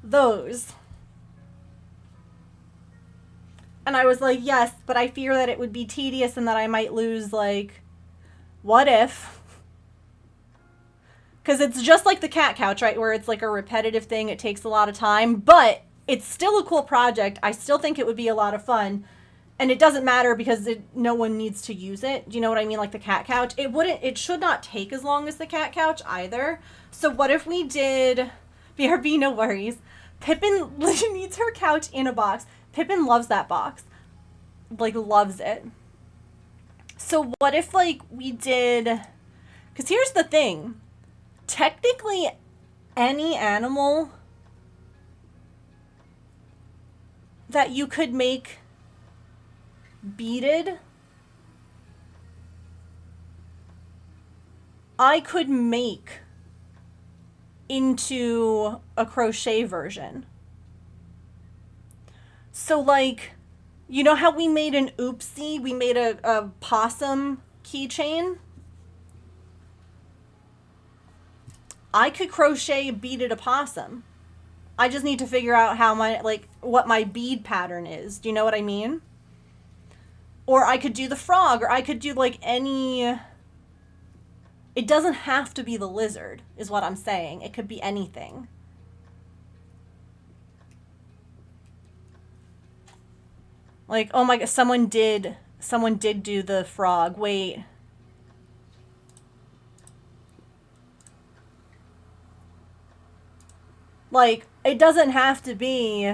those. And I was like, yes, but I fear that it would be tedious and that I might lose, like... What if? Because it's just like the cat couch, right? Where it's like a repetitive thing. It takes a lot of time, but it's still a cool project. I still think it would be a lot of fun. And it doesn't matter because no one needs to use it. Do you know what I mean? Like the cat couch. It should not take as long as the cat couch either. So what if we did, BRB, no worries. Pippin needs her couch in a box. Pippin loves that box. Like, loves it. So what if, like, we did... Because here's the thing. Technically, any animal that you could make beaded, I could make into a crochet version. So, like... You know how we made an oopsie? We made a possum keychain? I could crochet a beaded opossum. I just need to figure out how what my bead pattern is. Do you know what I mean? Or I could do the frog, or I could do like any... It doesn't have to be the lizard, is what I'm saying. It could be anything. Like, oh my god, someone did do the frog. Wait. Like, it doesn't have to be...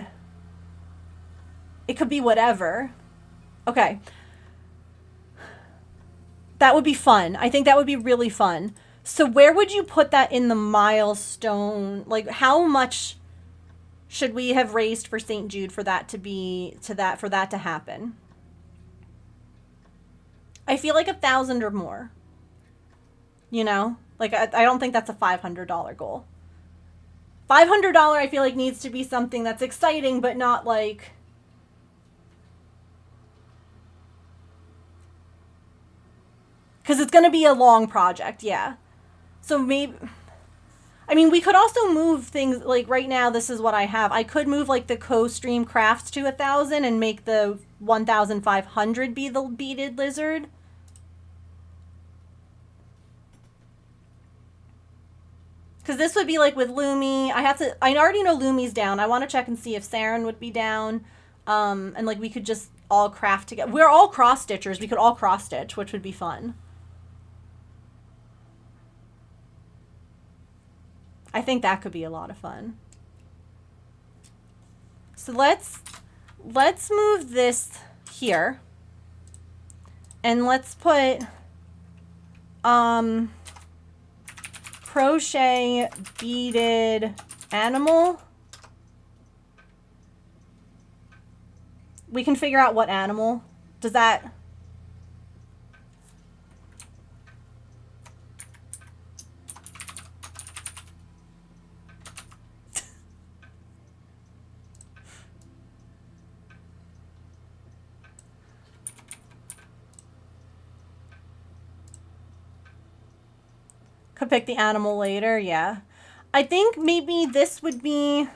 It could be whatever. Okay. That would be fun. I think that would be really fun. So where would you put that in the milestone? Like, how much... should we have raised for St. Jude for that for that to happen? I feel like 1,000 or more. You know? Like, I don't think that's a $500 goal. $500 I feel like needs to be something that's exciting, but not like... Because it's going to be a long project, yeah. So maybe... I mean, we could also move things, like, right now, this is what I have. I could move, like, the co-stream crafts to 1,000 and make the 1,500 be the beaded lizard. Because this would be, like, with Lumi. I already know Lumi's down. I want to check and see if Saren would be down. And, like, we could just all craft together. We're all cross-stitchers. We could all cross-stitch, which would be fun. I think that could be a lot of fun. So let's move this here. And let's put crochet beaded animal. We can figure out what animal. Does that... Could pick the animal later, yeah. I think maybe this would be...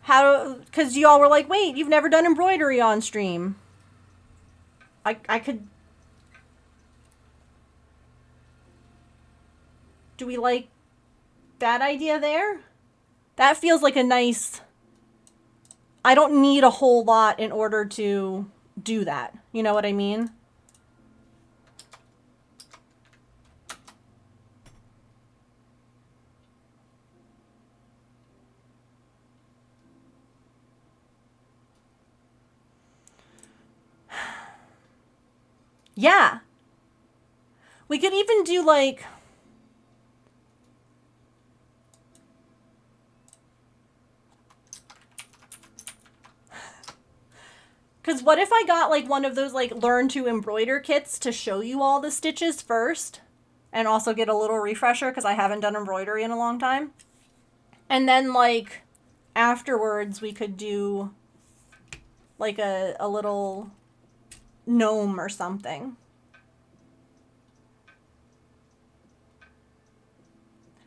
Because y'all were like, wait, you've never done embroidery on stream. I could... Do we like that idea there? That feels like a nice, I don't need a whole lot in order to do that. You know what I mean? Yeah. We could even do like, because what if I got like one of those like learn to embroider kits to show you all the stitches first and also get a little refresher because I haven't done embroidery in a long time. And then like afterwards we could do like a little gnome or something.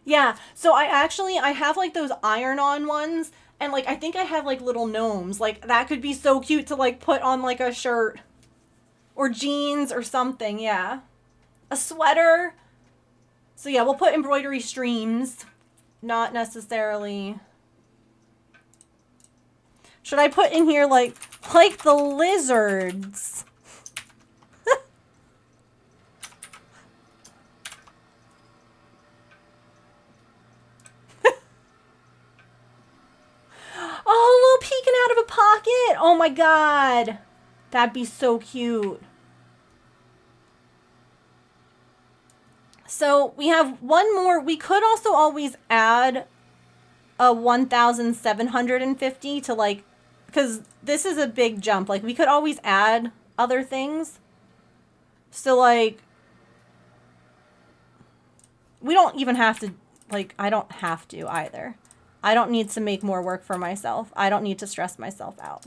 Yeah, so I have like those iron-on ones, and like I think I have like little gnomes. Like that could be so cute to like put on like a shirt or jeans or something, yeah. A sweater. So yeah, we'll put embroidery streams, not necessarily. Should I put in here like the lizards? Oh, a little peeking out of a pocket. Oh my god. That'd be so cute. So we have one more. We could also always add a 1,750 to like, because this is a big jump. Like we could always add other things. So like, we don't even have to, like, I don't have to either. I don't need to make more work for myself. I don't need to stress myself out.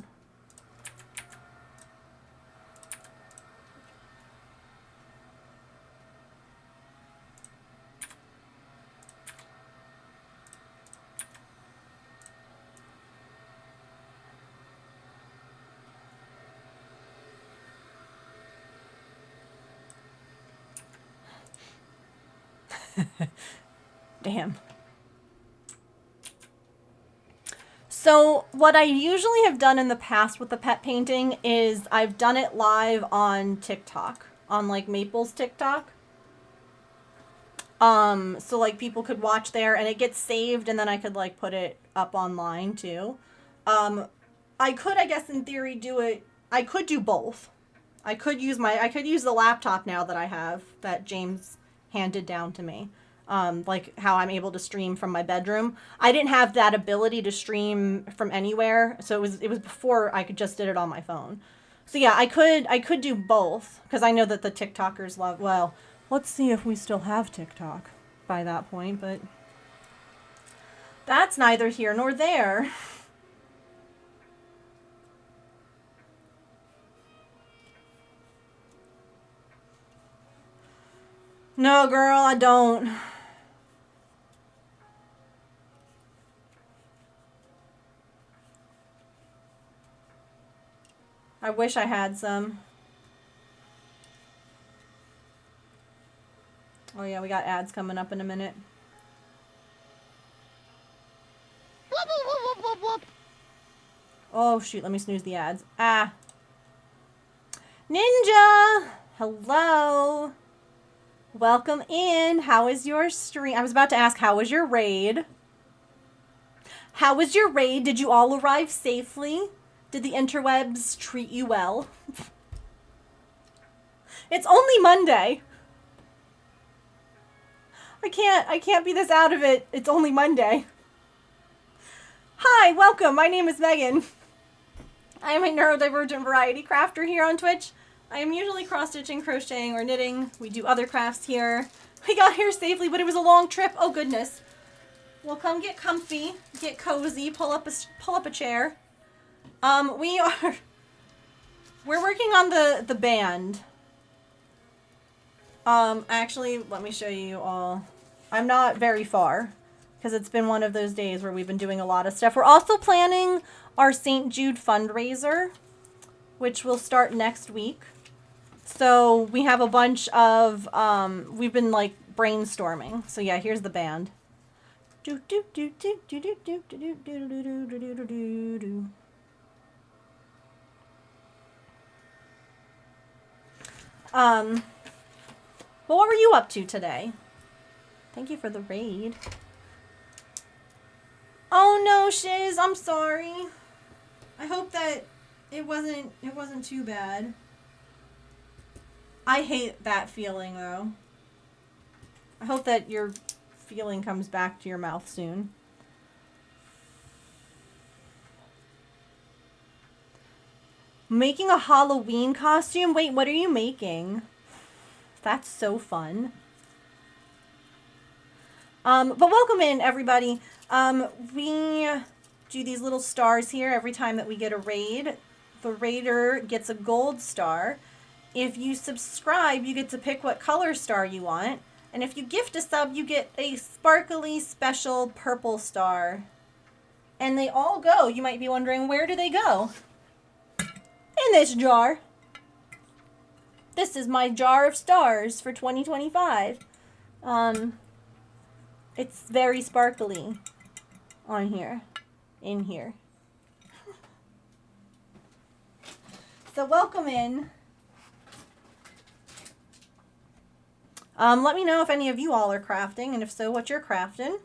Damn. So what I usually have done in the past with the pet painting is I've done it live on TikTok, on like Maple's TikTok. So like people could watch there and it gets saved and then I could like put it up online too. I could, I guess in theory, do it. I could do both. I could use the laptop now that I have that James handed down to me. Like how I'm able to stream from my bedroom. I didn't have that ability to stream from anywhere, so it was before I could just did it on my phone. So yeah, I could do both because I know that the TikTokers love. Well, let's see if we still have TikTok by that point, but that's neither here nor there. No, girl, I don't. I wish I had some. Oh yeah, we got ads coming up in a minute. Oh shoot, let me snooze the ads. Ah. Ninja! Hello. Welcome in. How is your stream? I was about to ask, how was your raid? How was your raid? Did you all arrive safely? Did the interwebs treat you well? It's only Monday. I can't be this out of it. It's only Monday. Hi, welcome. My name is Megan. I am a neurodivergent variety crafter here on Twitch. I am usually cross-stitching, crocheting, or knitting. We do other crafts here. We got here safely, but it was a long trip. Oh, goodness. Well, come get comfy, get cozy, pull up a chair. We're working on the band. Actually, let me show you all. I'm not very far, because it's been one of those days where we've been doing a lot of stuff. We're also planning our St. Jude fundraiser, which will start next week. So we have a bunch of, we've been like brainstorming. So yeah, here's the band. Do do do do do do do do do do do do do do do. But what were you up to today? Thank you for the raid. Oh no, Shiz, I'm sorry. I hope that it wasn't too bad. I hate that feeling though. I hope that your feeling comes back to your mouth soon. Making a Halloween costume? Wait, what are you making? That's so fun. But welcome in, everybody. We do these little stars here every time that we get a raid. The raider gets a gold star. If you subscribe, you get to pick what color star you want. And if you gift a sub, you get a sparkly special purple star. And they all go. You might be wondering, where do they go? In this jar. This is my jar of stars for 2025. It's very sparkly on here, in here. So welcome in. Let me know if any of you all are crafting, and if so, what you're crafting.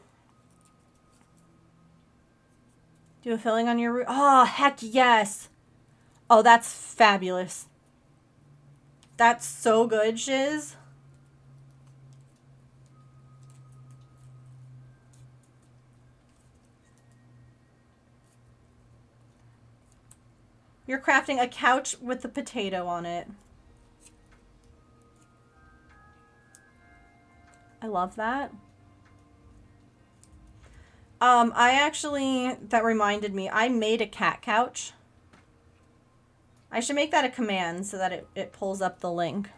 Do a filling on your roof. Oh, heck yes. Oh, that's fabulous. That's so good, Shiz. You're crafting a couch with a potato on it. I love that. That reminded me, I made a cat couch. I should make that a command so that it pulls up the link.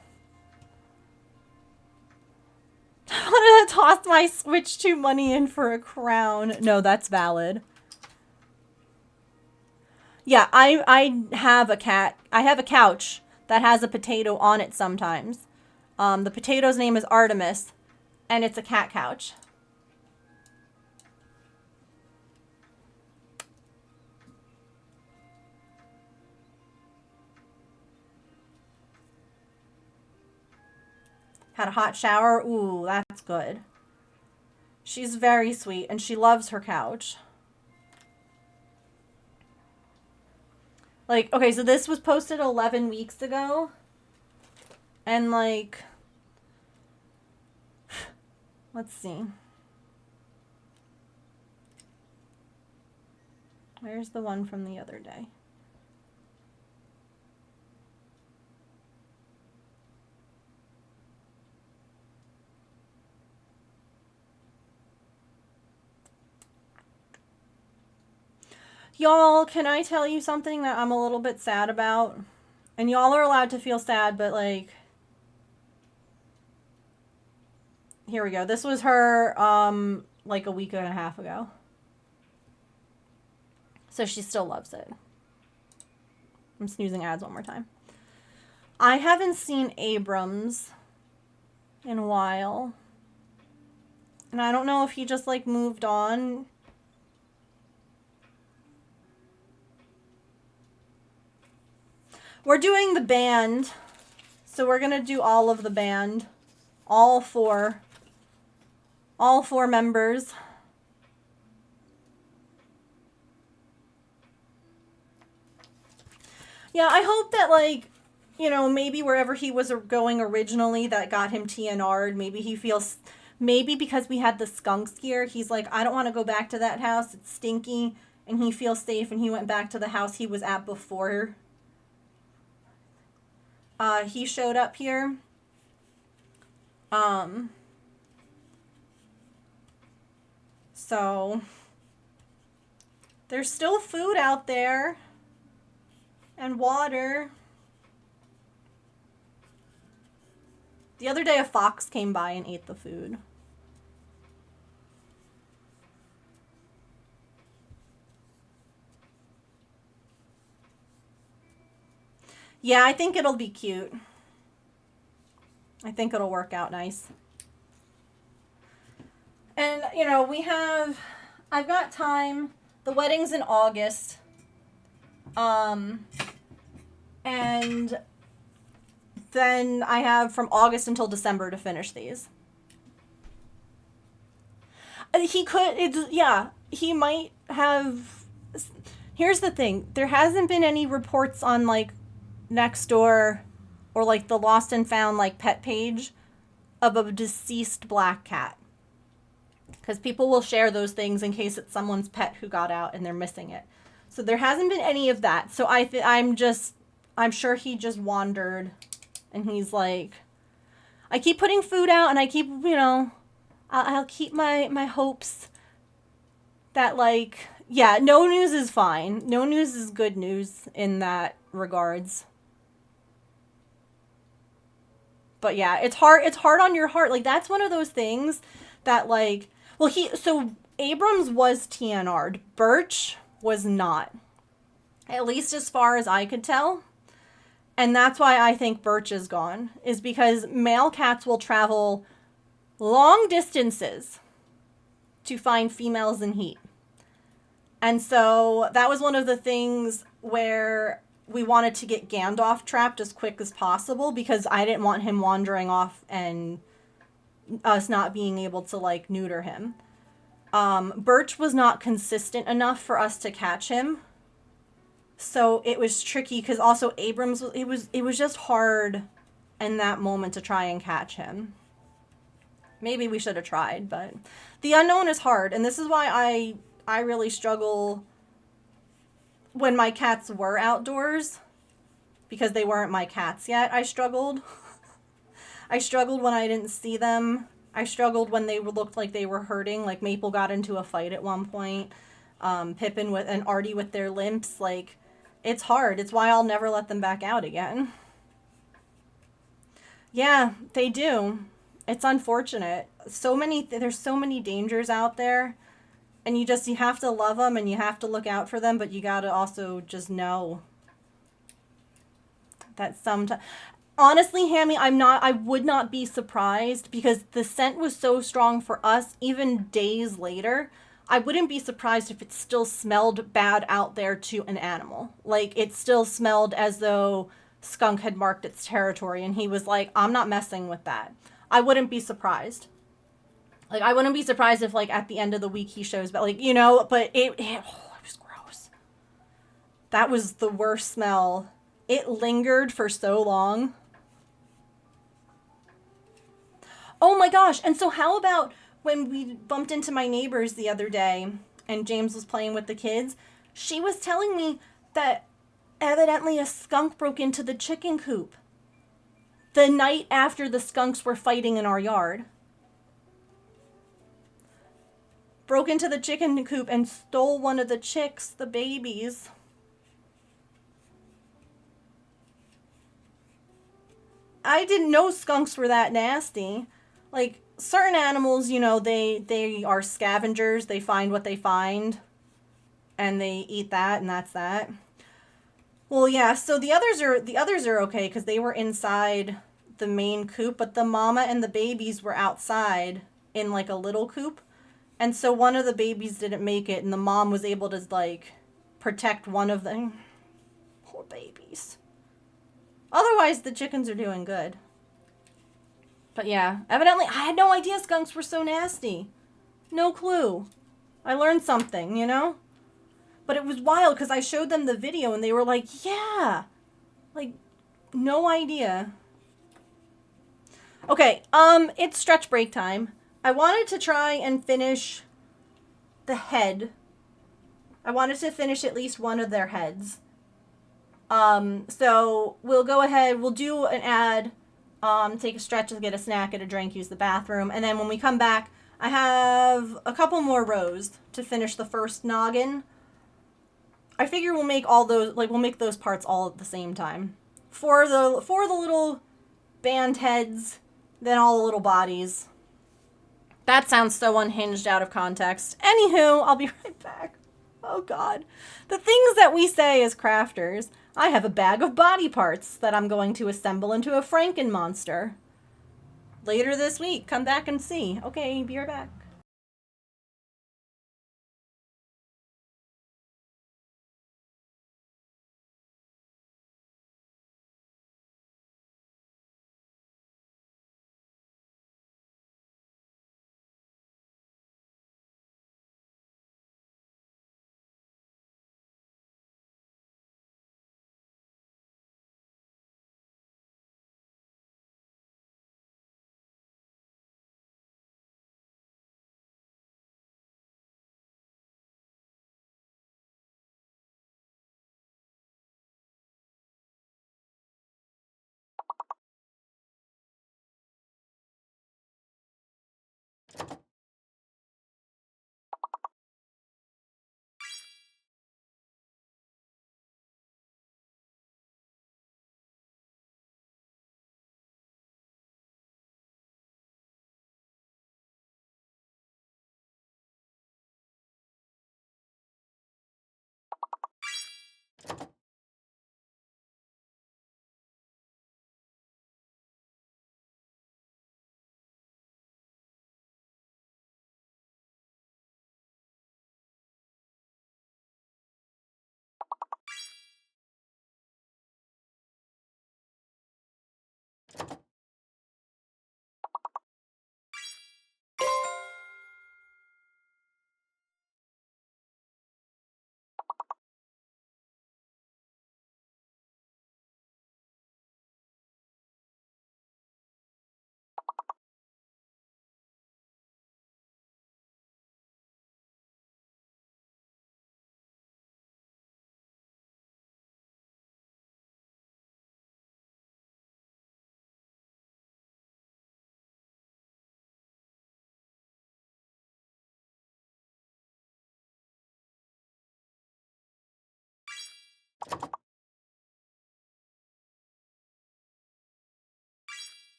I'm gonna toss my Switch 2 money in for a crown. No, that's valid. Yeah, I have a cat. I have a couch that has a potato on it sometimes. The potato's name is Artemis, and it's a cat couch. Had a hot shower. Ooh, that's good. She's very sweet, and she loves her couch. Like, okay, so this was posted 11 weeks ago. And, like, let's see. Where's the one from the other day? Y'all, can I tell you something that I'm a little bit sad about? And y'all are allowed to feel sad, but like... Here we go. This was her, like a week and a half ago. So she still loves it. I'm snoozing ads one more time. I haven't seen Abrams in a while. And I don't know if he just, like, moved on. We're doing the band. So we're going to do all of the band. All four members. Yeah, I hope that, like, you know, maybe wherever he was going originally that got him TNR'd, maybe he feels, maybe because we had the skunks here, he's like, I don't want to go back to that house, it's stinky, and he feels safe, and he went back to the house he was at before. He showed up here. So, there's still food out there. And water. The other day a fox came by and ate the food. Yeah, I think it'll be cute. I think it'll work out nice. And, you know, I've got time. The wedding's in August. And then I have from August until December to finish these. He might have. Here's the thing. There hasn't been any reports on, like, Nextdoor or, like, the Lost and Found, like, pet page of a deceased black cat. Because people will share those things in case it's someone's pet who got out and they're missing it. So there hasn't been any of that. So I'm sure he just wandered and he's like, I keep putting food out and I keep, you know, I'll keep my hopes that, like, yeah, no news is fine. No news is good news in that regards. But yeah, it's hard on your heart. Like, that's one of those things that, like, well, so Abrams was TNR'd. Birch was not. At least as far as I could tell. And that's why I think Birch is gone. Is because male cats will travel long distances to find females in heat. And so that was one of the things where we wanted to get Gandalf trapped as quick as possible because I didn't want him wandering off and us not being able to, like, neuter him. Birch was not consistent enough for us to catch him. So it was tricky because also Abrams, it was just hard in that moment to try and catch him. Maybe we should have tried, but the unknown is hard. And this is why I really struggle when my cats were outdoors because they weren't my cats yet. I struggled. I struggled when I didn't see them. I struggled when they looked like they were hurting. Like Maple got into a fight at one point. Pippin and Artie with their limps. Like, it's hard. It's why I'll never let them back out again. Yeah, they do. It's unfortunate. There's so many dangers out there. And you have to love them and you have to look out for them, but you gotta also just know that sometimes... Honestly, Hammy, I would not be surprised because the scent was so strong for us, even days later. I wouldn't be surprised if it still smelled bad out there to an animal. Like, it still smelled as though skunk had marked its territory and he was like, I'm not messing with that. I wouldn't be surprised. Like, I wouldn't be surprised if, like, at the end of the week he shows, but, like, you know, but it was gross. That was the worst smell. It lingered for so long. Oh my gosh. And so how about when we bumped into my neighbors the other day and James was playing with the kids, she was telling me that evidently a skunk broke into the chicken coop the night after the skunks were fighting in our yard. Broke into the chicken coop and stole one of the chicks, the babies. I didn't know skunks were that nasty. Like, certain animals, you know, they are scavengers. They find what they find. And they eat that, and that's that. Well, yeah, so the others are okay, because they were inside the main coop, but the mama and the babies were outside in, like, a little coop. And so one of the babies didn't make it, and the mom was able to, like, protect one of them. Poor babies. Otherwise, the chickens are doing good. But yeah, evidently, I had no idea skunks were so nasty. No clue. I learned something, you know? But it was wild, because I showed them the video, and they were like, yeah! Like, no idea. Okay, it's stretch break time. I wanted to try and finish the head. I wanted to finish at least one of their heads. So we'll go ahead, we'll do an ad, take a stretch, get a snack, get a drink, use the bathroom, and then when we come back, I have a couple more rows to finish the first noggin. I figure we'll make all those, like, we'll make those parts all at the same time. For the little band heads, then all the little bodies. That sounds so unhinged out of context. Anywho, I'll be right back. Oh God. The things that we say as crafters. I have a bag of body parts that I'm going to assemble into a Franken monster. Later this week, come back and see. Okay, be right back.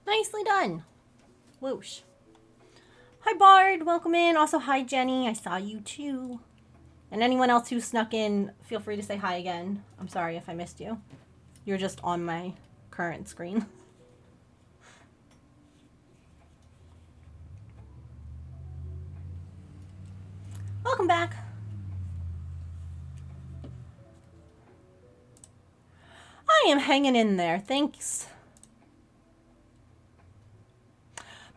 Nicely done. Whoosh. Hi, Bard. Welcome in. Also, hi, Jenny. I saw you too. And anyone else who snuck in, feel free to say hi again. I'm sorry if I missed you. You're just on my current screen. Welcome back. I am hanging in there. Thanks.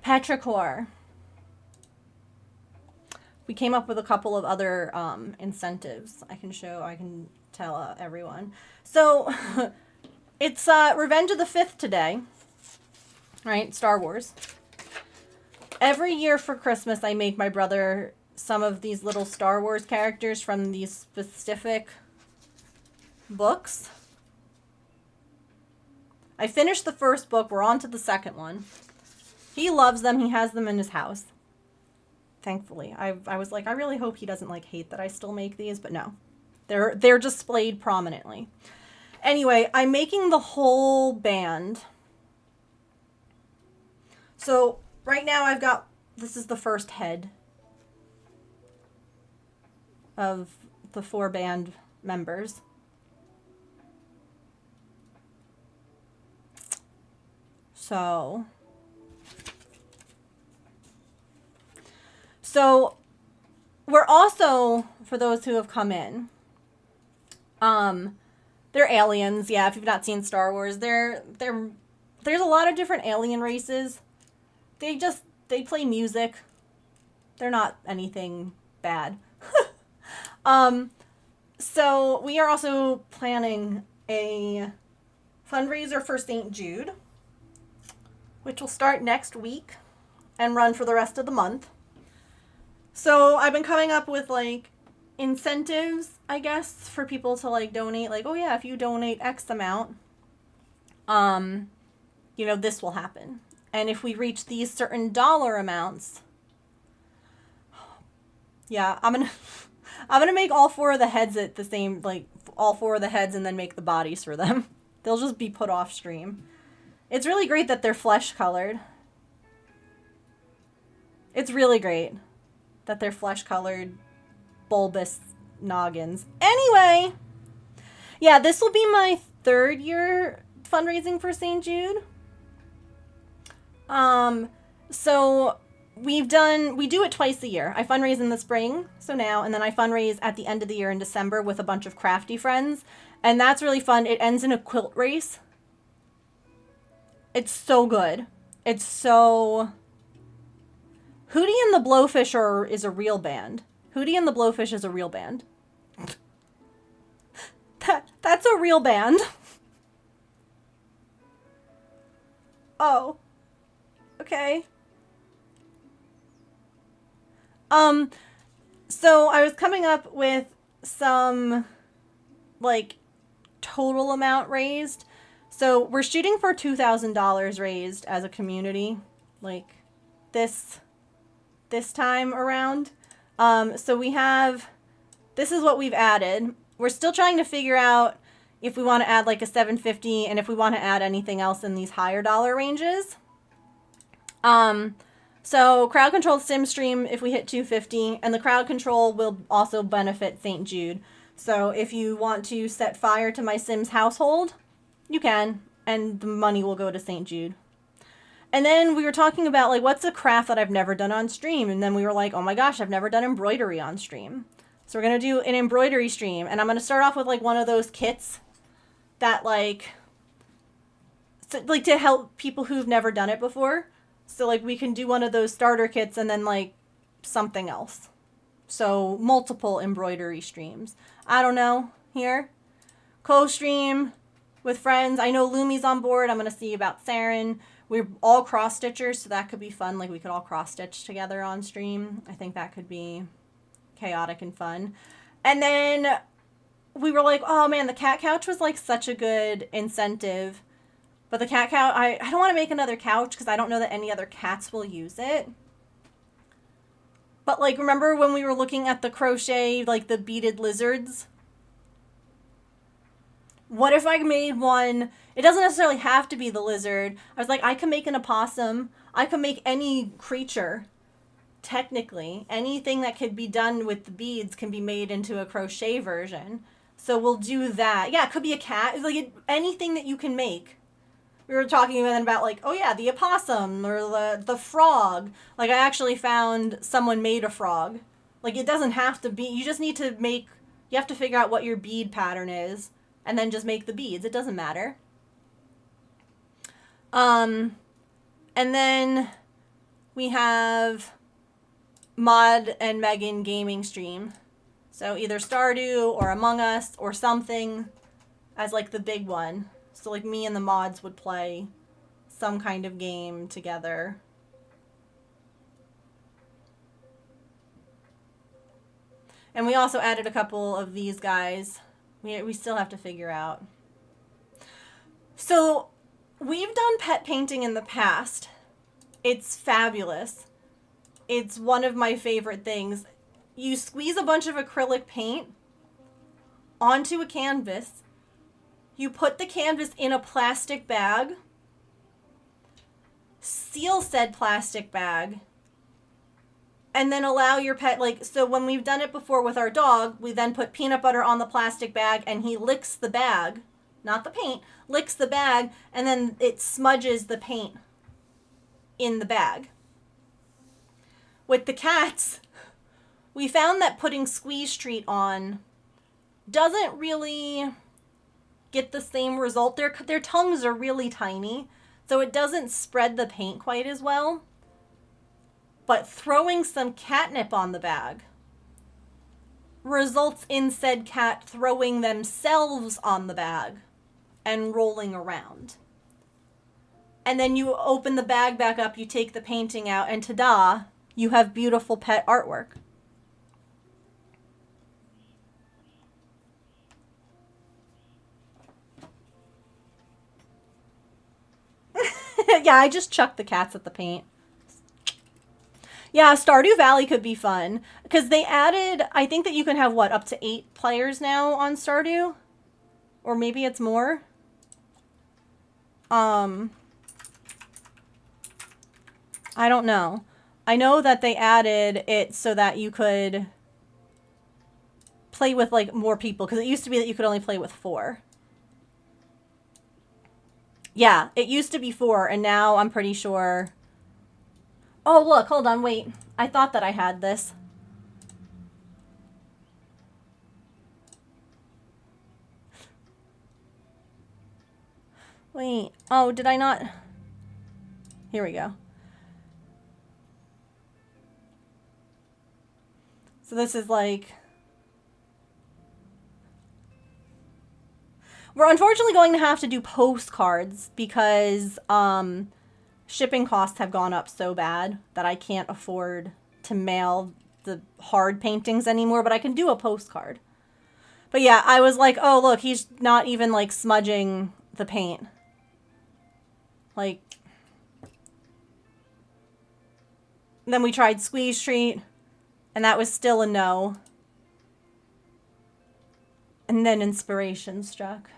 Petrichor. We came up with a couple of other incentives I can tell everyone. So it's Revenge of the Fifth today, right? Star Wars. Every year for Christmas, I make my brother some of these little Star Wars characters from these specific books. I finished the first book. We're on to the second one. He loves them. He has them in his house. Thankfully. I was like, I really hope he doesn't like hate that I still make these, but no. They're displayed prominently. Anyway, I'm making the whole band. So right now I've got, this is the first head of the 4 band members. So we're also, for those who have come in, they're aliens. Yeah, if you've not seen Star Wars, there's a lot of different alien races. They play music. They're not anything bad. So we are also planning a fundraiser for St. Jude, which will start next week and run for the rest of the month. So I've been coming up with like incentives, I guess, for people to like donate. Like, oh yeah, if you donate X amount, this will happen. And if we reach these certain dollar amounts, yeah, I'm gonna make all 4 of the heads at the same, like all 4 of the heads, and then make the bodies for them. They'll just be put off stream. It's really great that they're flesh colored. It's really great that they're flesh colored, bulbous noggins. Anyway, yeah, this will be my 3rd year fundraising for St. Jude. So we do it twice a year. I fundraise in the spring, so now, and then I fundraise at the end of the year in December with a bunch of crafty friends, and that's really fun. It ends in a quilt race. It's so good. It's so... Hootie and the Blowfish is a real band. Hootie and the Blowfish is a real band. That's a real band. Oh. Okay. So I was coming up with some, like, total amount raised. So we're shooting for $2,000 raised as a community, like, this time around. So this is what we've added. We're still trying to figure out if we want to add like a $750 and if we want to add anything else in these higher dollar ranges. So crowd controlled sim stream if we hit $250, and the crowd control will also benefit St. Jude. So if you want to set fire to my Sims household, you can, and the money will go to St. Jude. And then we were talking about, like, what's a craft that I've never done on stream? And then we were like, oh my gosh, I've never done embroidery on stream. So we're going to do an embroidery stream. And I'm going to start off with, like, one of those kits that, like, to help people who've never done it before. So, like, we can do one of those starter kits and then, like, something else. So, multiple embroidery streams. I don't know, here. Co-stream with friends. I know Lumi's on board. I'm going to see about Saren. We're all cross-stitchers, so that could be fun. Like, we could all cross-stitch together on stream. I think that could be chaotic and fun. And then we were like, oh, man, the cat couch was, like, such a good incentive. But the cat couch, I don't want to make another couch because I don't know that any other cats will use it. But, like, remember when we were looking at the crochet, like, the beaded lizards? What if I made one? It doesn't necessarily have to be the lizard. I was like, I can make an opossum. I can make any creature. Technically, anything that could be done with the beads can be made into a crochet version. So we'll do that. Yeah, it could be a cat. It's like anything that you can make. We were talking then about like, oh yeah, the opossum or the frog. Like I actually found someone made a frog. Like it doesn't have to be. You just need to make. You have to figure out what your bead pattern is, and then just make the beads. It doesn't matter. And then we have Mod and Megan gaming stream. So either Stardew or Among Us or something as like the big one. So like me and the mods would play some kind of game together. And we also added a couple of these guys. We still have to figure out. So we've done pet painting in the past. It's fabulous. It's one of my favorite things. You squeeze a bunch of acrylic paint onto a canvas. You put the canvas in a plastic bag. Seal said plastic bag. And then allow your pet, like, so when we've done it before with our dog, we then put peanut butter on the plastic bag and he licks the bag, not the paint, licks the bag, and then it smudges the paint in the bag. With the cats, we found that putting Squeeze Treat on doesn't really get the same result. Their tongues are really tiny, so it doesn't spread the paint quite as well. But throwing some catnip on the bag results in said cat throwing themselves on the bag and rolling around. And then you open the bag back up, you take the painting out, and ta-da, you have beautiful pet artwork. Yeah, I just chucked the cats at the paint. Yeah, Stardew Valley could be fun. Because they added, I think that you can have, what, up to 8 players now on Stardew? Or maybe it's more? I don't know. I know that they added it so that you could play with, like, more people. Because it used to be that you could only play with 4. Yeah, it used to be 4, and now I'm pretty sure... Oh, look, hold on, wait. I thought that I had this. Wait, oh, did I not? Here we go. So this is like... We're unfortunately going to have to do postcards because shipping costs have gone up so bad that I can't afford to mail the hard paintings anymore, but I can do a postcard. But yeah, I was like, oh, look, he's not even like smudging the paint. Like, then we tried Squeeze Treat, and that was still a no. And then inspiration struck.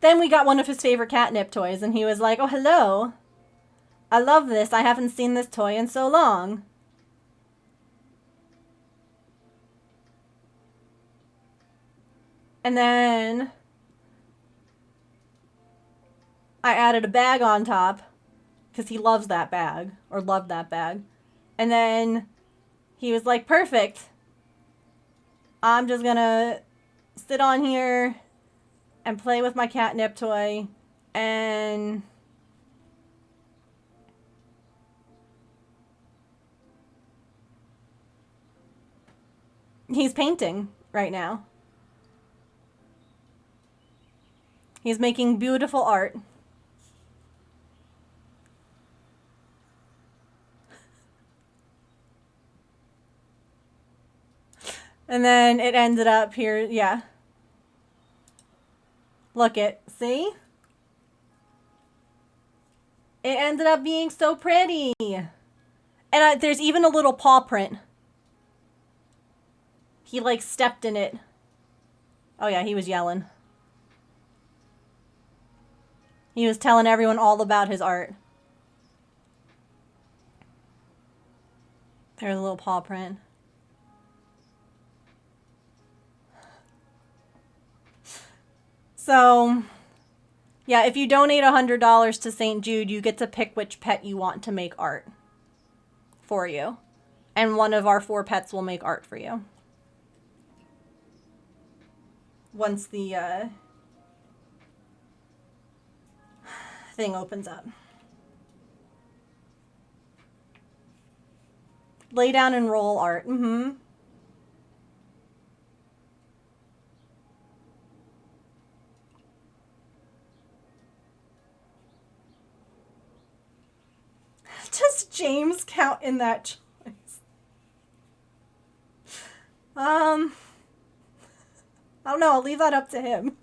Then we got one of his favorite catnip toys, and he was like, oh, hello. I love this. I haven't seen this toy in so long. And then I added a bag on top because he loves that bag, or loved that bag. And then he was like, perfect. I'm just gonna sit on here and play with my catnip toy, and he's painting right now. He's making beautiful art. And then it ended up here, yeah. Look it, see? It ended up being so pretty. And there's even a little paw print. He like stepped in it. Oh yeah, he was yelling. He was telling everyone all about his art. There's a little paw print. So, yeah, if you donate $100 to St. Jude, you get to pick which pet you want to make art for you. And one of our 4 pets will make art for you. Once the thing opens up. Lay down and roll art. Mm-hmm. Does James count in that choice? I don't know. I'll leave that up to him.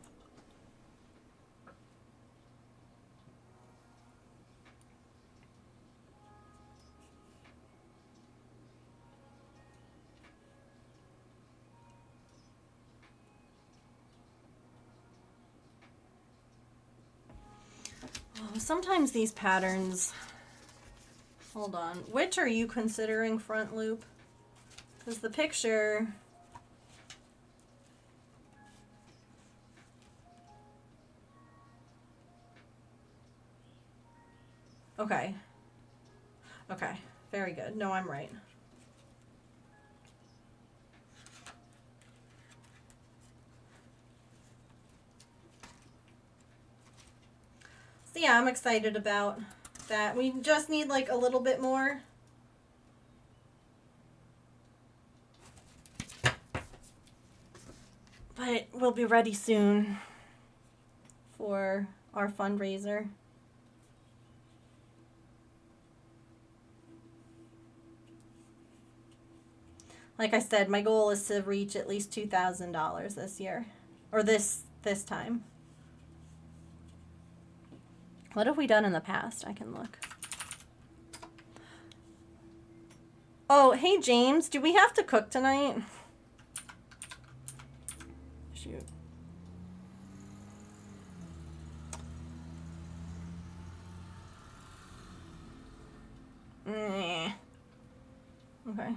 Oh, sometimes these patterns... Hold on. Which are you considering front loop? Because the picture... Okay. Okay. Very good. No, I'm right. So yeah, I'm excited about that. We just need like a little bit more. But we'll be ready soon for our fundraiser. Like I said, my goal is to reach at least $2,000 this year. Or this time. What have we done in the past? I can look. Oh, hey James, do we have to cook tonight? Shoot. Nah. Okay.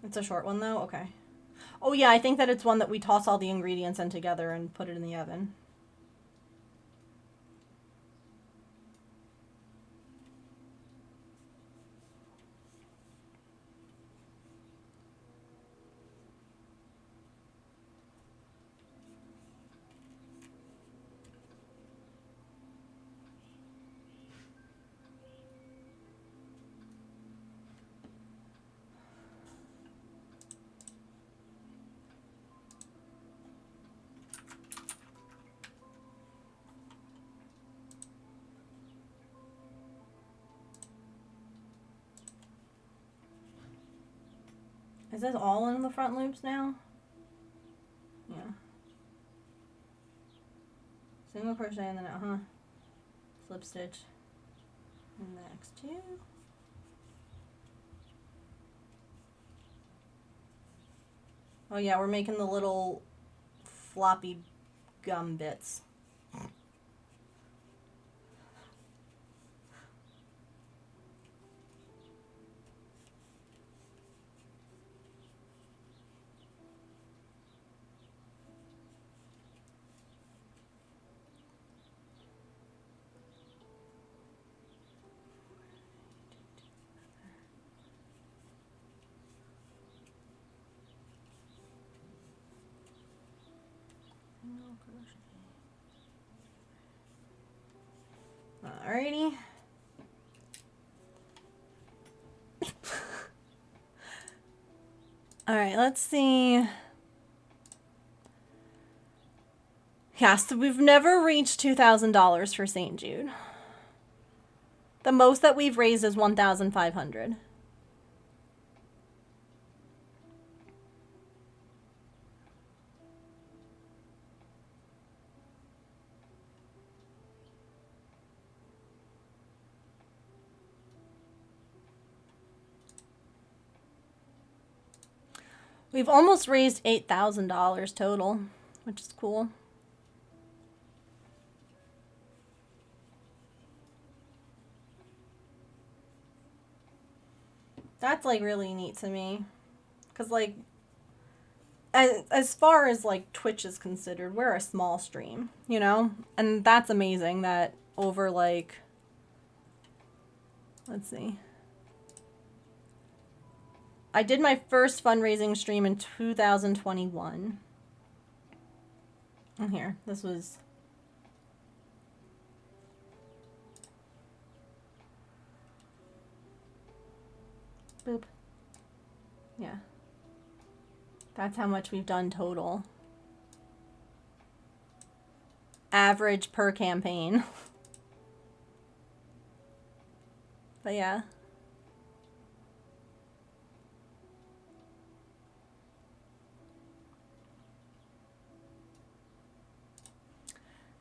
It's a short one though? Okay. Oh yeah, I think that it's one that we toss all the ingredients in together and put it in the oven. Is this all in the front loops now? Yeah. Single crochet in the knot, slip stitch in the next 2. Oh yeah, we're making the little floppy gum bits. Alrighty. Alright, let's see. Yeah, so we've never reached $2,000 for St. Jude. The most that we've raised is $1,500. We've almost raised $8,000 total, which is cool. That's like really neat to me. Because like, as far as like Twitch is considered, we're a small stream, you know? And that's amazing that over like, let's see. I did my first fundraising stream in 2021. And here, this was... Boop. Yeah. That's how much we've done total. Average per campaign. But yeah.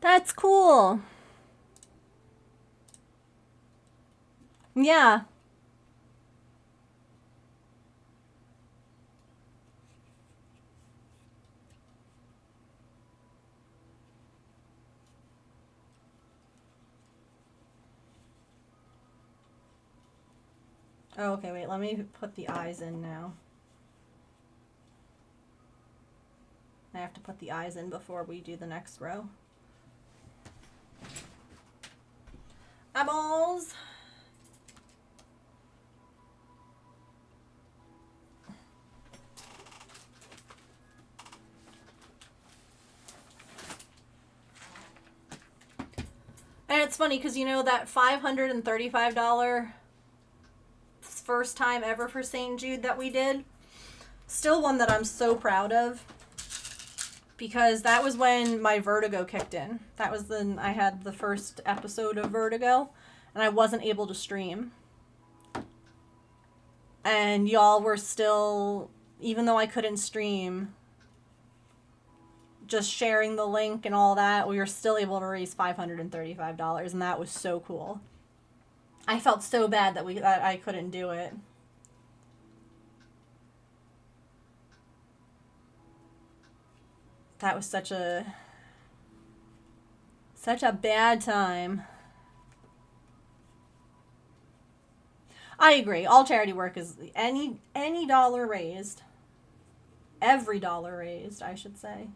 That's cool. Yeah. Oh, okay, wait, let me put the eyes in now. I have to put the eyes in before we do the next row. Eyeballs. And it's funny because you know that $535 first time ever for St. Jude that we did? Still one that I'm so proud of. Because that was when my vertigo kicked in. That was when I had the first episode of vertigo. And I wasn't able to stream. And y'all were still, even though I couldn't stream, just sharing the link and all that, we were still able to raise $535, and that was so cool. I felt so bad that I couldn't do it. That was such a bad time. I agree. All charity work is any dollar raised. Every dollar raised, I should say.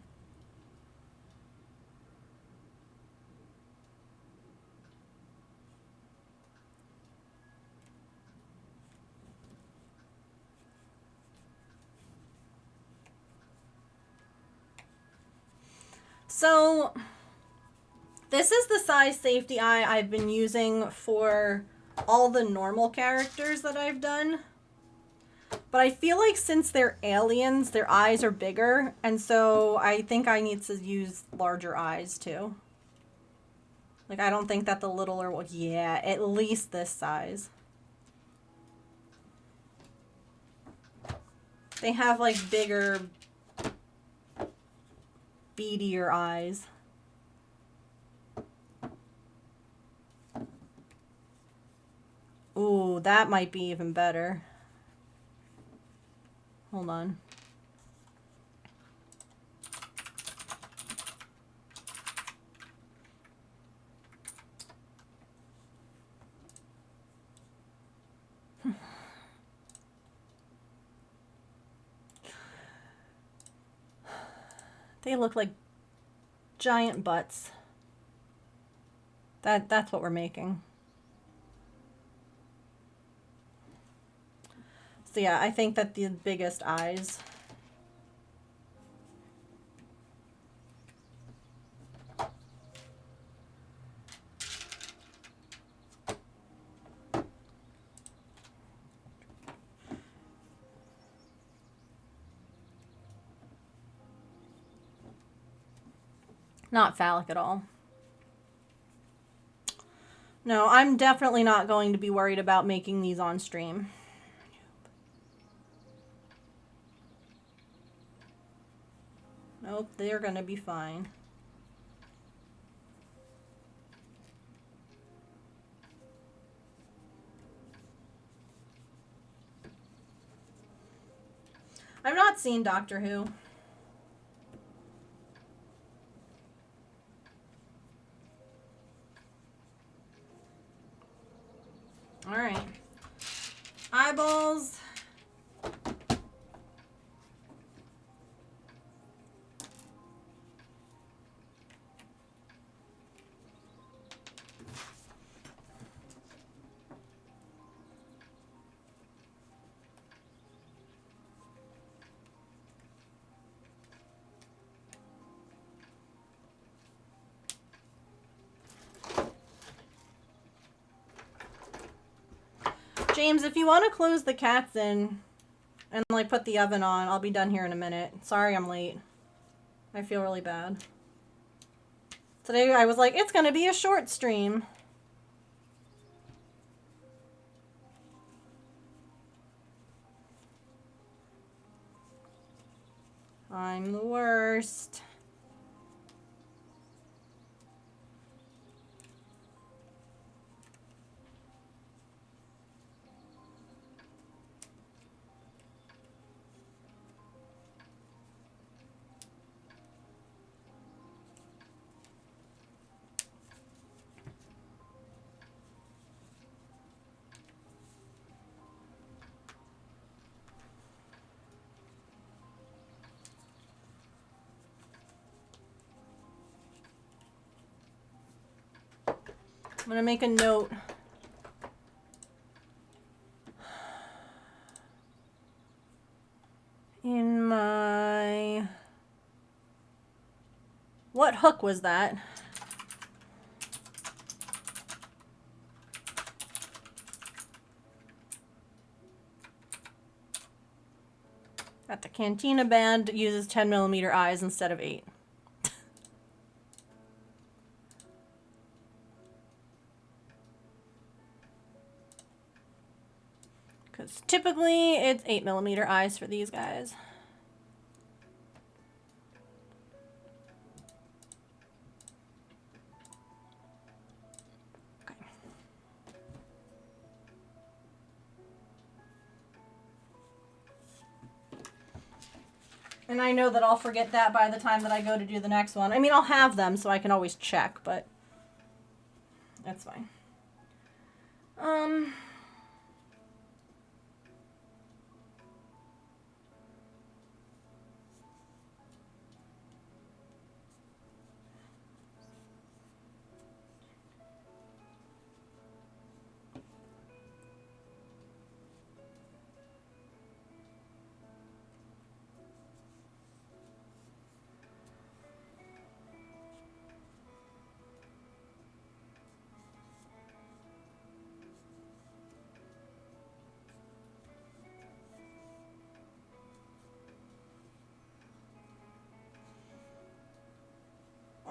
So, this is the size safety eye I've been using for all the normal characters that I've done. But I feel like since they're aliens, their eyes are bigger, and so I think I need to use larger eyes too. Like, I don't think that the littler one, yeah, at least this size. They have like bigger, beadier eyes. Ooh, that might be even better. Hold on. They look like giant butts. That's what we're making. So yeah, I think that the biggest eyes. Not phallic at all. No, I'm definitely not going to be worried about making these on stream. Nope, they're gonna be fine. seen Doctor Who. All right. Eyeballs. James, if you want to close the cats in and like put the oven on, I'll be done here in a minute. Sorry I'm late. I feel really bad. Today I was like, it's going to be a short stream. I'm the worst. I'm going to make a note. In my... What hook was that? That the Cantina band uses 10mm eyes instead of 8. Because typically it's 8mm eyes for these guys. Okay. And I know that I'll forget that by the time that I go to do the next one. I mean, I'll have them so I can always check, but that's fine.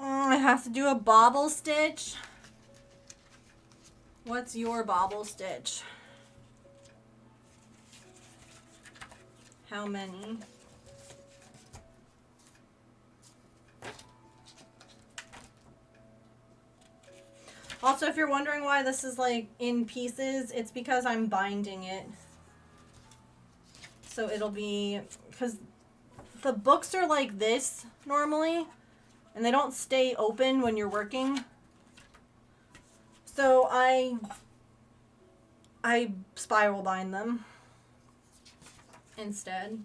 I have to do a bobble stitch. What's your bobble stitch? How many? Also, if you're wondering why this is like in pieces, it's because I'm binding it. So it'll be, because the books are like this normally, and they don't stay open when you're working. So I spiral bind them instead.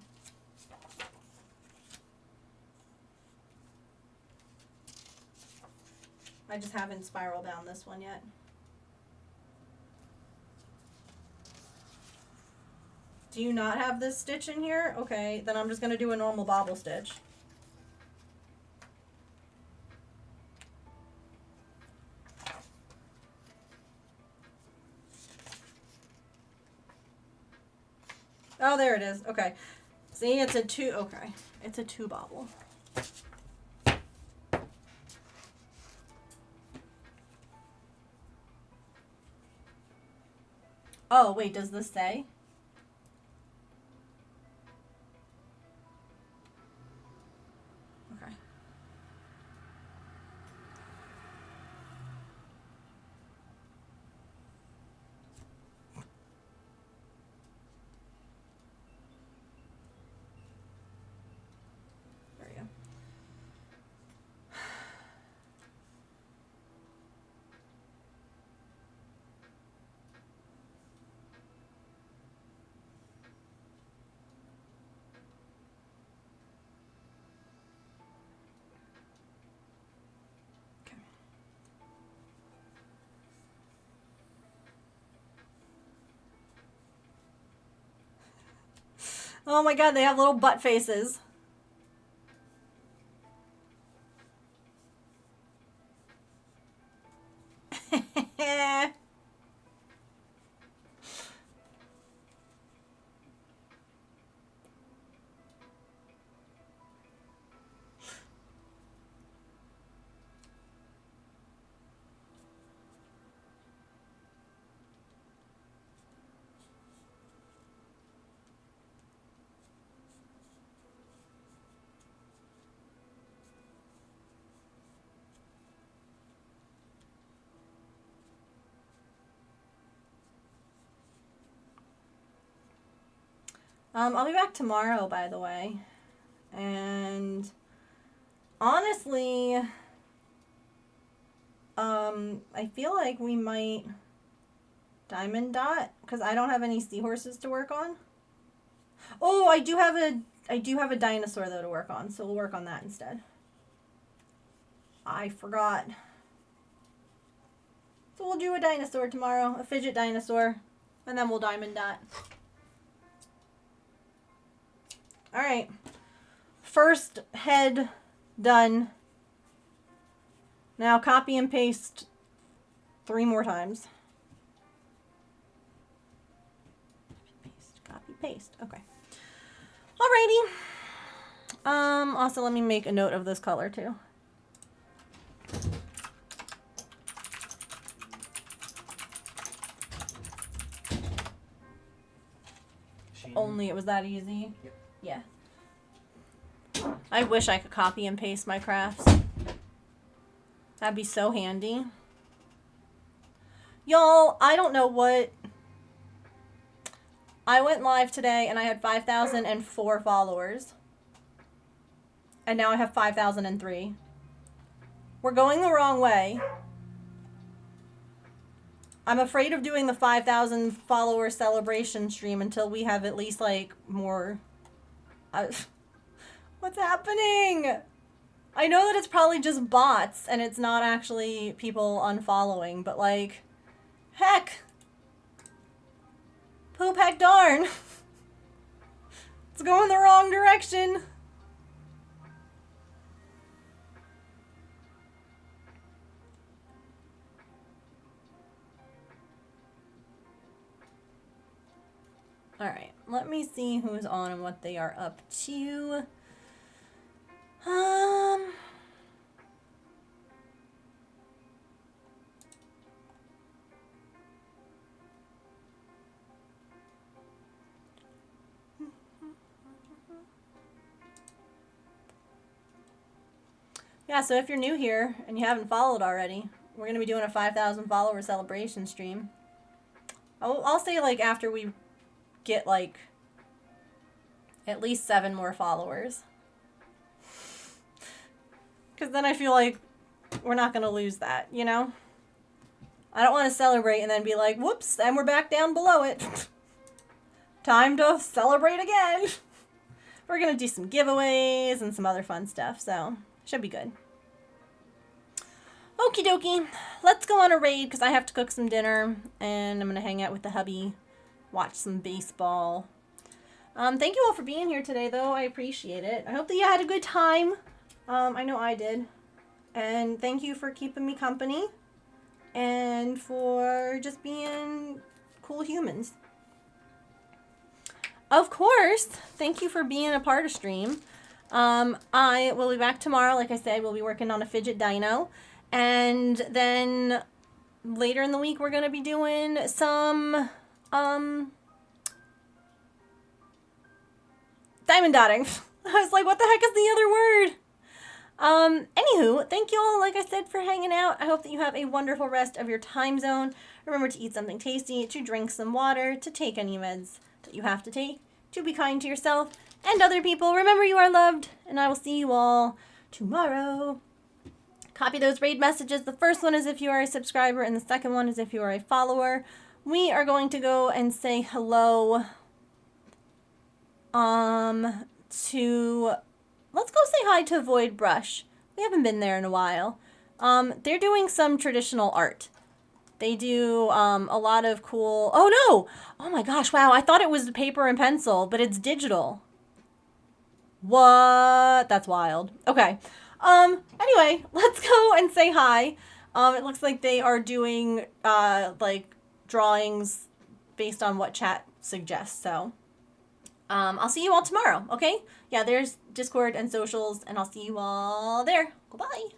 I just haven't spiral bound this one yet. Do you not have this stitch in here? Okay, then I'm just going to do a normal bobble stitch. Oh, there it is. Okay. See, it's a 2. Okay. It's a 2 bobble. Oh, wait, does this say? Okay. Oh my god, they have little butt faces. I'll be back tomorrow, by the way. And honestly, I feel like we might diamond dot because I don't have any seahorses to work on. Oh, I do have a dinosaur though to work on, so we'll work on that instead. I forgot. So we'll do a dinosaur tomorrow, a fidget dinosaur, and then we'll diamond dot. All right. First head done. Now copy and paste 3 more times. Copy, paste. Okay. Alrighty. Also let me make a note of this color too. Only it was that easy. Yep. Yeah. I wish I could copy and paste my crafts. That'd be so handy. Y'all, I don't know what... I went live today and I had 5,004 followers. And now I have 5,003. We're going the wrong way. I'm afraid of doing the 5,000 follower celebration stream until we have at least like more... What's happening? I know that it's probably just bots and it's not actually people unfollowing, but like, heck. Poop heck darn. It's going the wrong direction. Alright, let me see who's on and what they are up to. Yeah, so if you're new here and you haven't followed already, we're going to be doing a 5,000 follower celebration stream. I'll say like after we get like at least 7 more followers. Because then I feel like we're not going to lose that, you know? I don't want to celebrate and then be like, whoops, and we're back down below it. Time to celebrate again. We're going to do some giveaways and some other fun stuff, so should be good. Okie dokie. Let's go on a raid because I have to cook some dinner and I'm going to hang out with the hubby, watch some baseball. Thank you all for being here today, though. I appreciate it. I hope that you had a good time. I know I did. And thank you for keeping me company and for just being cool humans. Of course, thank you for being a part of stream. I will be back tomorrow. Like I said, we'll be working on a fidget dino. And then later in the week, we're going to be doing some diamond dotting. I was like, what the heck is the other word? Anywho, thank you all, like I said, for hanging out. I hope that you have a wonderful rest of your time zone. Remember to eat something tasty, to drink some water, to take any meds that you have to take, to be kind to yourself and other people. Remember you are loved, and I will see you all tomorrow. Copy those raid messages. The first one is if you are a subscriber, and the second one is if you are a follower. We are going to go and say hello let's go say hi to Void Brush. We haven't been there in a while. They're doing some traditional art. They do a lot of cool. Oh no! Oh my gosh! Wow! I thought it was paper and pencil, but it's digital. What? That's wild. Okay. Anyway, let's go and say hi. It looks like they are doing like drawings based on what chat suggests. So, I'll see you all tomorrow. Okay? Yeah, there's Discord and socials, and I'll see you all there. Goodbye.